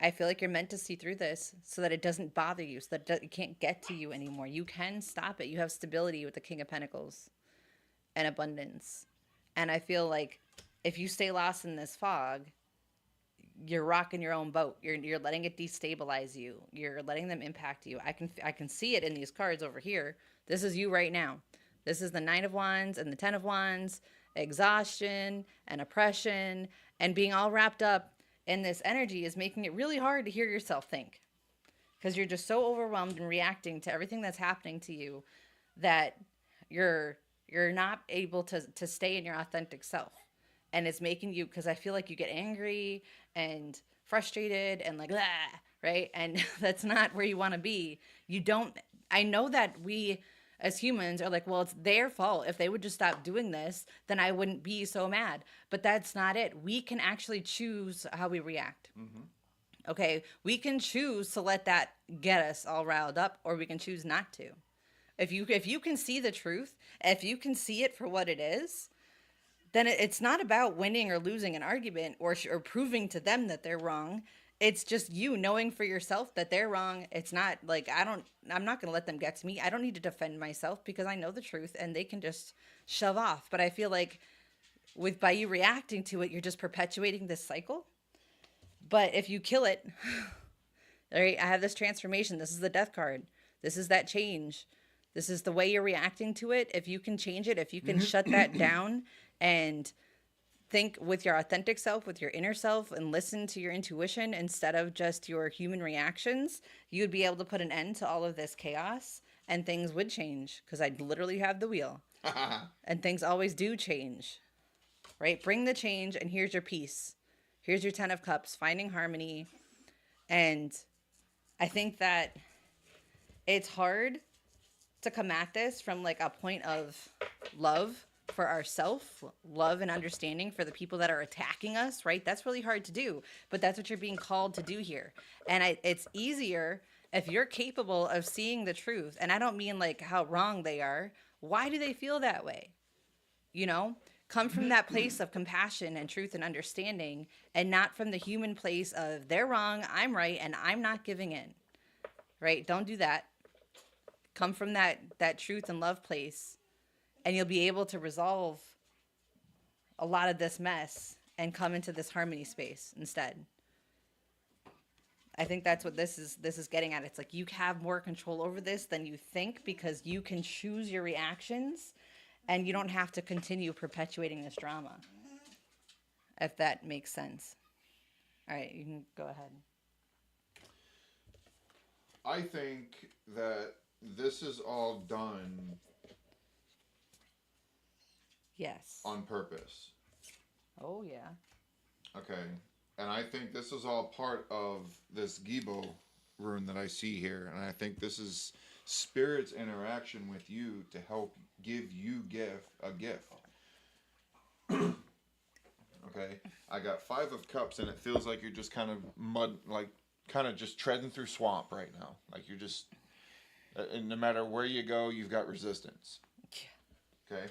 I feel like you're meant to see through this so that it doesn't bother you, so that it can't get to you anymore. You can stop it. You have stability with the King of Pentacles and abundance. And I feel like if you stay lost in this fog, you're rocking your own boat. You're letting it destabilize you. You're letting them impact you. I can see it in these cards over here. This is you right now. This is the Nine of Wands and the Ten of Wands, exhaustion and oppression, and being all wrapped up in this energy is making it really hard to hear yourself think, because you're just so overwhelmed and reacting to everything that's happening to you that you're not able to stay in your authentic self. And it's making you, because I feel like you get angry and frustrated and like, blah, right? And that's not where you want to be. I know that we as humans are like, well, it's their fault. If they would just stop doing this, then I wouldn't be so mad. But that's not it. We can actually choose how we react. Mm-hmm. Okay? We can choose to let that get us all riled up, or we can choose not to. If you can see the truth, if you can see it for what it is, then it's not about winning or losing an argument or proving to them that they're wrong. It's just you knowing for yourself that they're wrong. It's not like I'm not going to let them get to me. I don't need to defend myself because I know the truth and they can just shove off. But I feel like by you reacting to it, you're just perpetuating this cycle. But if you kill it, all right, I have this transformation. This is the Death card. This is that change. This is the way you're reacting to it. If you can change it, if you can shut that down and think with your authentic self, with your inner self, and listen to your intuition instead of just your human reactions, you'd be able to put an end to all of this chaos and things would change because I'd literally have the wheel. And things always do change, right? Bring the change, and here's your peace. Here's your 10 of Cups, finding harmony. And I think that it's hard to come at this from like a point of love for ourself, love and understanding for the people that are attacking us, right? That's really hard to do, but that's what you're being called to do here. And it's easier if you're capable of seeing the truth. And I don't mean like how wrong they are. Why do they feel that way? You know, come from that place of compassion and truth and understanding, and not from the human place of they're wrong, I'm right, and I'm not giving in, right? Don't do that. Come from that truth and love place, and you'll be able to resolve a lot of this mess and come into this harmony space instead. I think that's what this is getting at. It's like you have more control over this than you think because you can choose your reactions and you don't have to continue perpetuating this drama. If that makes sense. All right, you can go ahead. I think that this is all done Yes. on purpose. Oh, yeah. Okay. And I think this is all part of this Gibo rune that I see here. And I think this is Spirit's interaction with you to help give you a gift. Okay. I got 5 of Cups, and it feels like you're just kind of kind of just treading through swamp right now. Like you're just, and no matter where you go, you've got resistance. Okay.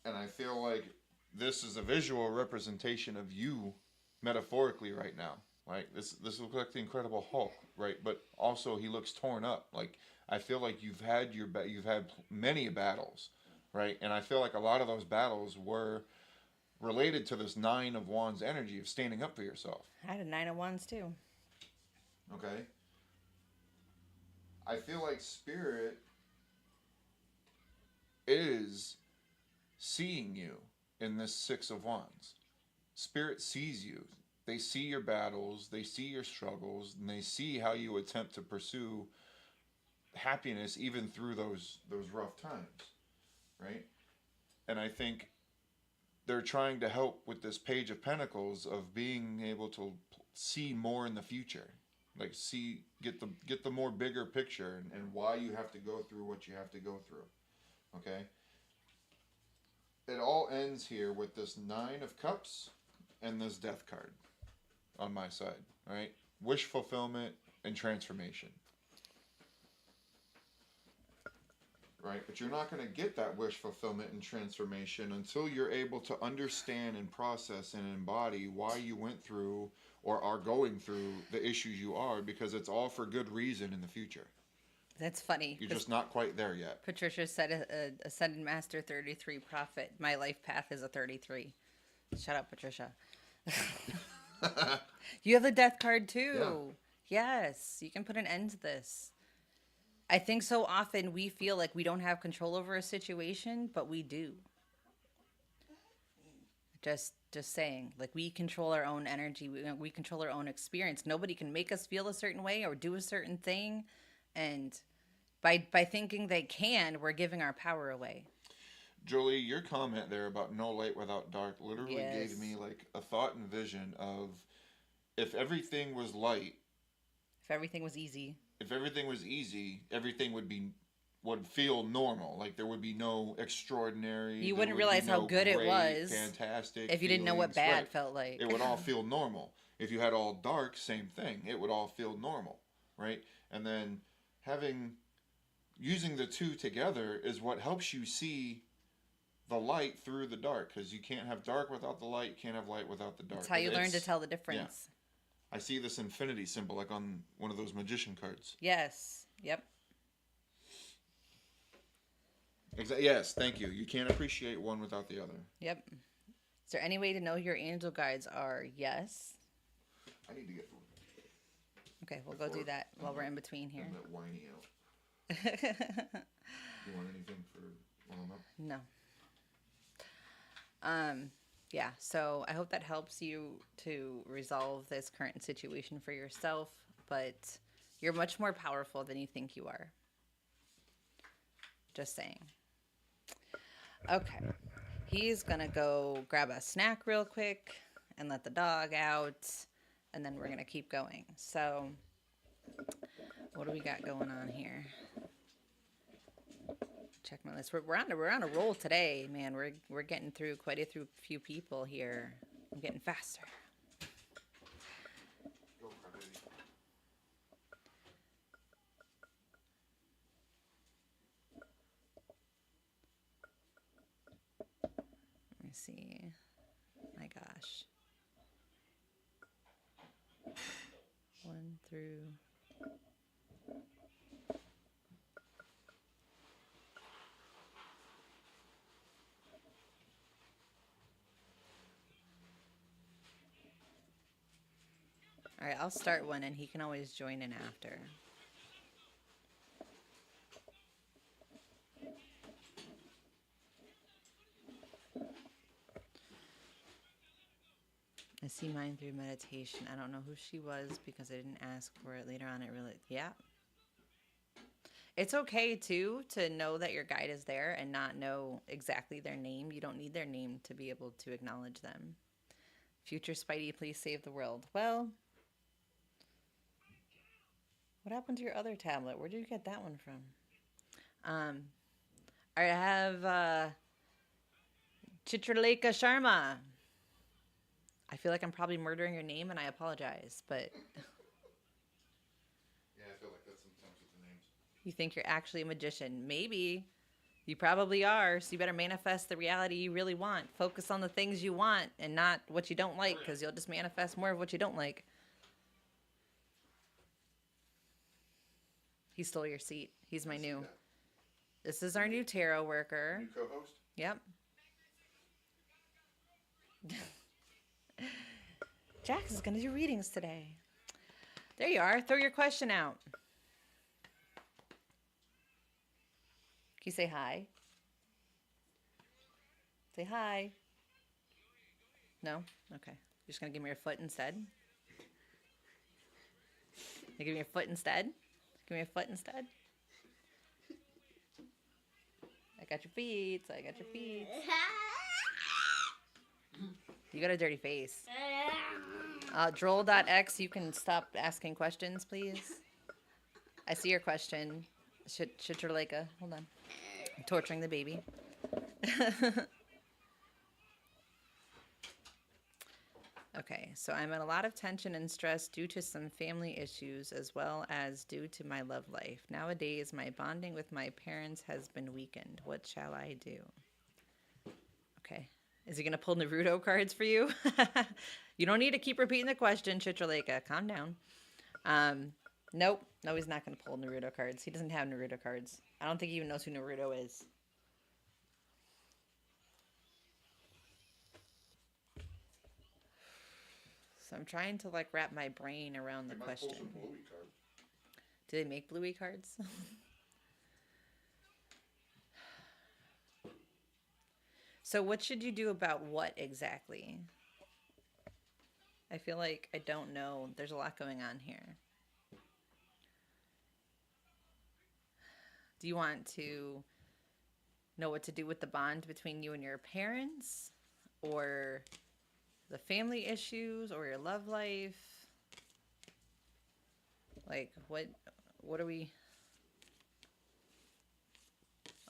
And I feel like this is a visual representation of you metaphorically right now. Like this looks like the Incredible Hulk, right? But also he looks torn up. Like I feel like you've had many battles, right? And I feel like a lot of those battles were related to this 9 of Wands energy of standing up for yourself. I had a 9 of Wands too. Okay. I feel like Spirit is seeing you in this 6 of Wands. Spirit sees you. They see your battles, they see your struggles, and they see how you attempt to pursue happiness even through those rough times, right? And I think they're trying to help with this Page of Pentacles of being able to see more in the future, like get the more bigger picture and why you have to go through what you have to go through. Okay. It all ends here with this 9 of Cups and this Death card on my side, right? Wish fulfillment and transformation. Right? But you're not going to get that wish fulfillment and transformation until you're able to understand and process and embody why you went through or are going through the issues you are, because it's all for good reason in the future. That's funny. You're just not quite there yet. Patricia said, Ascended Master 33 Prophet. My life path is a 33. Shut up, Patricia. You have the Death card too. Yeah. Yes, you can put an end to this. I think so often we feel like we don't have control over a situation, but we do. Just saying, like we control our own energy. We control our own experience. Nobody can make us feel a certain way or do a certain thing. And by thinking they can, we're giving our power away. Jolie, your comment there about no light without dark literally gave me like a thought and vision of if everything was light. If everything was easy. If everything was easy, everything would feel normal. Like there would be no extraordinary. You wouldn't realize how good it was. Fantastic. If you didn't know what bad felt like. It would all feel normal. If you had all dark, same thing. It would all feel normal, right? And then using the two together is what helps you see the light through the dark, because you can't have dark without the light, you can't have light without the dark. That's how you learn to tell the difference. Yeah. I see this infinity symbol like on one of those magician cards. Yes. Yep. Yes, thank you. You can't appreciate one without the other. Yep. Is there any way to know who your angel guides are? Yes. I need to get food. Okay, we'll go do that while we're in between here. That whiny out. You want anything for while I'm up? No. Um, yeah, so I hope that helps you to resolve this current situation for yourself, but you're much more powerful than you think you are. Just saying. Okay. He's gonna go grab a snack real quick and let the dog out, and then we're gonna keep going. So, what do we got going on here? Check my list. We're on a roll today, man. We're getting through quite a few people here. I'm getting faster. Go, crybaby. Let me see. My gosh. 1 through. All right, I'll start one and he can always join in after. I see mine through meditation. I don't know who she was because I didn't ask for it later on. It really, yeah. It's okay too to know that your guide is there and not know exactly their name. You don't need their name to be able to acknowledge them. Future Spidey, please save the world. Well, what happened to your other tablet? Where did you get that one from? I have Chitraleka Sharma. I feel like I'm probably murdering your name, and I apologize, but Yeah, I feel like that sometimes with the names. you think you're actually a magician. Maybe. You probably are, so you better manifest the reality you really want. Focus on the things you want and not what you don't like, because you'll just manifest more of what you don't like. He stole your seat. He's my new. This is our new tarot worker. New co-host? Yep. Jax is going to do readings today. There you are. Throw your question out. Can you say hi? Say hi. No? Okay. You're just going to give me your foot instead? You give me your foot instead? Give me a foot instead? I got your feet. I got your feet. You got a dirty face. Droll.x, you can stop asking questions, please. I see your question. Shitraleka. Hold on. I'm torturing the baby. Okay, so I'm in a lot of tension and stress due to some family issues as well as due to my love life. Nowadays, my bonding with my parents has been weakened. What shall I do? Okay. Is he going to pull Naruto cards for you? You don't need to keep repeating the question, Chitraleka. Calm down. Nope. No, he's not going to pull Naruto cards. He doesn't have Naruto cards. I don't think he even knows who Naruto is. So I'm trying to like wrap my brain around the question. Do they make bluey cards? So what should you do about what exactly? I feel like I don't know. There's a lot going on here. Do you want to know what to do with the bond between you and your parents? Or the family issues? Or your love life? Like, what are we...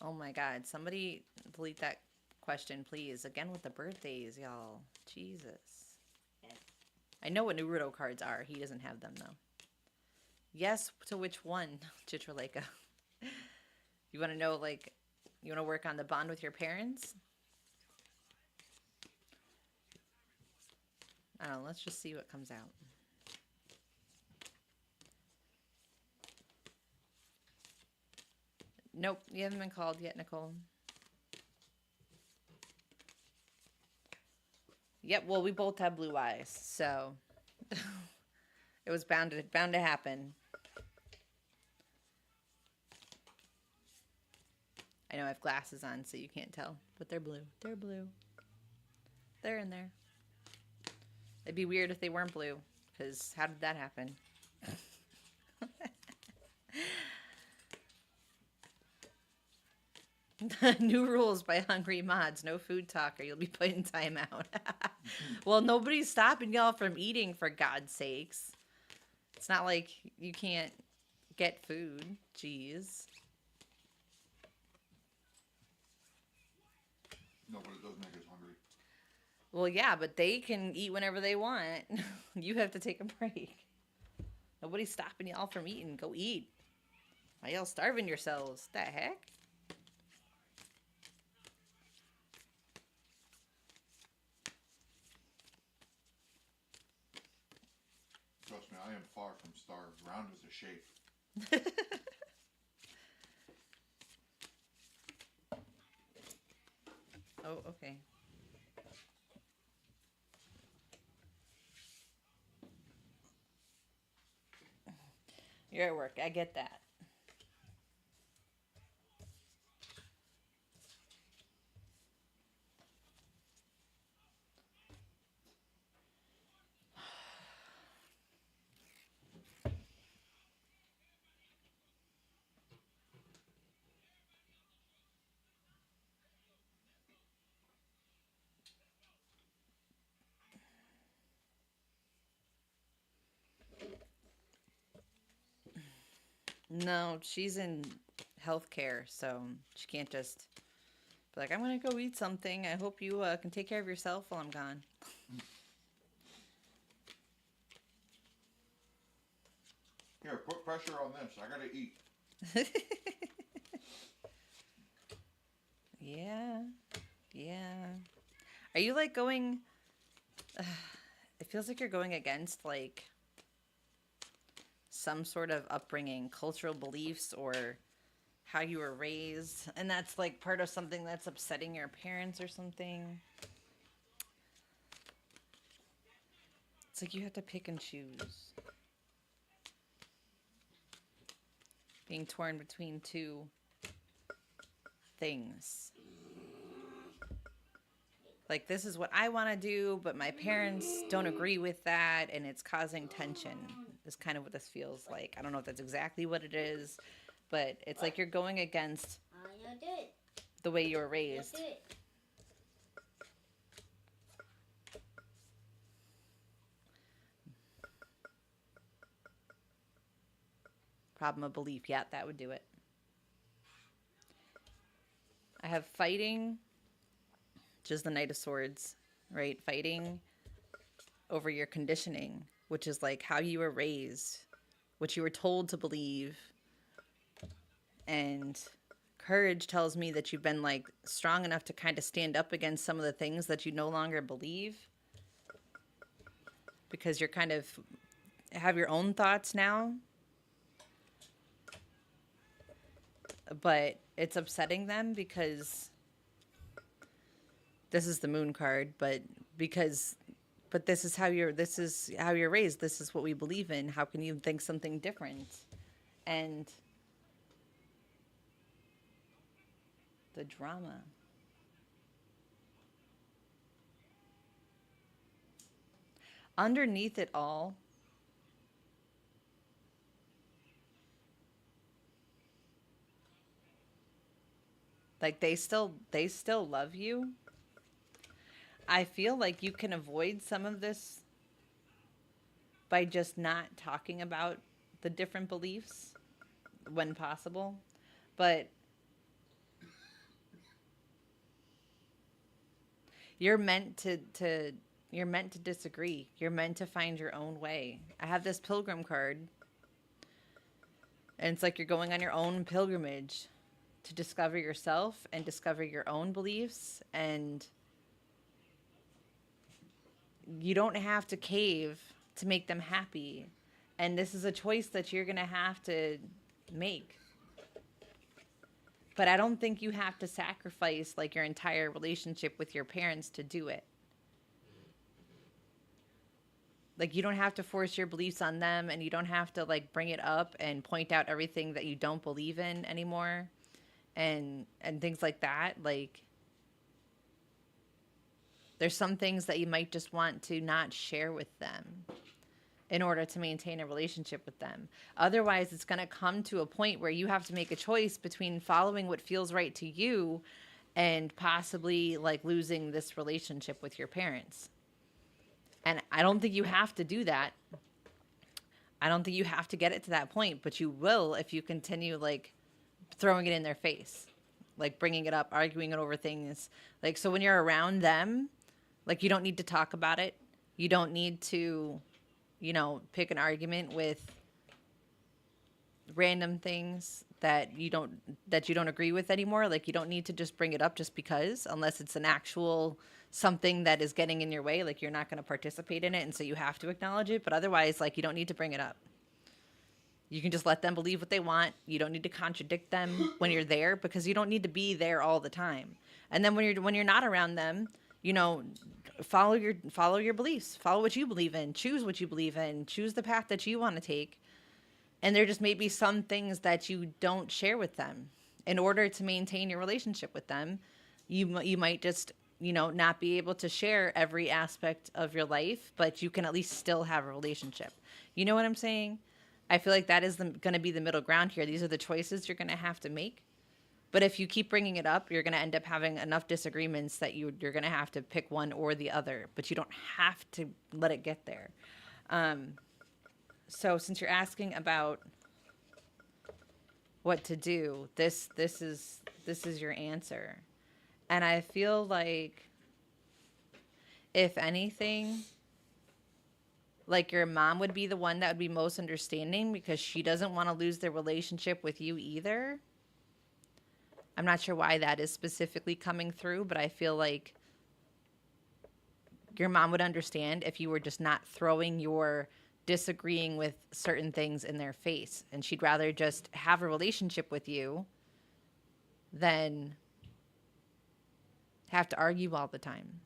Oh my God. Somebody delete that question, please. Again with the birthdays, y'all. Jesus. I know what Naruto cards are. He doesn't have them, though. Yes, to which one, Chitraleka? You want to know, like, you want to work on the bond with your parents? I don't know. Let's just see what comes out. Nope, you haven't been called yet, Nicole. Yep, well, we both have blue eyes, so it was bound to happen. I know I have glasses on, so you can't tell, but they're blue. They're blue. They're in there. It'd be weird if they weren't blue, because how did that happen? New rules by Hungry Mods. No food talk or you'll be put in timeout. Well, nobody's stopping y'all from eating, for God's sakes. It's not like you can't get food. Jeez. No, but it does make us hungry. Well, yeah, but they can eat whenever they want. You have to take a break. Nobody's stopping y'all from eating. Go eat. Why y'all starving yourselves? The heck? Trust me, I am far from starved. Round as a shape. Oh, okay. You're at work. I get that. No, she's in healthcare, so she can't just be like, I'm going to go eat something. I hope you can take care of yourself while I'm gone. Here, put pressure on this. I gotta eat. Yeah. Yeah. Are you like going... it feels like you're going against like some sort of upbringing, cultural beliefs, or how you were raised, and that's like part of something that's upsetting your parents or something. It's like you have to pick and choose. Being torn between two things. Like, this is what I want to do, but my parents don't agree with that, and it's causing tension, is kind of what this feels like. I don't know if that's exactly what it is, but it's like you're going against the way you were raised. Problem of belief. Yeah, that would do it. I have fighting, which is the Knight of Swords, right? Fighting over your conditioning, which is like how you were raised, what you were told to believe. And courage tells me that you've been like strong enough to kind of stand up against some of the things that you no longer believe, because you're kind of have your own thoughts now. But it's upsetting them because this is the Moon card, but this is how you're raised. This is what we believe in. How can you think something different? And the drama. Underneath it all, like they still love you. I feel like you can avoid some of this by just not talking about the different beliefs when possible. But you're meant to you're meant to disagree. You're meant to find your own way. I have this pilgrim card, and it's like you're going on your own pilgrimage to discover yourself and discover your own beliefs, and you don't have to cave to make them happy. And this is a choice that you're going to have to make. But I don't think you have to sacrifice like your entire relationship with your parents to do it. Like, you don't have to force your beliefs on them, and you don't have to like bring it up and point out everything that you don't believe in anymore. and things like that. Like, there's some things that you might just want to not share with them in order to maintain a relationship with them. Otherwise, it's going to come to a point where you have to make a choice between following what feels right to you and possibly like losing this relationship with your parents. And I don't think you have to do that. I don't think you have to get it to that point, but you will if you continue like throwing it in their face, like bringing it up, arguing it over things. Like, so when you're around them, like, you don't need to talk about it. You don't need to, pick an argument with random things that you don't agree with anymore. Like, you don't need to just bring it up just because, unless it's an actual something that is getting in your way. Like, you're not going to participate in it, and so you have to acknowledge it. But otherwise, like, you don't need to bring it up. You can just let them believe what they want. You don't need to contradict them when you're there, because you don't need to be there all the time. And then when you're not around them, follow your beliefs, follow what you believe in, choose what you believe in, choose the path that you want to take. And there just may be some things that you don't share with them in order to maintain your relationship with them. You might just, not be able to share every aspect of your life, but you can at least still have a relationship. You know what I'm saying? I feel like that is going to be the middle ground here. These are the choices you're going to have to make. But if you keep bringing it up, you're going to end up having enough disagreements that you're going to have to pick one or the other. But you don't have to let it get there. So since you're asking about what to do, this is your answer. And I feel like, if anything, like, your mom would be the one that would be most understanding, because she doesn't want to lose their relationship with you either. I'm not sure why that is specifically coming through, but I feel like your mom would understand if you were just not throwing your disagreeing with certain things in their face. And she'd rather just have a relationship with you than have to argue all the time.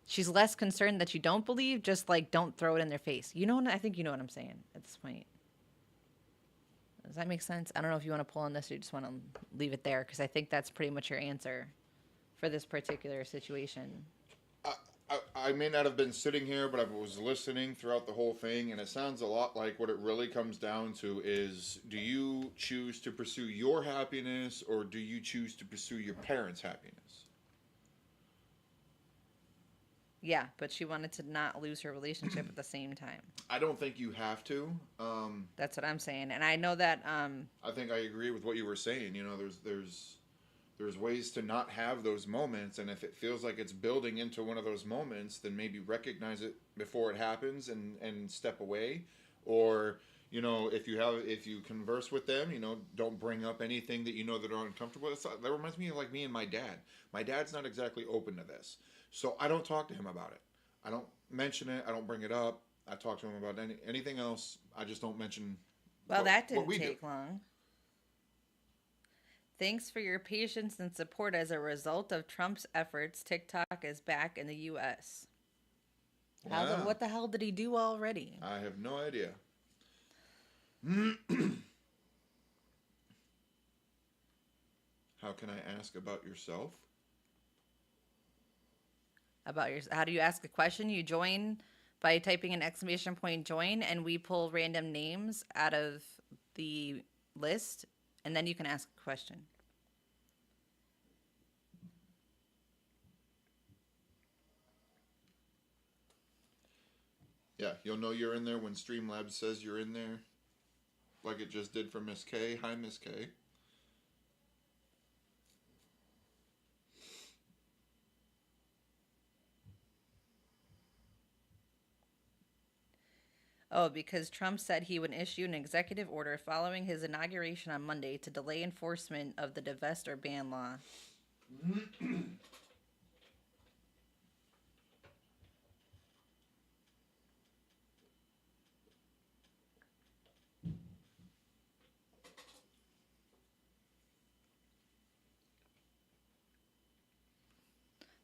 She's less concerned that you don't believe, just like, don't throw it in their face. I think you know what I'm saying at this point. Does that make sense? I don't know if you want to pull on this or you just want to leave it there, because I think that's pretty much your answer for this particular situation. I may not have been sitting here, but I was listening throughout the whole thing, and it sounds a lot like what it really comes down to is, do you choose to pursue your happiness, or do you choose to pursue your parents' happiness? Yeah, but she wanted to not lose her relationship at the same time. I don't think you have to. That's what I'm saying, and I know that. I think I agree with what you were saying. There's ways to not have those moments, and if it feels like it's building into one of those moments, then maybe recognize it before it happens and step away. Or, if you converse with them, don't bring up anything that that are uncomfortable. That reminds me of, like, me and my dad. My dad's not exactly open to this, so I don't talk to him about it. I don't mention it. I don't bring it up. I talk to him about anything else. I just don't mention. Well, that didn't take long. Thanks for your patience and support. As a result of Trump's efforts, TikTok is back in the U.S. Yeah. What the hell did he do already? I have no idea. How can I ask about yourself? How do you ask a question? You join by typing an ! join, and we pull random names out of the list, and then you can ask a question. Yeah, you'll know you're in there when Streamlabs says you're in there, like it just did for Miss K. Hi, Miss K. Oh, because Trump said he would issue an executive order following his inauguration on Monday to delay enforcement of the divest or ban law.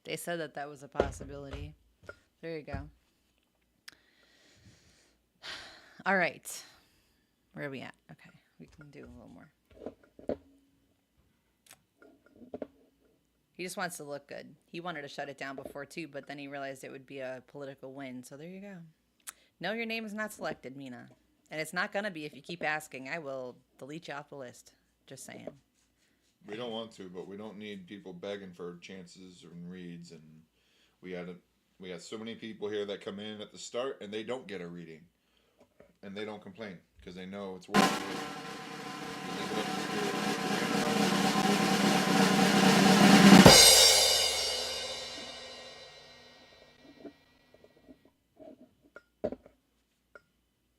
They said that was a possibility. There you go. All right. Where are we at? Okay. We can do a little more. He just wants to look good. He wanted to shut it down before too, but then he realized it would be a political win. So there you go. No, your name is not selected, Mina. And it's not going to be if you keep asking. I will delete you off the list. Just saying. We don't want to, but we don't need people begging for chances and reads. And we had we got so many people here that come in at the start and they don't get a reading, and they don't complain because they know it's worth it.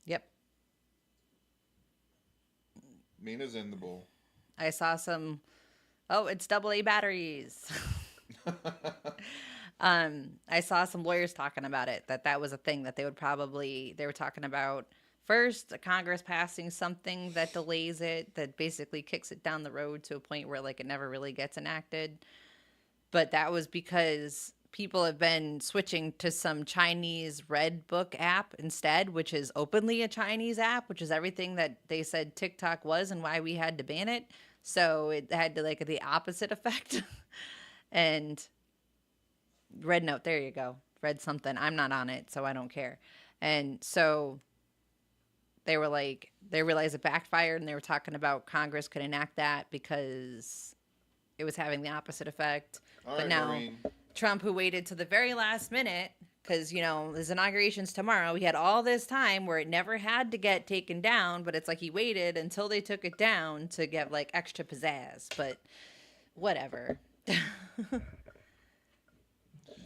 Yep. Mina's in the bowl. I saw some. Oh, it's AA batteries. I saw some lawyers talking about it, that was a thing that they were talking about first Congress passing something that delays it, that basically kicks it down the road to a point where like it never really gets enacted. But that was because people have been switching to some Chinese Red Book app instead, which is openly a Chinese app, which is everything that they said TikTok was and why we had to ban it. So it had like the opposite effect. And Red Note, there you go. Read something. I'm not on it, so I don't care. And so they were like, they realized it backfired, and they were talking about Congress could enact that because it was having the opposite effect. All but right, now Maureen. Trump, who waited to the very last minute, because, you know, his inauguration's tomorrow, he had all this time where it never had to get taken down, but it's like he waited until they took it down to get like extra pizzazz. But whatever.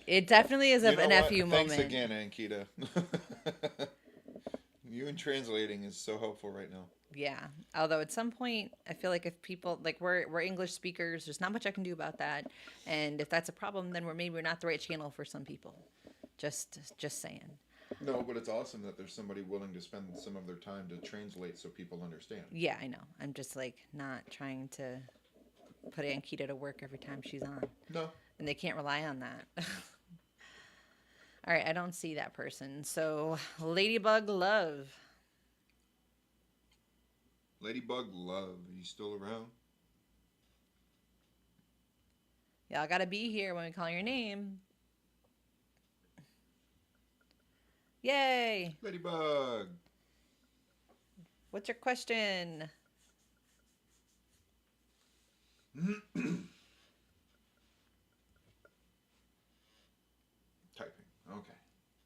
It definitely is an FU moment. Thanks again, Ankita. You and translating is so helpful right now. Yeah. Although at some point, I feel like if people, like we're English speakers, there's not much I can do about that. And if that's a problem, then maybe we're not the right channel for some people. Just saying. No, but it's awesome that there's somebody willing to spend some of their time to translate so people understand. Yeah, I know. I'm just like not trying to put Ankita to work every time she's on. No. And they can't rely on that. All right, I don't see that person. So, Ladybug Love. Ladybug Love, are you still around? Y'all gotta be here when we call your name. Yay! Ladybug! What's your question? Typing. Okay.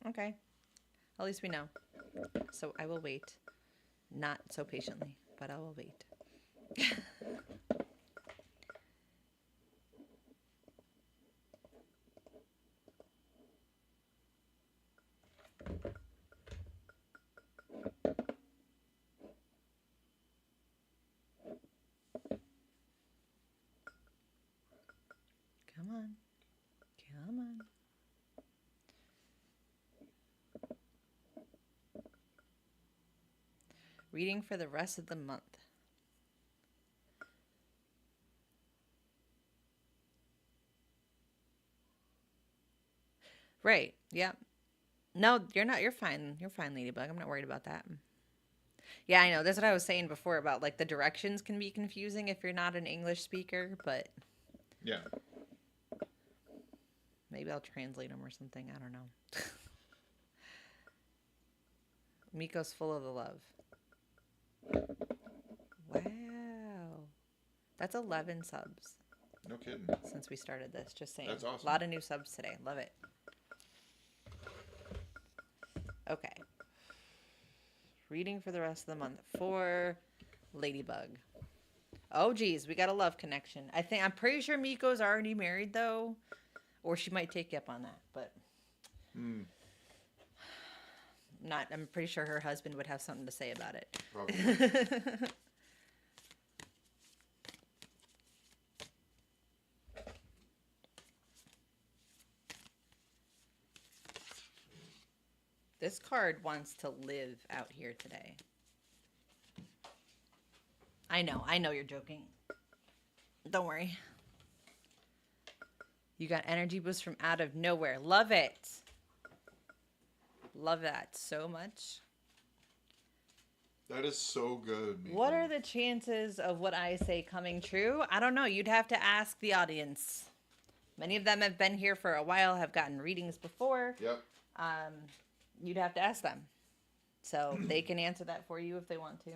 Okay. At least we know. So I will wait. Not so patiently, but I will wait. Come on. Come on. Reading for the rest of the month. Right. Yeah. No, you're not. You're fine. You're fine, Ladybug. I'm not worried about that. Yeah, I know. That's what I was saying before about like the directions can be confusing if you're not an English speaker, but yeah. Maybe I'll translate them or something. I don't know. Miko's full of the love. Wow. That's 11 subs. No kidding. Since we started this. Just saying. That's awesome. A lot of new subs today. Love it. Okay. Reading for the rest of the month for Ladybug. Oh, geez. We got a love connection. I'm pretty sure Miko's already married, though. Or she might take you up on that, but I'm pretty sure her husband would have something to say about it. Probably. This card wants to live out here today. I know you're joking. Don't worry. You got energy boost from out of nowhere. Love it. Love that so much. That is so good. Miko. What are the chances of what I say coming true? I don't know. You'd have to ask the audience. Many of them have been here for a while, have gotten readings before. Yep. Um, you'd have to ask them. So they can answer that for you if they want to.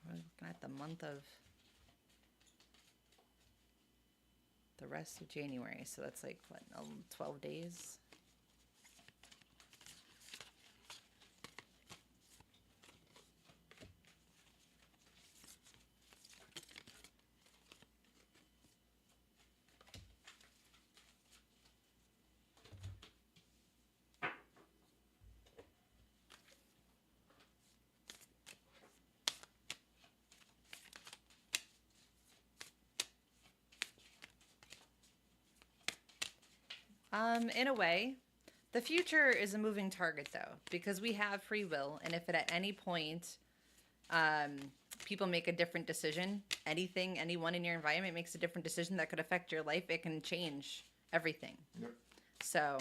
We're looking at the month of the rest of January. So that's like, what, 12 days? In a way, the future is a moving target though, because we have free will, and if at any point people make a different decision, anyone in your environment makes a different decision that could affect your life, it can change everything. Yep. So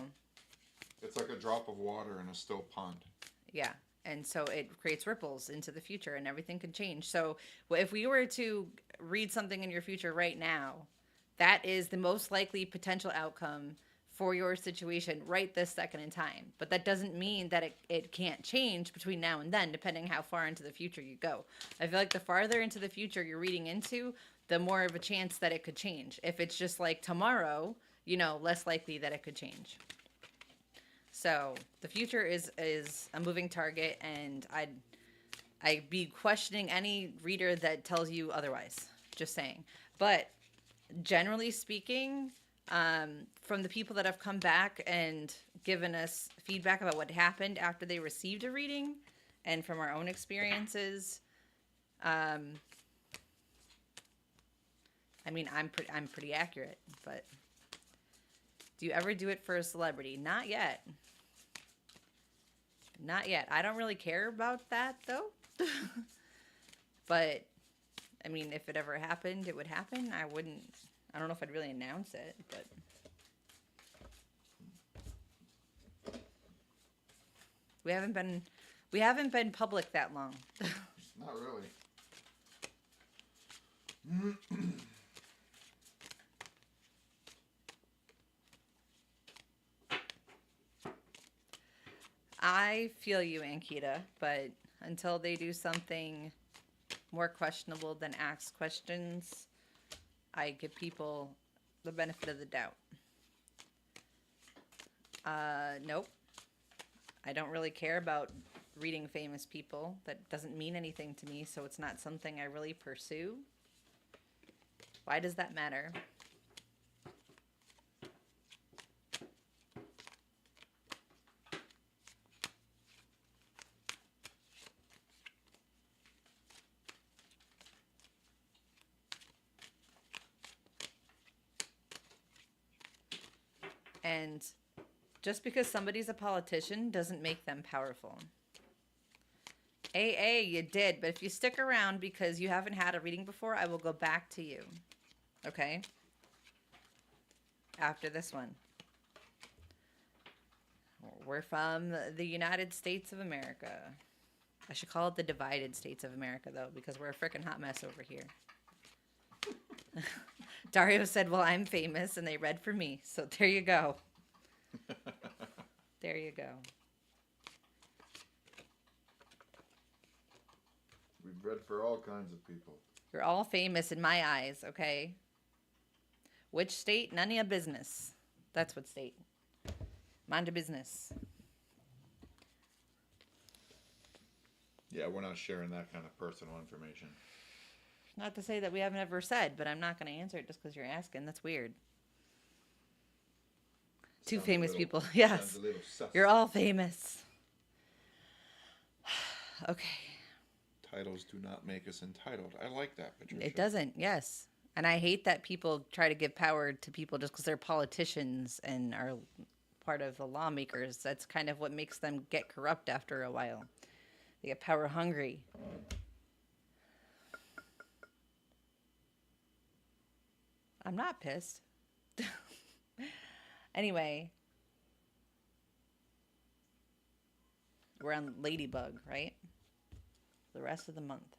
it's like a drop of water in a still pond. Yeah. And so it creates ripples into the future and everything can change. So if we were to read something in your future right now, that is the most likely potential outcome for your situation right this second in time. But that doesn't mean that it can't change between now and then, depending how far into the future you go. I feel like the farther into the future you're reading into, the more of a chance that it could change. If it's just like tomorrow, less likely that it could change. So the future is a moving target, and I'd be questioning any reader that tells you otherwise. Just saying. But generally speaking, from the people that have come back and given us feedback about what happened after they received a reading, and from our own experiences, I'm pretty accurate. But do you ever do it for a celebrity? Not yet. Not yet. I don't really care about that, though. But, if it ever happened, it would happen. I don't know if I'd really announce it, but. We haven't been public that long. Not really. I feel you, Ankita, but until they do something more questionable than ask questions, I give people the benefit of the doubt. Nope. I don't really care about reading famous people. That doesn't mean anything to me, so it's not something I really pursue. Why does that matter? And just because somebody's a politician doesn't make them powerful. You did, but if you stick around because you haven't had a reading before, I will go back to you. Okay? After this one. We're from the United States of America. I should call it the divided States of America, though, because we're a freaking hot mess over here. Dario said, well, I'm famous, and they read for me. So there you go. There you go. We've read for all kinds of people. You're all famous in my eyes, okay? Which state? None of your business. That's what state. Mind your business. Yeah, we're not sharing that kind of personal information. Not to say that we haven't ever said, but I'm not going to answer it just because you're asking. That's weird. Two Sounds famous a little- people. Yes. Sounds a little sus. You're all famous. Okay. Titles do not make us entitled. I like that, Patricia. It doesn't, yes. And I hate that people try to give power to people just because they're politicians and are part of the lawmakers. That's kind of what makes them get corrupt after a while. They get power hungry. I'm not pissed. Anyway. We're on Ladybug, right? The rest of the month.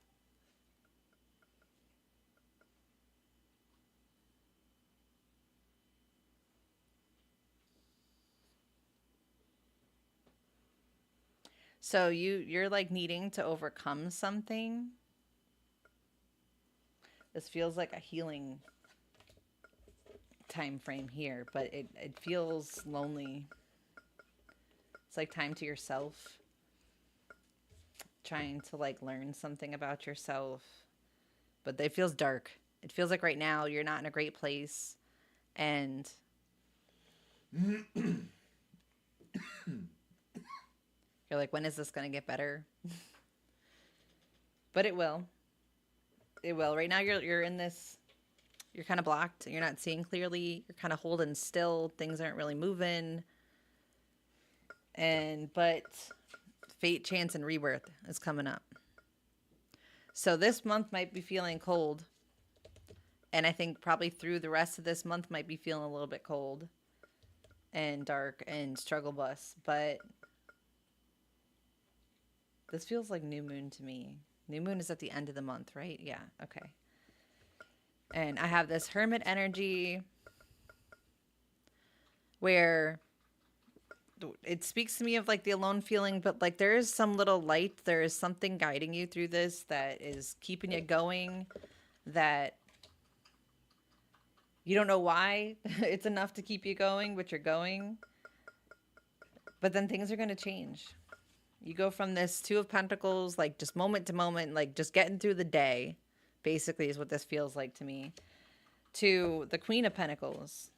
So you're like needing to overcome something. This feels like a healing time frame here, but it feels lonely. It's like time to yourself, trying to like learn something about yourself. But it feels dark. It feels like right now you're not in a great place, and you're like, when is this going to get better? But it will. It will. Right now you're in this, you're kind of blocked. You're not seeing clearly. You're kind of holding still. Things aren't really moving. But fate, chance, and rebirth is coming up. So this month might be feeling cold. And I think probably through the rest of this month might be feeling a little bit cold and dark and struggle bus. But this feels like new moon to me. New moon is at the end of the month, right? Yeah, okay. And I have this hermit energy where it speaks to me of like the alone feeling, but like there is some little light. There is something guiding you through this that is keeping you going, that you don't know why it's enough to keep you going, but you're going. But then things are going to change. You go from this Two of Pentacles, like just moment to moment, like just getting through the day, basically is what this feels like to me, to the Queen of Pentacles,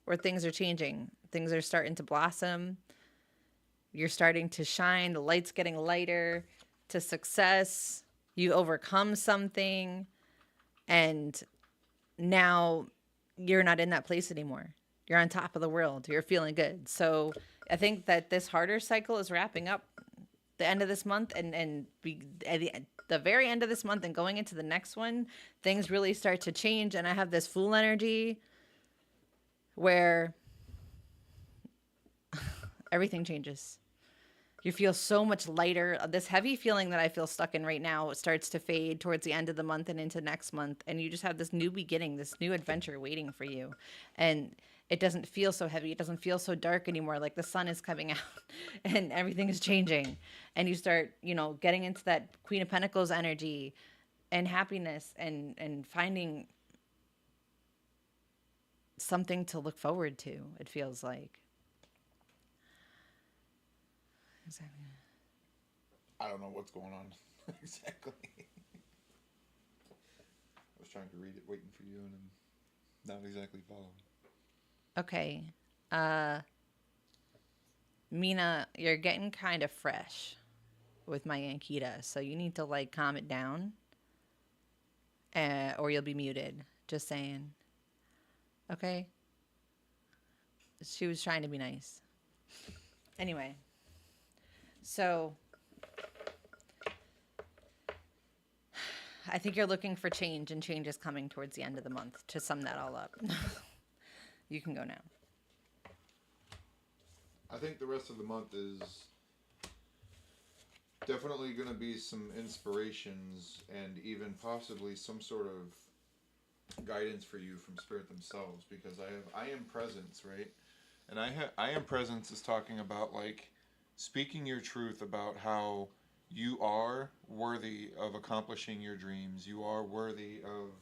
where things are changing. Things are starting to blossom. You're starting to shine. The light's getting lighter, to success. You overcome something. And now you're not in that place anymore. You're on top of the world. You're feeling good. So I think that this harder cycle is wrapping up the end of this month, and at the very end of this month and going into the next one, things really start to change. And I have this Fool energy where everything changes. You feel so much lighter. This heavy feeling that I feel stuck in right now starts to fade towards the end of the month and into next month. And you just have this new beginning, this new adventure waiting for you. And it doesn't feel so heavy. It doesn't feel so dark anymore. Like the sun is coming out and everything is changing. And you start, getting into that Queen of Pentacles energy and happiness and finding something to look forward to, it feels like. Exactly. I don't know what's going on exactly. I was trying to read it, waiting for you, and I'm not exactly following. Okay. Mina, you're getting kind of fresh with my Ankita, so you need to like calm it down, or you'll be muted. Just saying. Okay. She was trying to be nice. Anyway. So I think you're looking for change, and change is coming towards the end of the month. To sum that all up. You can go now. I think the rest of the month is definitely going to be some inspirations and even possibly some sort of guidance for you from spirit themselves, because I am presence, right? And I am presence is talking about like speaking your truth about how you are worthy of accomplishing your dreams. You are worthy of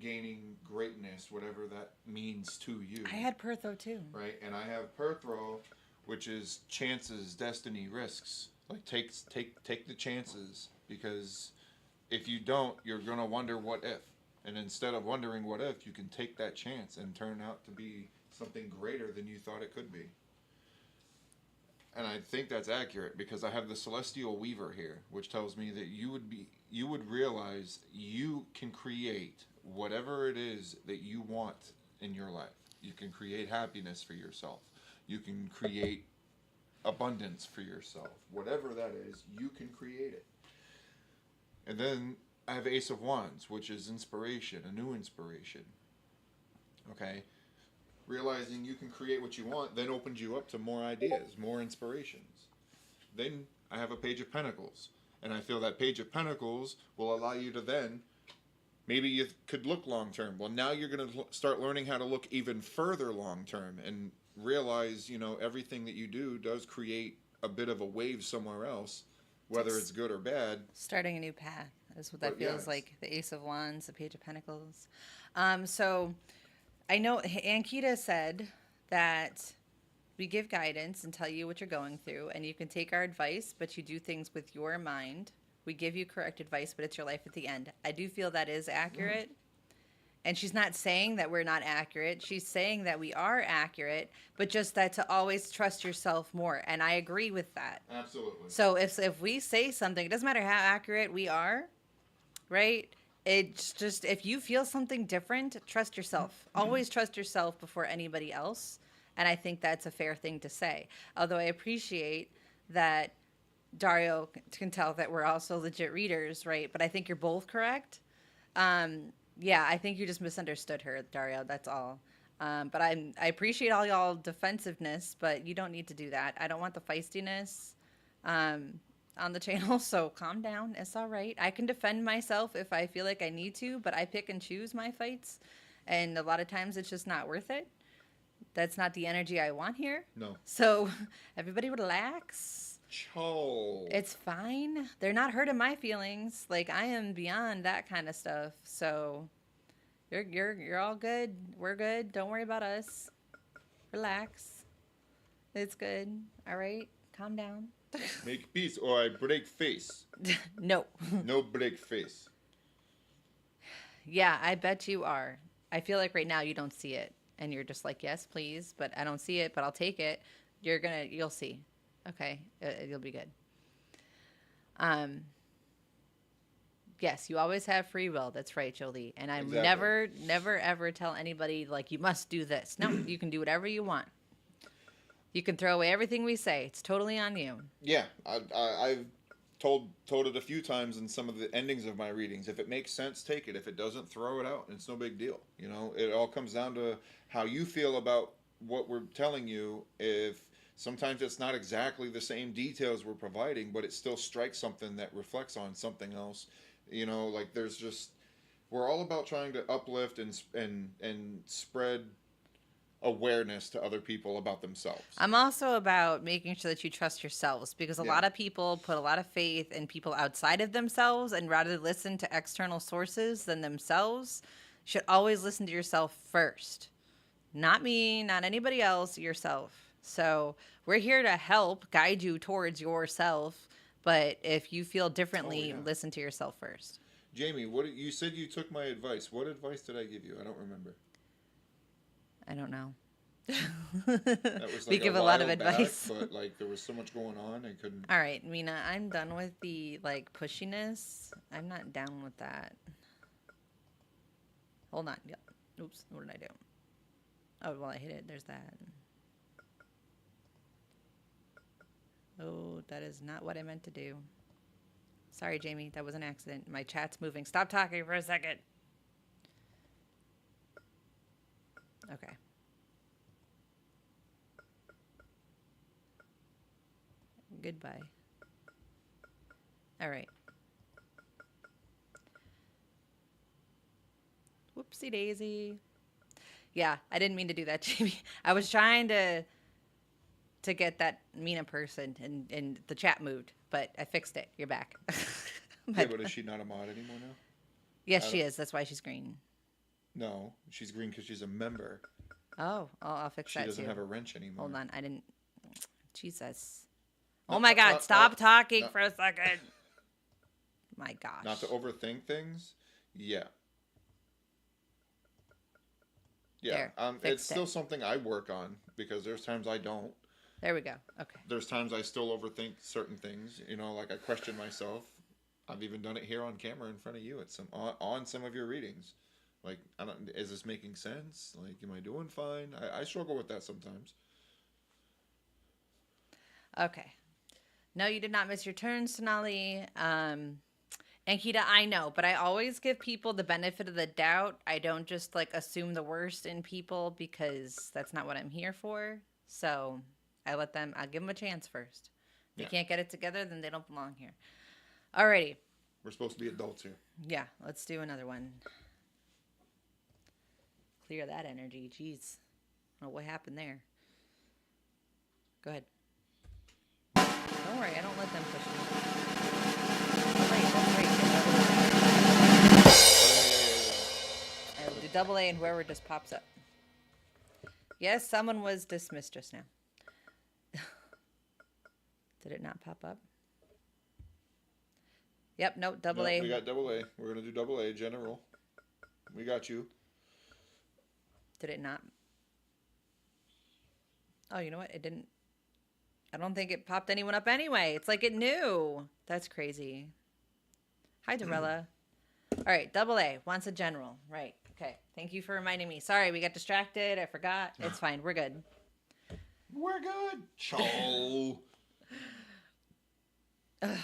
gaining greatness, whatever that means to you. I had Pertho too. Right? And I have Perthro, which is chances, destiny, risks. Like take the chances, because if you don't, you're going to wonder what if. And instead of wondering what if, you can take that chance and turn out to be something greater than you thought it could be. And I think that's accurate, because I have the Celestial Weaver here, which tells me that you would realize you can create whatever it is that you want in your life. You can create happiness for yourself. You can create abundance for yourself. Whatever that is, you can create it. And then I have Ace of Wands, which is inspiration, a new inspiration. Okay? Realizing you can create what you want then opens you up to more ideas, more inspirations. Then I have a Page of Pentacles, and I feel that Page of Pentacles will allow you to then, maybe you could look long term. Well, now you're going to start learning how to look even further long term and realize, everything that you do does create a bit of a wave somewhere else, whether it's good or bad. Starting a new path is what that But feels yes, like. The Ace of Wands, the Page of Pentacles. So I know Ankita said that we give guidance and tell you what you're going through, and you can take our advice, but you do things with your mind. We give you correct advice, but it's your life at the end. I do feel that is accurate. And she's not saying that we're not accurate. She's saying that we are accurate, but just that to always trust yourself more. And I agree with that. absolutely. So if we say something, it doesn't matter how accurate we are, right? It's just if you feel something different, trust yourself. Always trust yourself before anybody else. And I think that's a fair thing to say. Although I appreciate that Dario can tell that we're also legit readers, right? But I think you're both correct. Yeah, I think you just misunderstood her, Dario. That's all. But I appreciate all y'all defensiveness, but you don't need to do that. I don't want the feistiness on the channel, so calm down. It's all right. I can defend myself if I feel like I need to, but I pick and choose my fights, and a lot of times it's just not worth it. That's not the energy I want here. No. So everybody relax. Cho. It's fine. They're not hurting my feelings. Like I am beyond that kind of stuff. So you're all good. We're good. Don't worry about us. Relax. It's good. All right. Calm down. Make peace or I break face. No. No break face. Yeah, I bet you are. I feel like right now you don't see it. And you're just like, yes, please. But I don't see it, but I'll take it. You'll see. Okay, you'll be good. Yes, you always have free will. That's right, Jolie. And I Exactly. never, ever tell anybody, like, you must do this. No, you can do whatever you want. You can throw away everything we say. It's totally on you. Yeah, I've told it a few times in some of the endings of my readings. If it makes sense, take it. If it doesn't, throw it out. It's no big deal. You know, it all comes down to how you feel about what we're telling you. If sometimes it's not exactly the same details we're providing, but it still strikes something that reflects on something else. You know, like there's just we're all about trying to uplift and spread awareness to other people about themselves. I'm also about making sure that you trust yourselves because a Yeah. lot of people put a lot of faith in people outside of themselves and rather listen to external sources than themselves. You should always listen to yourself first. Not me, not anybody else, yourself. So we're here to help guide you towards yourself. But if you feel differently, Oh, yeah. listen to yourself first. Jamie, what you said you took my advice. What advice did I give you? I don't remember. I don't know. That was We like give a while lot of back, advice. but like there was so much going on, I couldn't. All right, Mina, I'm done with the like pushiness. I'm not down with that. Hold on. Yep. Oops. What did I do? Oh, well, I hit it. There's that. Oh, that is not what I meant to do. Sorry, Jamie. That was an accident. My chat's moving. Stop talking for a second. Okay. Goodbye. All right. Whoopsie daisy. Yeah, I didn't mean to do that, Jamie. I was trying to get that Mina person and the chat moved, but I fixed it. You're back. Yeah, but is she not a mod anymore now? Yes, she is. That's why she's green. No, she's green because she's a member. Oh, I'll fix She that doesn't too. have a wrench anymore. Hold on, I didn't. Jesus. No, Oh my God! Stop talking no. for a second. My gosh. Not to overthink things. Yeah. Yeah. There, It's fixed still it. something I work on because there's times I don't. There we go. Okay. There's times I still overthink certain things. You know, like I question myself. I've even done it here on camera in front of you at some on some of your readings. Like, is this making sense? Like, am I doing fine? I struggle with that sometimes. Okay. No, you did not miss your turn, Sonali. Ankita, I know, but I always give people the benefit of the doubt. I don't just like assume the worst in people because that's not what I'm here for. So I'll give them a chance first. If Yeah. they can't get it together, then they don't belong here. Alrighty. We're supposed to be adults here. Yeah, let's do another one. Clear that energy. Jeez. I don't know what happened there. Go ahead. I don't let them push me. Oh, wait, that's right. I will do double A and whoever just pops up. Yes, someone was dismissed just now. Did it not pop up? Yep, no, double A. We got double A. We're going to do double A, general. We got you. Did it not? Oh, you know what? It didn't. I don't think it popped anyone up anyway. It's like it knew. That's crazy. Hi, Dorella. All right, double A wants a general. Right. Okay. Thank you for reminding me. Sorry, we got distracted. I forgot. It's fine. We're good. We're good. Cho. I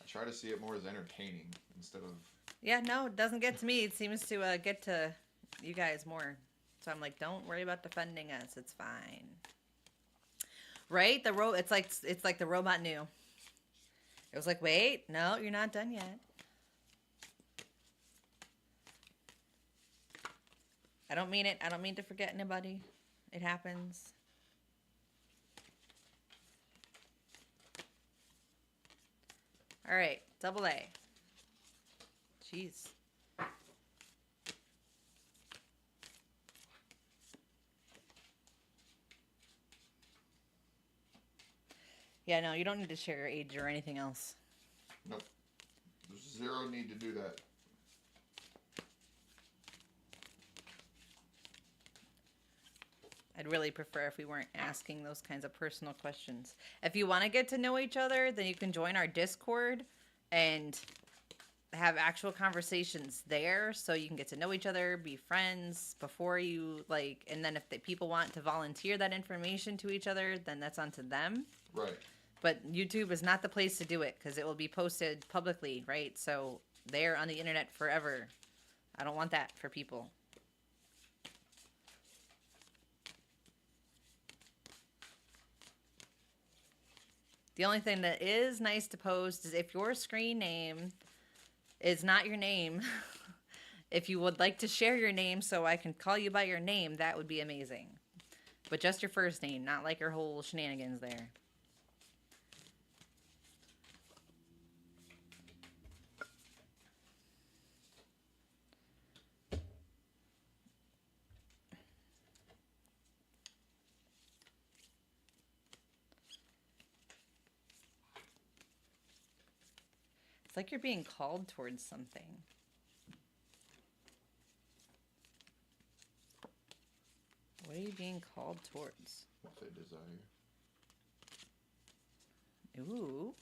try to see it more as entertaining instead of... Yeah, no, it doesn't get to me. It seems to get to you guys more. So I'm like, don't worry about defending us. It's fine. Right? It's like the robot knew. It was like, wait, no, you're not done yet. I don't mean it. I don't mean to forget anybody. It happens. All right, double A. Jeez. Yeah, no, you don't need to share your age or anything else. Nope. There's zero need to do that. I'd really prefer if we weren't asking those kinds of personal questions. If you want to get to know each other, then you can join our Discord and have actual conversations there so you can get to know each other, be friends before you, like, and then if the people want to volunteer that information to each other, then that's on to them. Right. But YouTube is not the place to do it because it will be posted publicly, right? So they're on the internet forever. I don't want that for people. The only thing that is nice to post is if your screen name is not your name. If you would like to share your name so I can call you by your name, that would be amazing. But just your first name, not like your whole shenanigans there. It's like you're being called towards something. What are you being called towards? What's a desire? Ooh.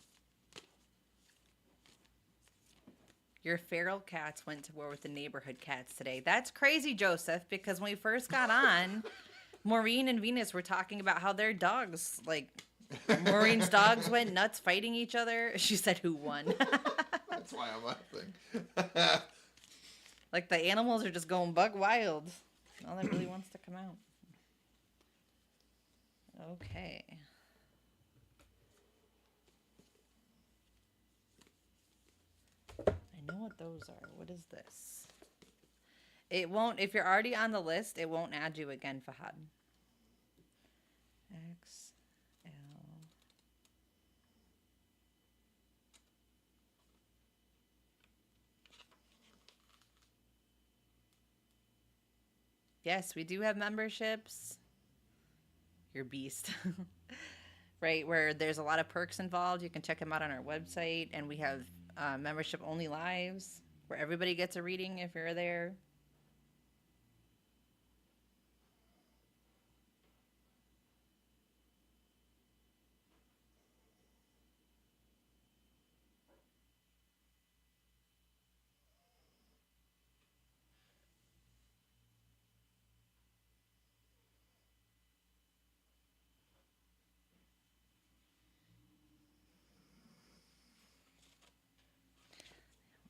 Your feral cats went to war with the neighborhood cats today. That's crazy, Joseph, because when we first got on, Maureen and Venus were talking about how their dogs, like, Maureen's dogs went nuts fighting each other. She said, who won? That's why I'm laughing. Like, the animals are just going buck wild. All that really wants to come out. Okay. I know what those are. What is this? It won't, if you're already on the list, it won't add you again, Fahad. X, L. Yes, we do have memberships. You're beast. Right, where there's a lot of perks involved. You can check them out on our website. And we have membership-only lives where everybody gets a reading if you're there.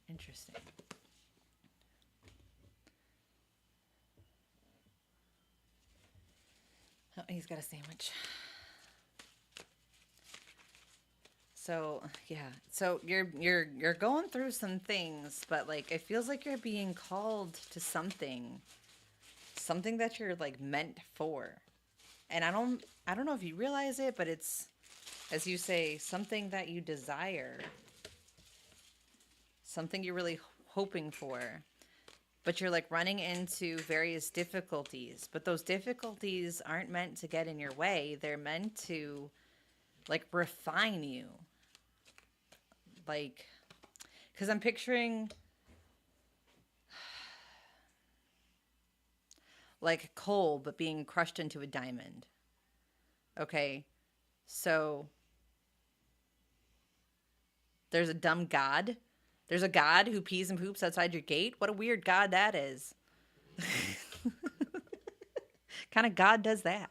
Interesting. Oh, he's got a sandwich. So, yeah. So you're going through some things, but like it feels like you're being called to something that you're like meant for. And I don't know if you realize it, but it's, as you say, something that you desire, something you're really hoping for. But you're like running into various difficulties. But those difficulties aren't meant to get in your way. They're meant to like refine you. Like, because I'm picturing like coal, but being crushed into a diamond. Okay. So there's a dumb god. There's a god who pees and poops outside your gate. What a weird god that is. Kind of god does that?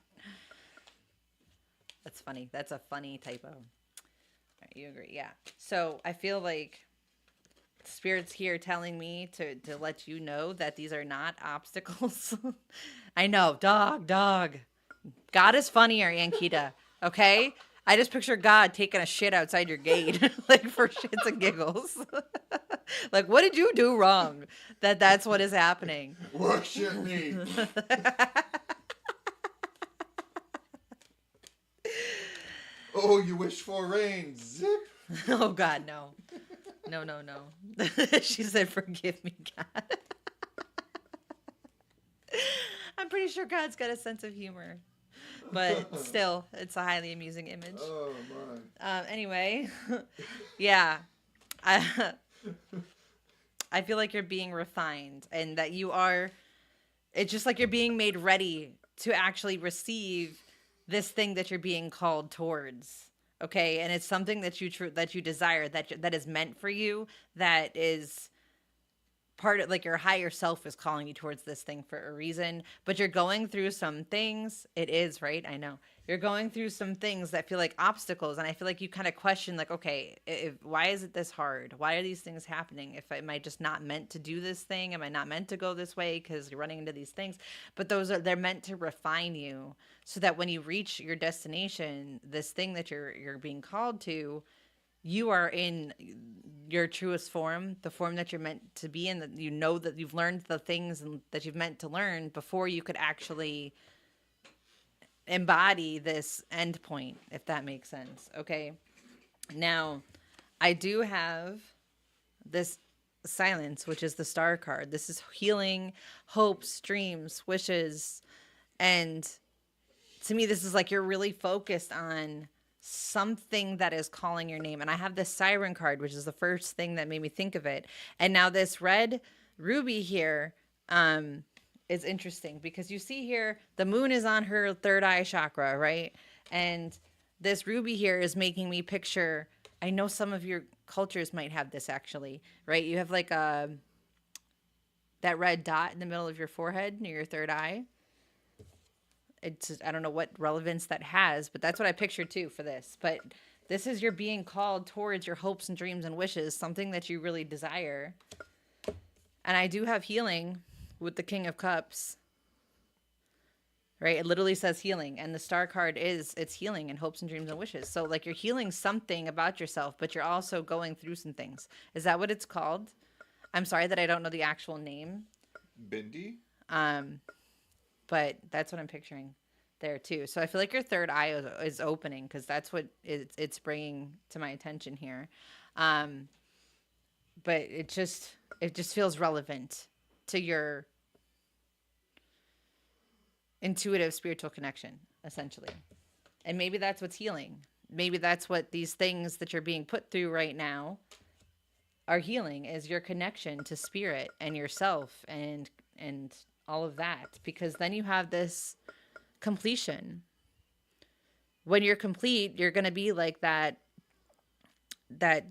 That's funny. That's a funny typo. All right, you agree? Yeah. So I feel like Spirit's here telling me to let you know that these are not obstacles. I know. Dog. God is funnier, Yankita. Okay? I just picture God taking a shit outside your gate, like for shits and giggles. Like, what did you do wrong? That's what is happening. Worship me. Oh, you wish for rain. Zip. Oh, God, no. No. She said, forgive me, God. I'm pretty sure God's got a sense of humor. But still, it's a highly amusing image. Oh, my. Anyway, yeah. I feel like you're being refined and that you are, it's just like you're being made ready to actually receive this thing that you're being called towards. Okay. And it's something that you desire, that is meant for you, that is part of like your higher self is calling you towards this thing for a reason, but you're going through some things. It is, right? I know you're going through some things that feel like obstacles. And I feel like you kind of question like, okay, why is it this hard? Why are these things happening? Am I just not meant to do this thing? Am I not meant to go this way? Cause you're running into these things, but they're meant to refine you so that when you reach your destination, this thing that you're being called to, you are in your truest form, the form that you're meant to be in, that you know that you've learned the things that you've meant to learn before you could actually embody this end point, if that makes sense. Okay. Now, I do have this silence, which is the star card. This is healing, hopes, dreams, wishes. And to me, this is like you're really focused on something that is calling your name. And I have this siren card, which is the first thing that made me think of it. And now this red ruby here is interesting because you see here, the moon is on her third eye chakra, right? And this ruby here is making me picture, I know some of your cultures might have this actually, right? You have like that red dot in the middle of your forehead near your third eye. I don't know what relevance that has, but that's what I pictured too for this. But this is your being called towards your hopes and dreams and wishes, something that you really desire. And I do have healing with the King of Cups, right? It literally says healing, and the star card it's healing and hopes and dreams and wishes. So like you're healing something about yourself, but you're also going through some things. Is that what it's called? I'm sorry that I don't know the actual name. Bindi? But that's what I'm picturing there too. So I feel like your third eye is opening because that's what it's bringing to my attention here. But it just feels relevant to your intuitive spiritual connection, essentially. And maybe that's what's healing. Maybe that's what these things that you're being put through right now are healing, is your connection to spirit and yourself and all of that, because then you have this completion. When you're complete, you're going to be like that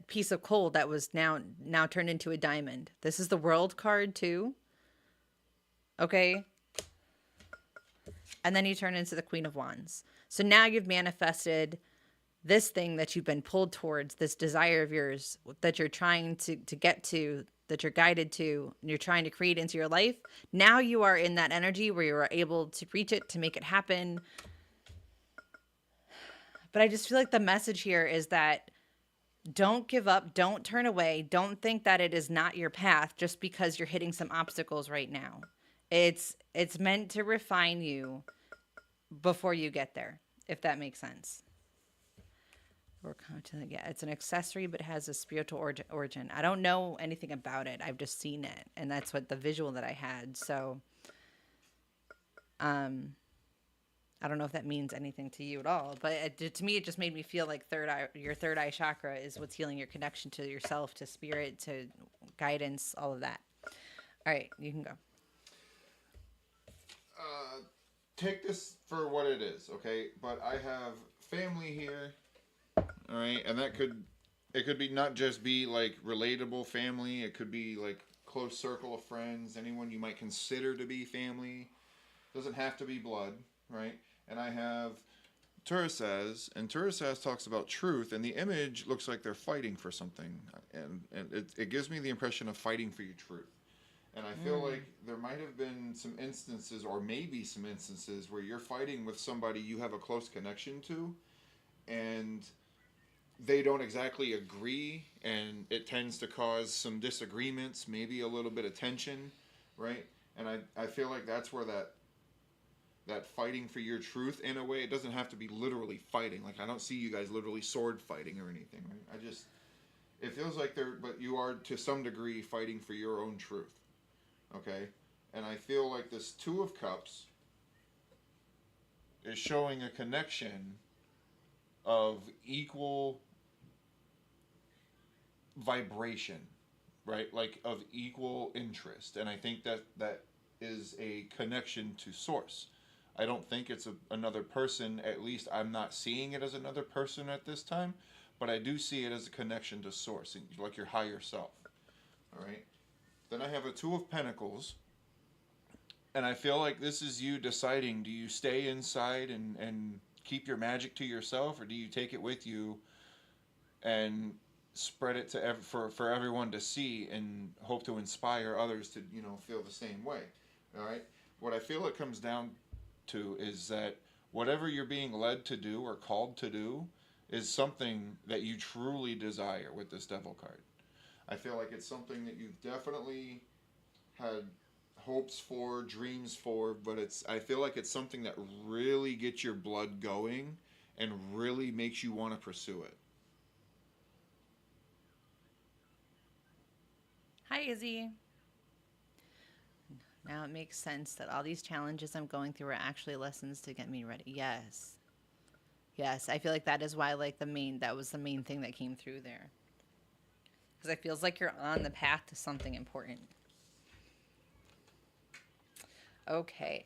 piece of coal that was now turned into a diamond. This is the World card too. Okay. And then you turn into the Queen of Wands. So now you've manifested this thing that you've been pulled towards, this desire of yours that you're trying to get to, that you're guided to, and you're trying to create into your life. Now you are in that energy where you are able to reach it, to make it happen. But I just feel like the message here is that don't give up, don't turn away, don't think that it is not your path just because you're hitting some obstacles right now. It's meant to refine you, before you get there, if that makes sense. Or content, yeah, it's an accessory, but has a spiritual origin. I don't know anything about it. I've just seen it, and that's what the visual that I had. So, I don't know if that means anything to you at all, but to me, it just made me feel like your third eye chakra is what's healing your connection to yourself, to spirit, to guidance, all of that. All right, you can go. Take this for what it is, okay? But I have family here, all right, and it could be not just be like relatable family. It could be like close circle of friends, anyone you might consider to be family. Doesn't have to be blood, right? And I have Turisaz, and Turisaz talks about truth, and the image looks like they're fighting for something, and it gives me the impression of fighting for your truth. And I feel like there might have been some instances, or maybe some instances, where you're fighting with somebody you have a close connection to, and they don't exactly agree, and it tends to cause some disagreements, maybe a little bit of tension, right? And I feel like that's where that fighting for your truth, in a way, it doesn't have to be literally fighting. Like, I don't see you guys literally sword fighting or anything, right? It feels like but you are to some degree fighting for your own truth. Okay, and I feel like this Two of Cups is showing a connection of equal vibration, right? Like of equal interest, and I think that is a connection to source. I don't think it's another person. At least I'm not seeing it as another person at this time, but I do see it as a connection to source, like your higher self. All right. Then I have a Two of Pentacles. And I feel like this is you deciding, do you stay inside and keep your magic to yourself, or do you take it with you and spread it to for everyone to see and hope to inspire others to, feel the same way? All right? What I feel it comes down to is that whatever you're being led to do or called to do is something that you truly desire with this Devil card. I feel like it's something that you've definitely had hopes for, dreams for, but I feel like it's something that really gets your blood going and really makes you want to pursue it. Hi, Izzy. Now it makes sense that all these challenges I'm going through are actually lessons to get me ready. Yes. Yes, I feel like that is why, like, that was the main thing that came through there. Because it feels like you're on the path to something important. Okay.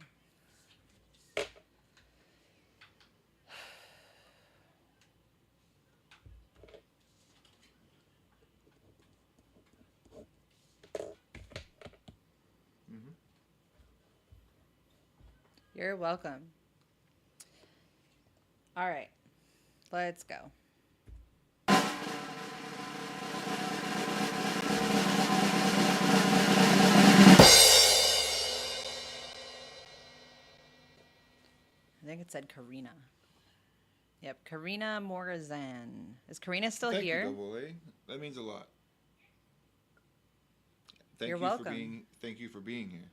Mm-hmm. You're welcome. All right. Let's go. I think it said Karina. Yep, Karina Morazan. Is Karina still here? Thank you, Double A. That means a lot. You're welcome. Thank you for being here.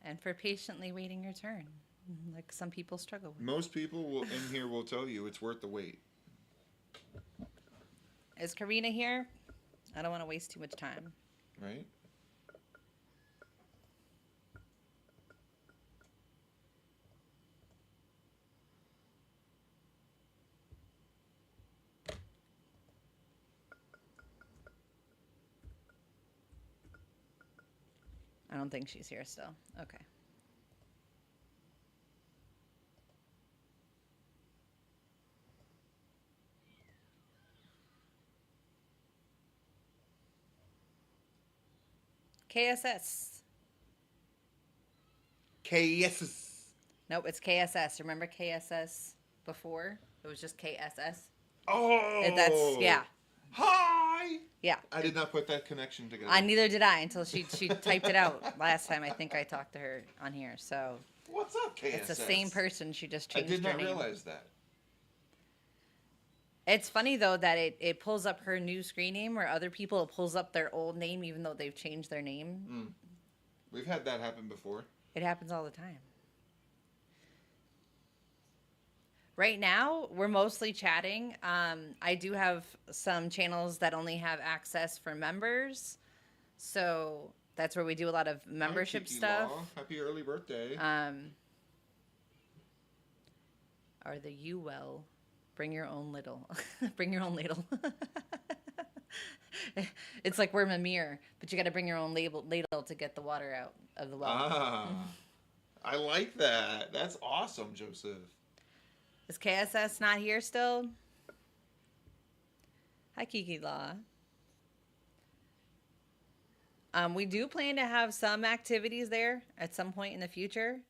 And for patiently waiting your turn, like some people struggle with. Most people in here will tell you it's worth the wait. Is Karina here? I don't want to waste too much time. Right? I don't think she's here still. Okay. KSS. KSS. Nope, it's KSS. Remember KSS before? It was just KSS. Oh! That's, yeah. Hi! Yeah. I did not put that connection together. Neither did I until she typed it out last time I think I talked to her on here. So what's up, KSS? it's the same person. She just changed her name. I did not name. realize that. It's funny, though, that it pulls up her new screen name, where other people, it pulls up their old name even though they've changed their name. We've had that happen before. It happens all the time. Right now, we're mostly chatting. I do have some channels that only have access for members. So that's where we do a lot of Hi, membership Kiki stuff. Law. Happy early birthday. Are the you well? Bring your own little. Bring your own ladle. It's like we're Mimir, but you got to bring your own ladle to get the water out of the well. Ah, I like that. That's awesome, Joseph. Is KSS not here still? Hi, Kiki Law. We do plan to have some activities there at some point in the future.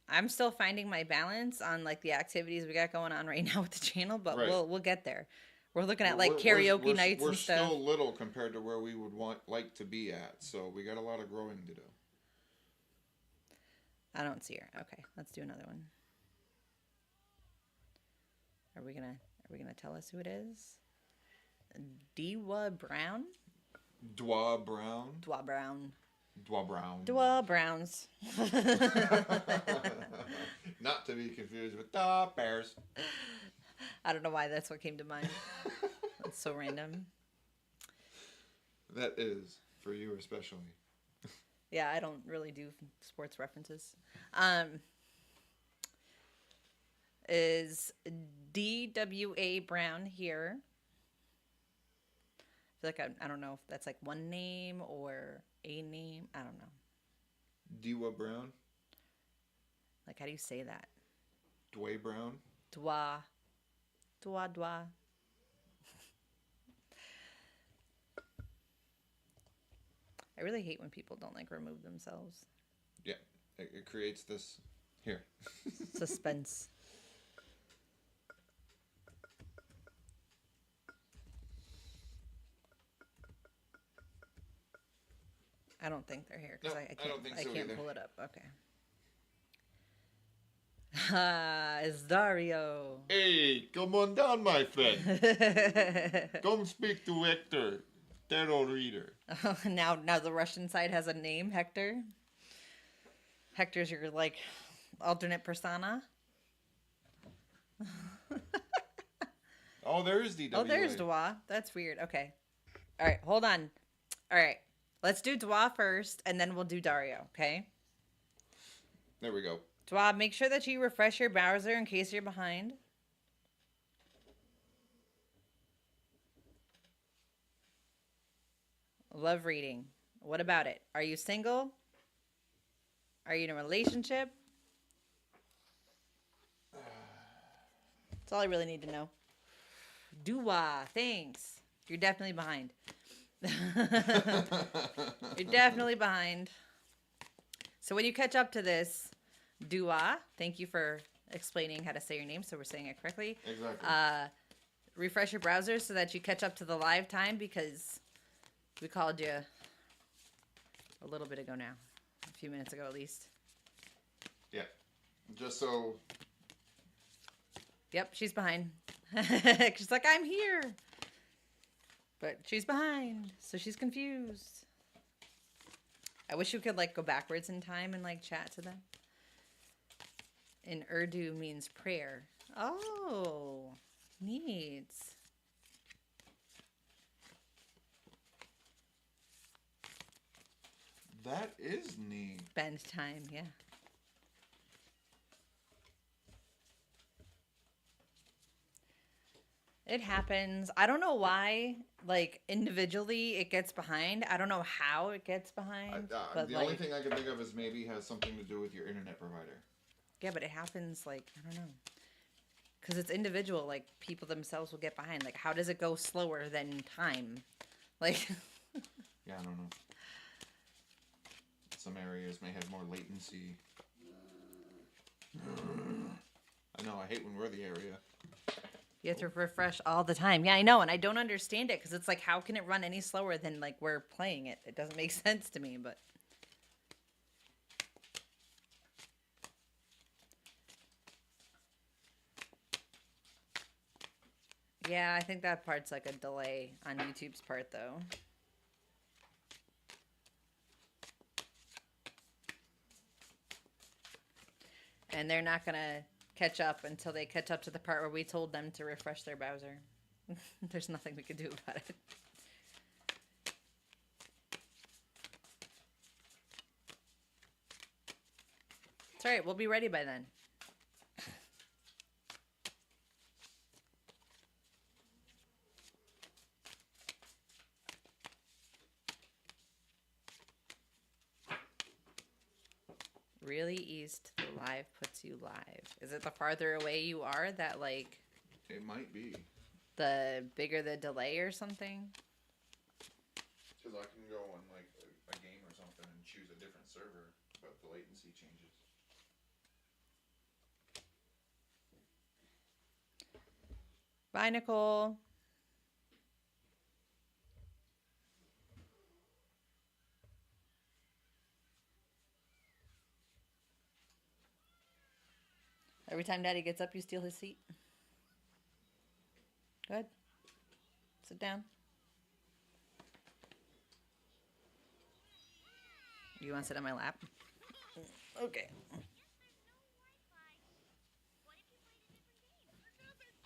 I'm still finding my balance on like the activities we got going on right now with the channel, but Right. we'll get there. We're looking at like karaoke nights and stuff. We're still little compared to where we would like to be at, so we got a lot of growing to do. I don't see her. Okay, let's do another one. Are we gonna tell us who it is? Dwa Brown? Dwa Brown. Dwa Brown. Dwa Brown. Dwa Browns. Not to be confused with the Bears. I don't know why that's what came to mind. That's so random. That is for you especially. Yeah, I don't really do sports references. Is DWA Brown here? I feel like I don't know if that's like one name or a name. I don't know. Dwa Brown. Like, how do you say that? Dway Brown. Dwa. Dwa, dwa. I really hate when people don't like remove themselves. Yeah, it creates this here. Suspense. I don't think they're here because No, I I don't think so can't either. pull it up. Okay. It's Dario. Hey, come on down, my friend. Come speak to Hector, tarot reader. Now the Russian side has a name, Hector. Hector's your like alternate persona. Oh, there is DWA. Oh, there's Dwa. That's weird. Okay. All right, hold on. All right, let's do Dwa first, and then we'll do Dario. Okay. There we go. Dwa, make sure that you refresh your browser in case you're behind. Love reading. What about it? Are you single? Are you in a relationship? That's all I really need to know. Dua, thanks. You're definitely behind. You're definitely behind. So when you catch up to this, Dua, thank you for explaining how to say your name so we're saying it correctly. Exactly. Refresh your browser so that you catch up to the live time because we called you a little bit ago now. A few minutes ago at least. Yeah. Just so. Yep, she's behind. She's like, I'm here. But she's behind, so she's confused. I wish you could like go backwards in time and like chat to them. In Urdu means prayer. Oh, neat. That is neat. Spend time, yeah. It happens. I don't know why, like, individually it gets behind. I don't know how it gets behind. But the like, only thing I can think of is maybe has something to do with your internet provider. yeah, but it happens, like, I don't know. Because it's individual. Like, people themselves will get behind. Like, how does it go slower than time? Like... Yeah, I don't know. Some areas may have more latency. I know, I hate when we're the area. You have to refresh all the time. Yeah, I know, and I don't understand it because it's like, how can it run any slower than like we're playing it? It doesn't make sense to me, but. Yeah, I think that part's like a delay on YouTube's part, though. And they're not gonna catch up until they catch up to the part where we told them to refresh their browser. There's nothing we could do about it. It's alright, we'll be ready by then. Really east the live puts you live. Is it the farther away you are that, like, It might be. the bigger the delay or something? Because I can go on like a game or something and choose a different server, but the latency changes. Bye, Nicole. Every time Daddy gets up, you steal his seat. Go ahead. Sit down. You want to sit on my lap? Okay.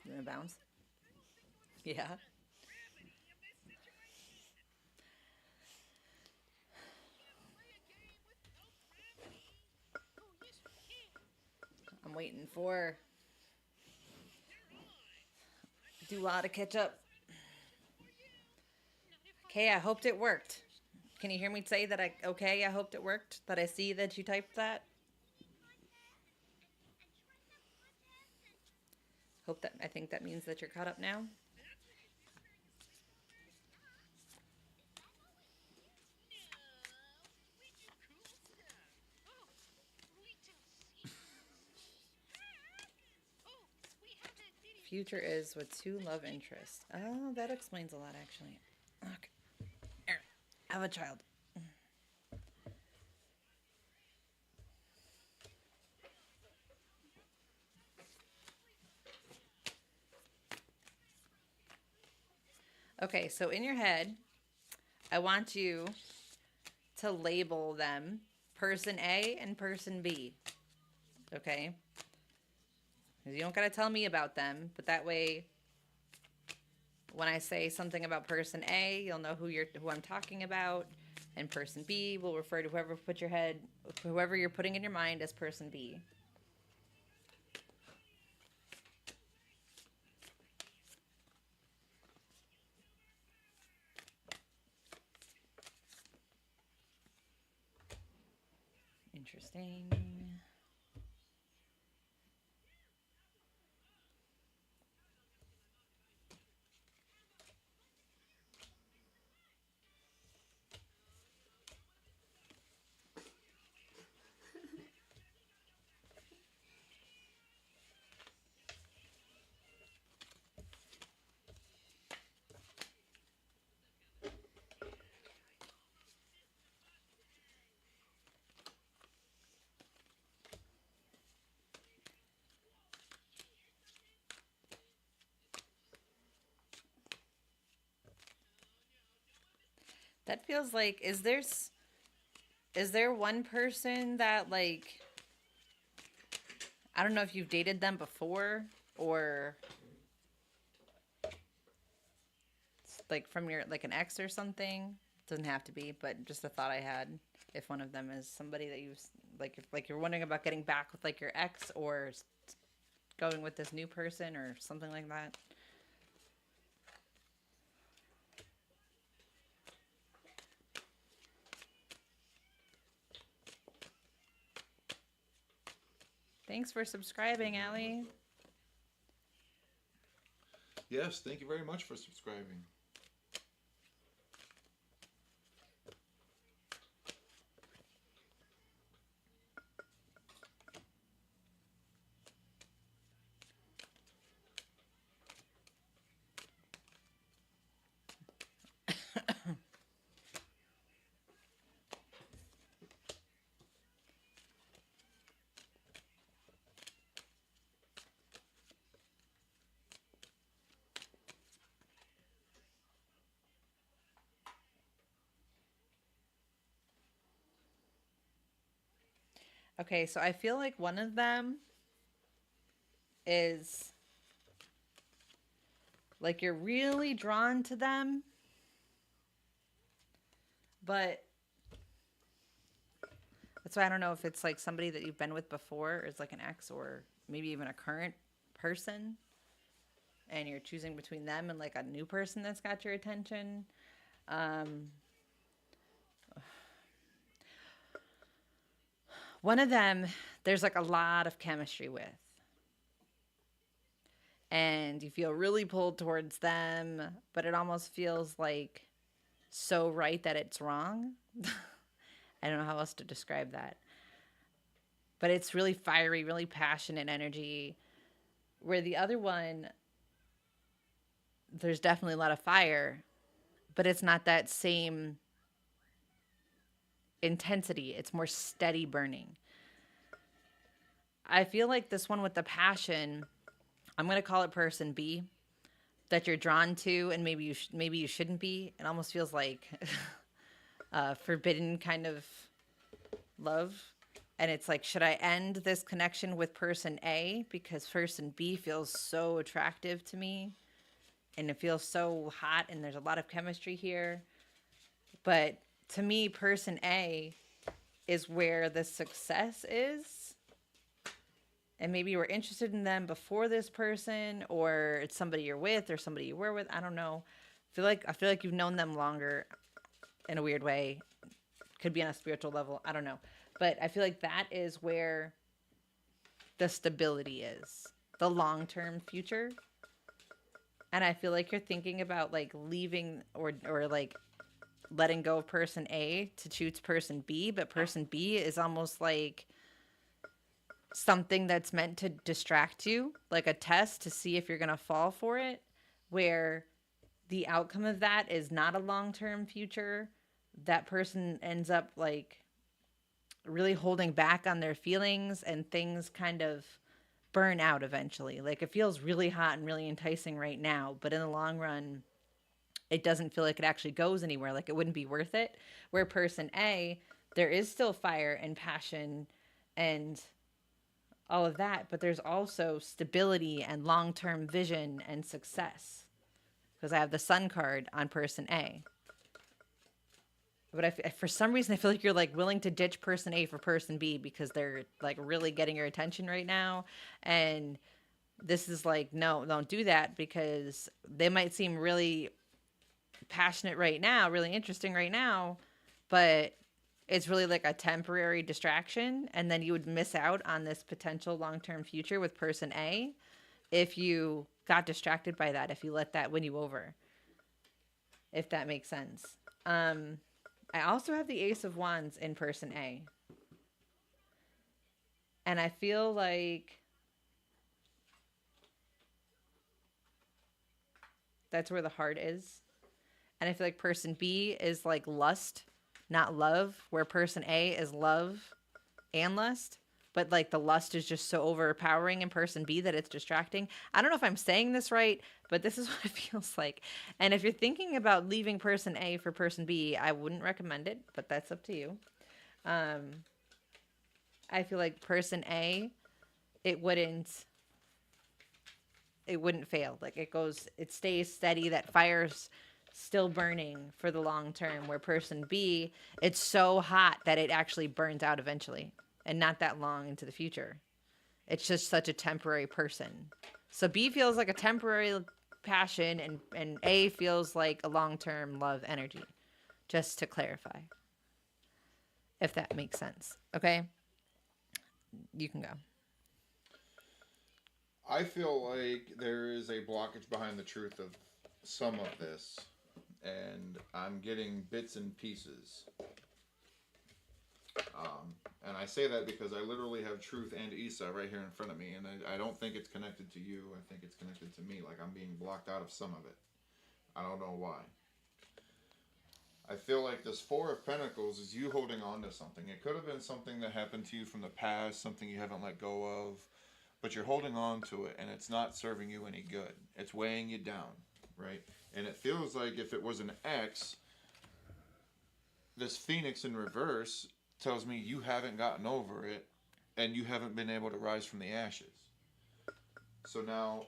You want to bounce? Yeah. I'm waiting for Dua to catch up. Okay, I hoped it worked. Can you hear me say that I hoped it worked? That I see that you typed that? I think that means that you're caught up now. Future is with two love interests. Oh, that explains a lot, actually. Okay. Here, have a child. Okay, so in your head, I want you to label them person A and person B. Okay? You don't gotta tell me about them, but that way, when I say something about person A, you'll know who I'm talking about, and person B will refer to whoever you're putting in your mind as person B. Interesting. That feels like, is there one person that, like, I don't know if you've dated them before, or like from your, like, an ex or something? Doesn't have to be, but just a thought I had. If one of them is somebody that you've, like, if like you're wondering about getting back with, like, your ex, or going with this new person or something like that. Thanks for subscribing, Allie. Yes, thank you very much for subscribing. Okay, so I feel like one of them is like you're really drawn to them, but that's why I don't know if it's like somebody that you've been with before, or it's like an ex, or maybe even a current person, and you're choosing between them and like a new person that's got your attention. Um, One of them, there's like a lot of chemistry with, and you feel really pulled towards them, but it almost feels like so right that it's wrong. I don't know how else to describe that. But it's really fiery, really passionate energy. Where the other one, there's definitely a lot of fire, but it's not that same intensity. It's more steady burning. I feel like this one with the passion, I'm going to call it person B, that you're drawn to, and maybe you shouldn't be. It almost feels like forbidden kind of love. And it's like, should I end this connection with person A because person B feels so attractive to me and it feels so hot and there's a lot of chemistry here? But to me, person A is where the success is. And maybe you were interested in them before this person, or it's somebody you're with or somebody you were with. I don't know. I feel like you've known them longer in a weird way. Could be on a spiritual level. I don't know. But I feel like that is where the stability is, the long-term future. And I feel like you're thinking about like leaving or like letting go of person A to choose person B, but person B is almost like something that's meant to distract you, like a test to see if you're going to fall for it, where the outcome of that is not a long-term future. That person ends up like really holding back on their feelings and things kind of burn out eventually. Like it feels really hot and really enticing right now, but in the long run, it doesn't feel like it actually goes anywhere. Like it wouldn't be worth it. Where person A, there is still fire and passion and all of that, but there's also stability and long-term vision and success because I have the sun card on person A. But for some reason, I feel like you're like willing to ditch person A for person B because they're like really getting your attention right now. And this is like, no, don't do that because they might seem really passionate right now, really interesting right now, but it's really like a temporary distraction. And then you would miss out on this potential long-term future with person A if you got distracted by that, if you let that win you over, if that makes sense. I also have the Ace of Wands in person A. And I feel like that's where the heart is. And I feel like person B is like lust, not love, where person A is love and lust. But like the lust is just so overpowering in person B that it's distracting. I don't know if I'm saying this right, but this is what it feels like. And if you're thinking about leaving person A for person B, I wouldn't recommend it, but that's up to you. I feel like person A, it wouldn't fail. Like it stays steady. That fire's still burning for the long term. Where person B, it's so hot that it actually burns out eventually and not that long into the future. It's just such a temporary person. So B feels like a temporary passion and A feels like a long-term love energy. Just to clarify. If that makes sense. Okay? You can go. I feel like there is a blockage behind the truth of some of this, and I'm getting bits and pieces. And I say that because I literally have Truth and Issa right here in front of me, and I don't think it's connected to you. I think it's connected to me. Like I'm being blocked out of some of it. I don't know why. I feel like this Four of Pentacles is you holding on to something. It could have been something that happened to you from the past, something you haven't let go of, but you're holding on to it, and it's not serving you any good. It's weighing you down, right? And it feels like if it was an ex, this Phoenix in reverse tells me you haven't gotten over it and you haven't been able to rise from the ashes. So now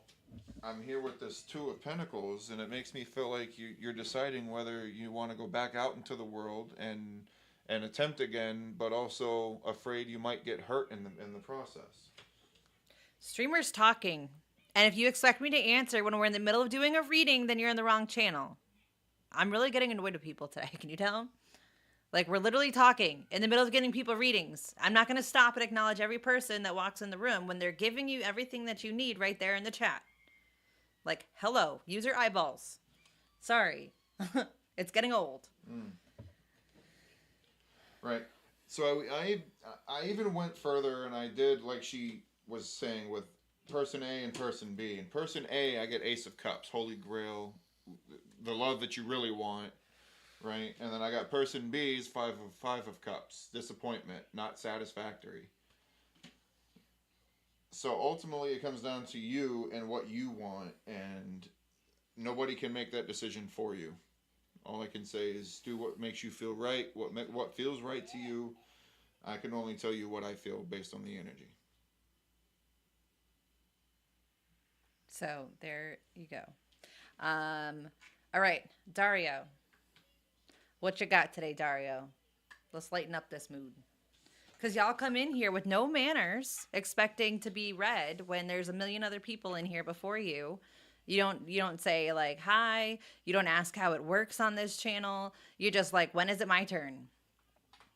I'm here with this Two of Pentacles, and it makes me feel like you're deciding whether you want to go back out into the world and attempt again, but also afraid you might get hurt in the process. Streamers talking. And if you expect me to answer when we're in the middle of doing a reading, then you're in the wrong channel. I'm really getting annoyed with people today. Can you tell? Like, we're literally talking in the middle of getting people readings. I'm not going to stop and acknowledge every person that walks in the room when they're giving you everything that you need right there in the chat. Like, hello, use your eyeballs. Sorry. It's getting old. Mm. Right. So I even went further, and I did like she was saying with person A and person B. In person A, I get Ace of Cups, Holy Grail, the love that you really want, right? And then I got person B's five of Cups, disappointment, not satisfactory. So ultimately, it comes down to you and what you want, and nobody can make that decision for you. All I can say is do what makes you feel right, what feels right to you. I can only tell you what I feel based on the energy. So there you go. All right, Dario. What you got today, Dario? Let's lighten up this mood. Because y'all come in here with no manners, expecting to be read when there's a million other people in here before you. You don't say like hi. You don't ask how it works on this channel. You're just like, when is it my turn?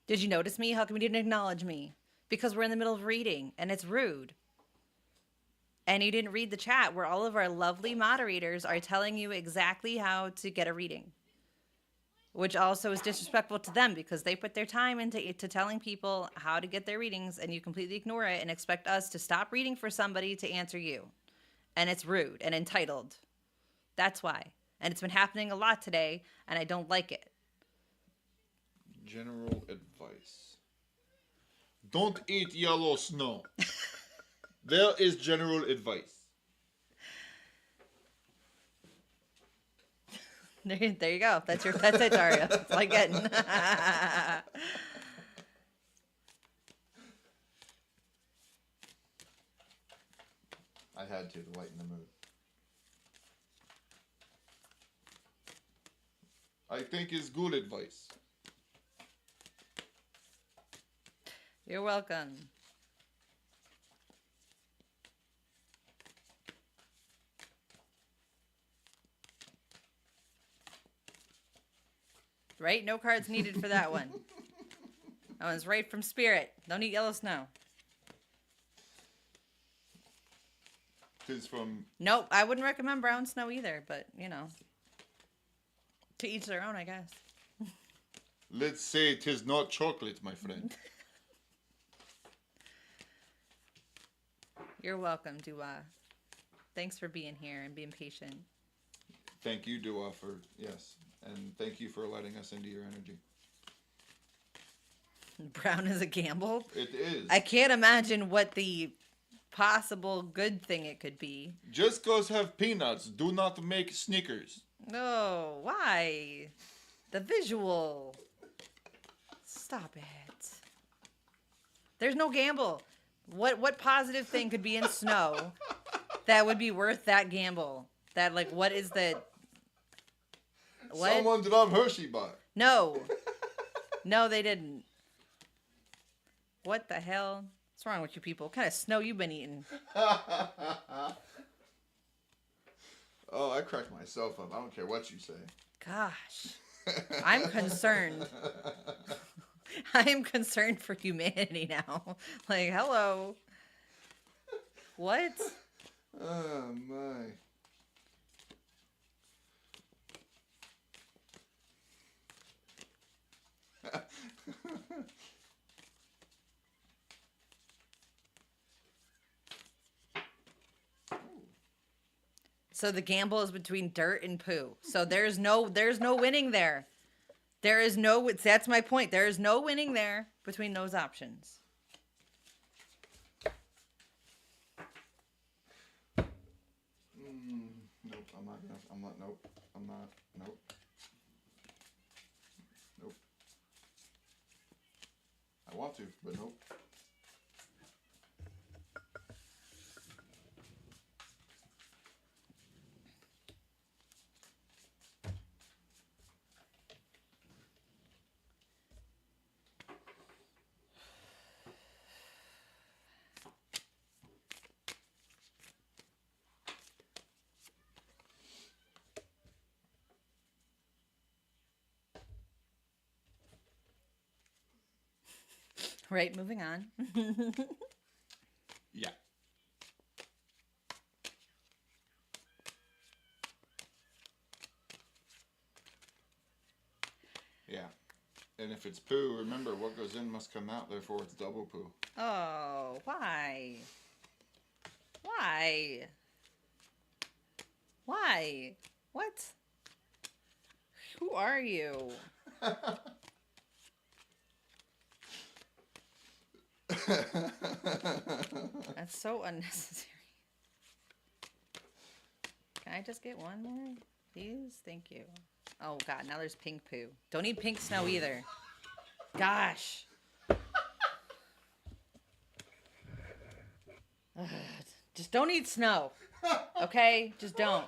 Did you notice me? How come you didn't acknowledge me? Because we're in the middle of reading and it's rude. And you didn't read the chat where all of our lovely moderators are telling you exactly how to get a reading. Which also is disrespectful to them because they put their time into telling people how to get their readings, and you completely ignore it and expect us to stop reading for somebody to answer you. And it's rude and entitled. That's why. And it's been happening a lot today, and I don't like it. General advice. Don't eat yellow snow. There is general advice. There you go. That's it, Dario. That's all I'm getting. I had to lighten the mood. I think it's good advice. You're welcome. Right? No cards needed for that one. That one's right from Spirit. Don't eat yellow snow. Tis from... Nope, I wouldn't recommend brown snow either, but, you know. To each their own, I guess. Let's say 'tis not chocolate, my friend. You're welcome, Dua. Thanks for being here and being patient. Thank you, Dua, for... Yes. And thank you for letting us into your energy. Brown is a gamble? It is. I can't imagine what the possible good thing it could be. Just cause have peanuts, do not make Snickers. No, why? The visual. Stop it. There's no gamble. What positive thing could be in snow that would be worth that gamble? That, like, what is the... What? Someone dropped Hershey bar. No. No, they didn't. What the hell? What's wrong with you people? What kind of snow you been eating? Oh, I cracked myself up. I don't care what you say. Gosh. I'm concerned. I am concerned for humanity now. Like, hello. What? Oh, my. So the gamble is between dirt and poo. So there's no winning there. There is no, that's my point. There is no winning there between those options. Nope, nope. I want to, but nope. Right, moving on. Yeah. Yeah. And if it's poo, remember what goes in must come out, therefore it's double poo. Oh, why? Why? Why? What? Who are you? That's so unnecessary. Can I just get one more? Please? Thank you. Oh, God. Now there's pink poo. Don't need pink snow either. Gosh. Ugh, just don't eat snow. Okay? Just don't.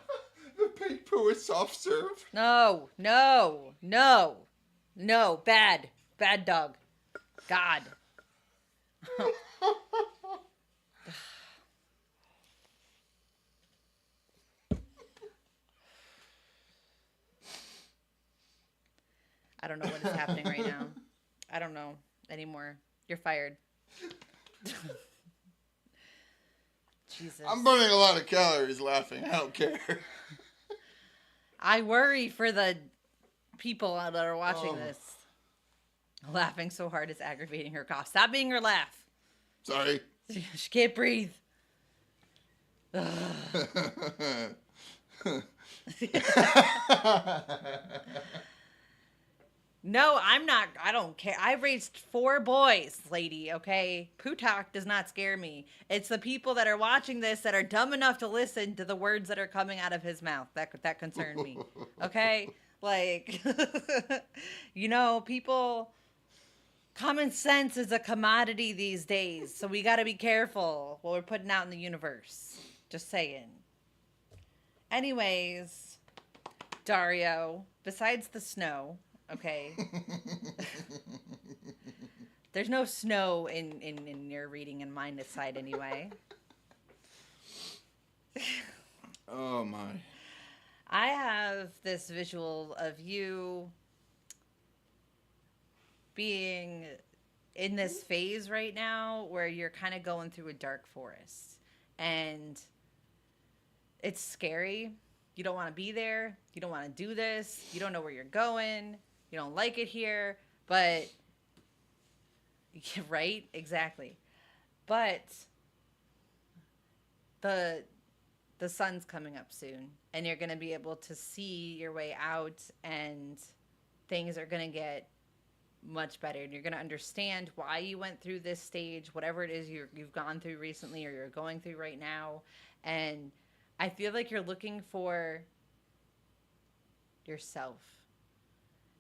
The pink poo is soft serve. No. No. No. No. Bad. Bad dog. God. I don't know what is happening right now. I don't know anymore. You're fired. Jesus. I'm burning a lot of calories laughing. I don't care. I worry for the people that are watching this. Laughing so hard it's aggravating her cough. Stop being her laugh. Sorry. She can't breathe. No, I'm not. I don't care. I raised 4 boys, lady, okay? Poo talk does not scare me. It's the people that are watching this that are dumb enough to listen to the words that are coming out of his mouth. That concern me, okay? Like, people, common sense is a commodity these days, so we got to be careful what we're putting out in the universe. Just saying. Anyways, Dario, besides the snow... Okay. There's no snow in your reading and mind side anyway. Oh my. I have this visual of you being in this phase right now where you're kind of going through a dark forest. And it's scary. You don't want to be there. You don't want to do this. You don't know where you're going. You don't like it here, but right? Exactly. But the sun's coming up soon, and you're going to be able to see your way out, and things are going to get much better, and you're going to understand why you went through this stage, whatever it is you've gone through recently or you're going through right now. And I feel like you're looking for yourself.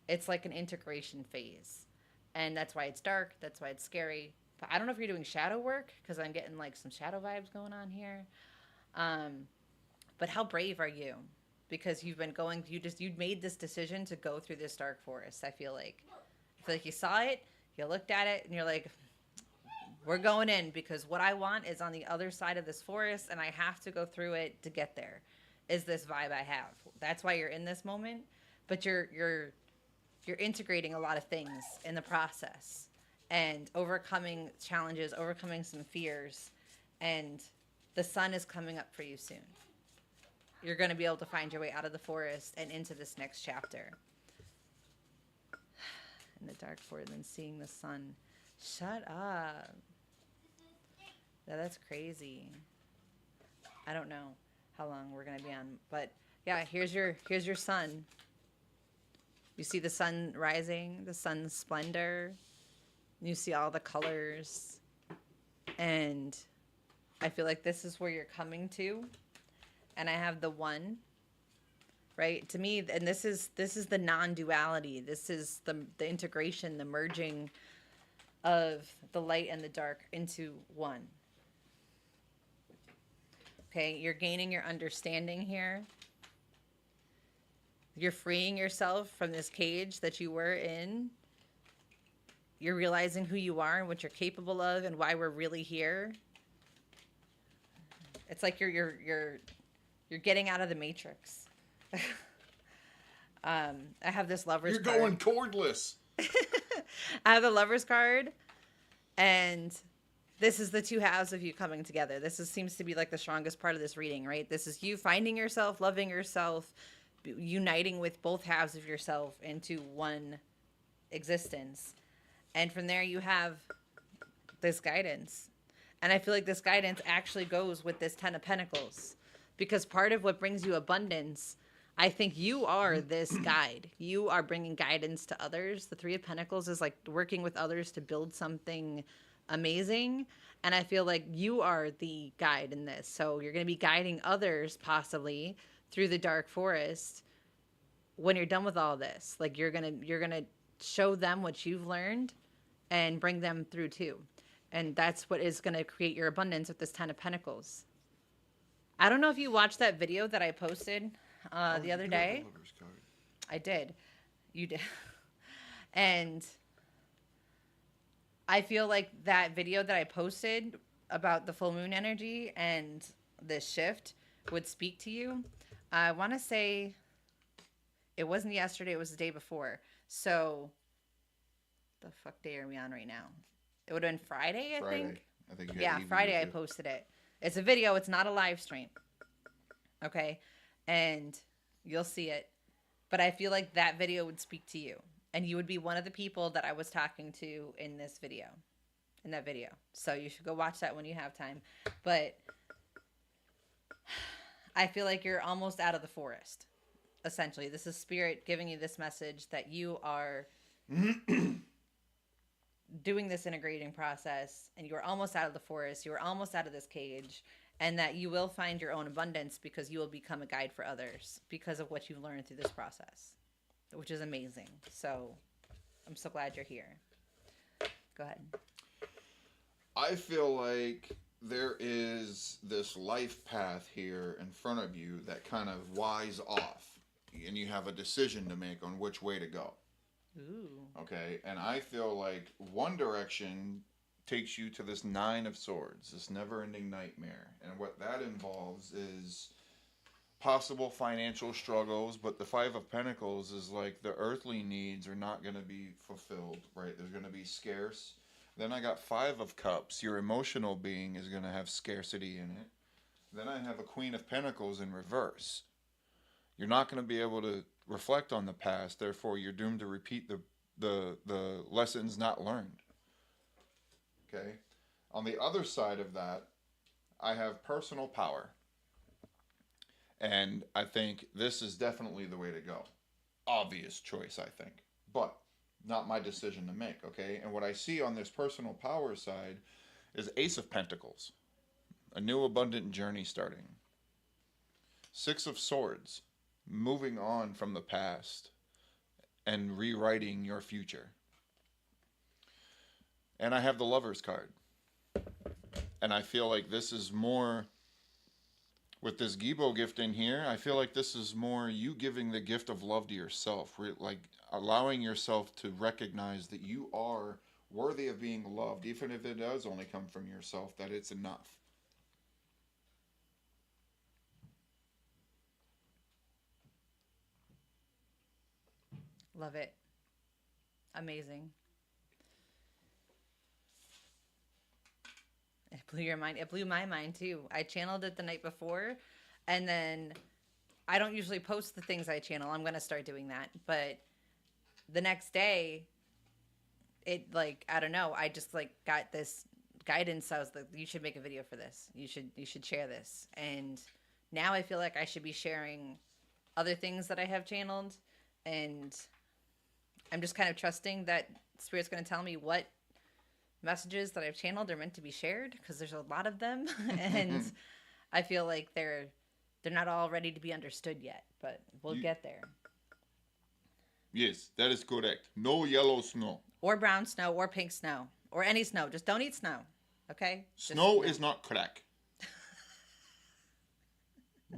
It's like an integration phase. And that's why it's dark. That's why it's scary. But I don't know if you're doing shadow work, because I'm getting like some shadow vibes going on here. But how brave are you? Because you've been you made this decision to go through this dark forest. I feel like you saw it, you looked at it, and you're like, we're going in, because what I want is on the other side of this forest, and I have to go through it to get there. Is this vibe I have? That's why you're in this moment. But you're integrating a lot of things in the process, and overcoming challenges, overcoming some fears, and the sun is coming up for you soon. You're going to be able to find your way out of the forest and into this next chapter. In the dark forest, and seeing the sun. Shut up. That's crazy. I don't know how long we're going to be on, but yeah, here's your sun. You see the sun rising, the sun's splendor. You see all the colors. And I feel like this is where you're coming to. And I have the one, right? To me, and this is the non-duality. This is the integration, the merging of the light and the dark into one. Okay, you're gaining your understanding here. You're freeing yourself from this cage that you were in. You're realizing who you are and what you're capable of and why we're really here. It's like you're getting out of the matrix. I have this lover's card. You're going cordless. I have the lover's card. And this is the two halves of you coming together. Seems to be like the strongest part of this reading, right? This is you finding yourself, loving yourself, uniting with both halves of yourself into one existence. And from there, you have this guidance. And I feel like this guidance actually goes with this Ten of Pentacles, because part of what brings you abundance, I think you are this guide. You are bringing guidance to others. The Three of Pentacles is like working with others to build something amazing. And I feel like you are the guide in this. So you're going to be guiding others possibly through the dark forest when you're done with all this. Like you're going to show them what you've learned and bring them through too. And that's what is going to create your abundance with this Ten of Pentacles. I don't know if you watched that video that I posted the other day. I did. You did. And I feel like that video that I posted about the full moon energy and this shift would speak to you. I want to say it wasn't yesterday, it was the day before. So the fuck day are we on right now? It would have been Friday, I think. Yeah, Friday I posted it. It's a video. It's not a live stream. Okay? And you'll see it. But I feel like that video would speak to you. And you would be one of the people that I was talking to in this video. In that video. So you should go watch that when you have time. But I feel like you're almost out of the forest. Essentially. This is Spirit giving you this message that you are doing this integrating process, and you're almost out of the forest, you're almost out of this cage, and that you will find your own abundance because you will become a guide for others because of what you've learned through this process, which is amazing. So I'm so glad you're here. Go ahead. I feel like there is this life path here in front of you that kind of wise off, and you have a decision to make on which way to go. Ooh. Okay, and I feel like one direction takes you to this Nine of Swords, this never-ending nightmare. And what that involves is possible financial struggles, but the Five of Pentacles is like the earthly needs are not going to be fulfilled, right? There's going to be scarce. Then I got Five of Cups. Your emotional being is going to have scarcity in it. Then I have a Queen of Pentacles in reverse. You're not going to be able to reflect on the past, therefore you're doomed to repeat the lessons not learned. Okay? On the other side of that, I have personal power. And I think this is definitely the way to go. Obvious choice, I think. But not my decision to make, okay? And what I see on this personal power side is Ace of Pentacles. A new abundant journey starting. Six of Swords. Moving on from the past and rewriting your future. And I have the Lover's card. And I feel like this is more, with this Gibo gift in here, I feel like this is more you giving the gift of love to yourself. Like allowing yourself to recognize that you are worthy of being loved, even if it does only come from yourself, that it's enough. Love it. Amazing. It blew your mind. It blew my mind too. I channeled it the night before, and then I don't usually post the things I channel. I'm going to start doing that. But the next day, it like, I don't know, I just like got this guidance. I was like, you should make a video for this. You should share this. And now I feel like I should be sharing other things that I have channeled, and I'm just kind of trusting that Spirit's going to tell me what messages that I've channeled are meant to be shared, because there's a lot of them. And I feel like they're not all ready to be understood yet, but we'll get there. Yes, that is correct. No yellow snow. Or brown snow, or pink snow, or any snow. Just don't eat snow, okay? Snow is not crack.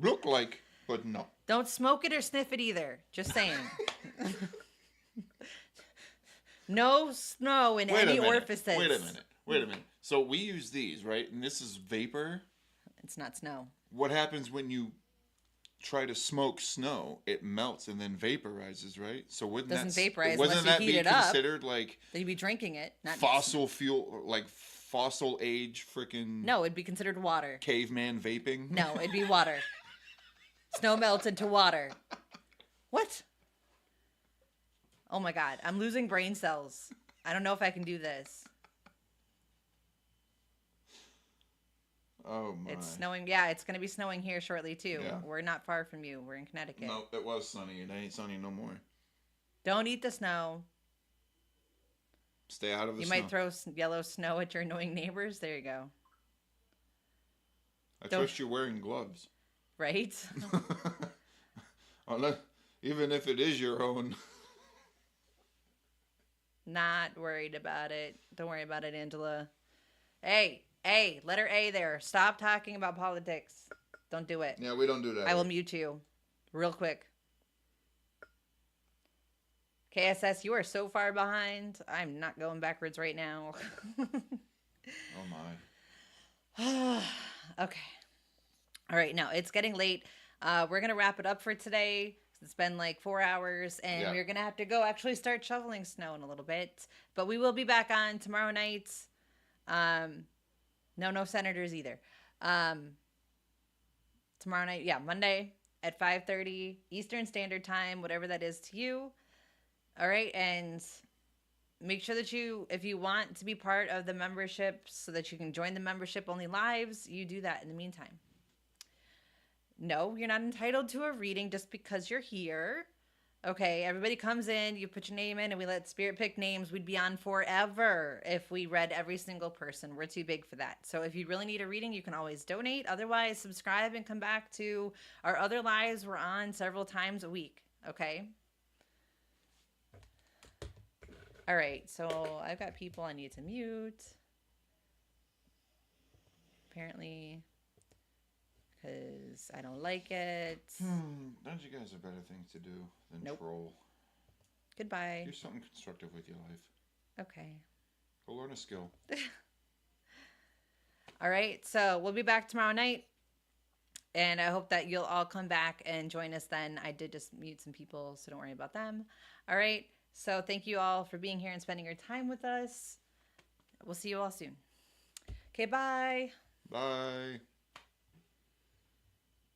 Look like, but no. Don't smoke it or sniff it either. Just saying. No snow in any orifices. Wait a minute. So we use these, right? And this is vapor. It's not snow. What happens when you try to smoke snow, it melts and then vaporizes, right? So wouldn't Doesn't that vaporize wouldn't unless that you heat be it up. considered like Then you'd be drinking it, not fossil fuel, like fossil age freaking No, it'd be considered water. caveman vaping? No, it'd be water. Snow melts into water. What? Oh my god, I'm losing brain cells. I don't know if I can do this. Oh my. It's snowing. Yeah, it's going to be snowing here shortly too. Yeah. We're not far from you. We're in Connecticut. No, it was sunny. It ain't sunny no more. Don't eat the snow. Stay out of the You snow. might throw yellow snow at your annoying neighbors. There you go. I trust you're wearing gloves. Right? Even if it is your own. Not worried about it. Don't worry about it, Angela. Hey, letter A there. Stop talking about politics. Don't do it. Yeah, we don't do that. I will mute you real quick. KSS, you are so far behind. I'm not going backwards right now. Oh my. Okay. All right, now it's getting late. We're going to wrap it up for today. It's been like 4 hours, and we're going to have to go actually start shoveling snow in a little bit. But we will be back on tomorrow night. No senators either. Tomorrow night, Monday at 5:30 Eastern Standard Time, whatever that is to you. All right, and make sure that if you want to be part of the membership so that you can join the membership-only lives, you do that in the meantime. No, you're not entitled to a reading just because you're here. Okay, everybody comes in, you put your name in, and we let Spirit pick names. We'd be on forever if we read every single person. We're too big for that. So if you really need a reading, you can always donate. Otherwise, subscribe and come back to our other lives. We're on several times a week, okay? All right, so I've got people I need to mute. Apparently, because I don't like it. Don't you guys have better things to do than troll? Goodbye. Do something constructive with your life. Okay. Go learn a skill. All right, so we'll be back tomorrow night. And I hope that you'll all come back and join us then. I did just mute some people, so don't worry about them. All right, so thank you all for being here and spending your time with us. We'll see you all soon. Okay, bye. Bye.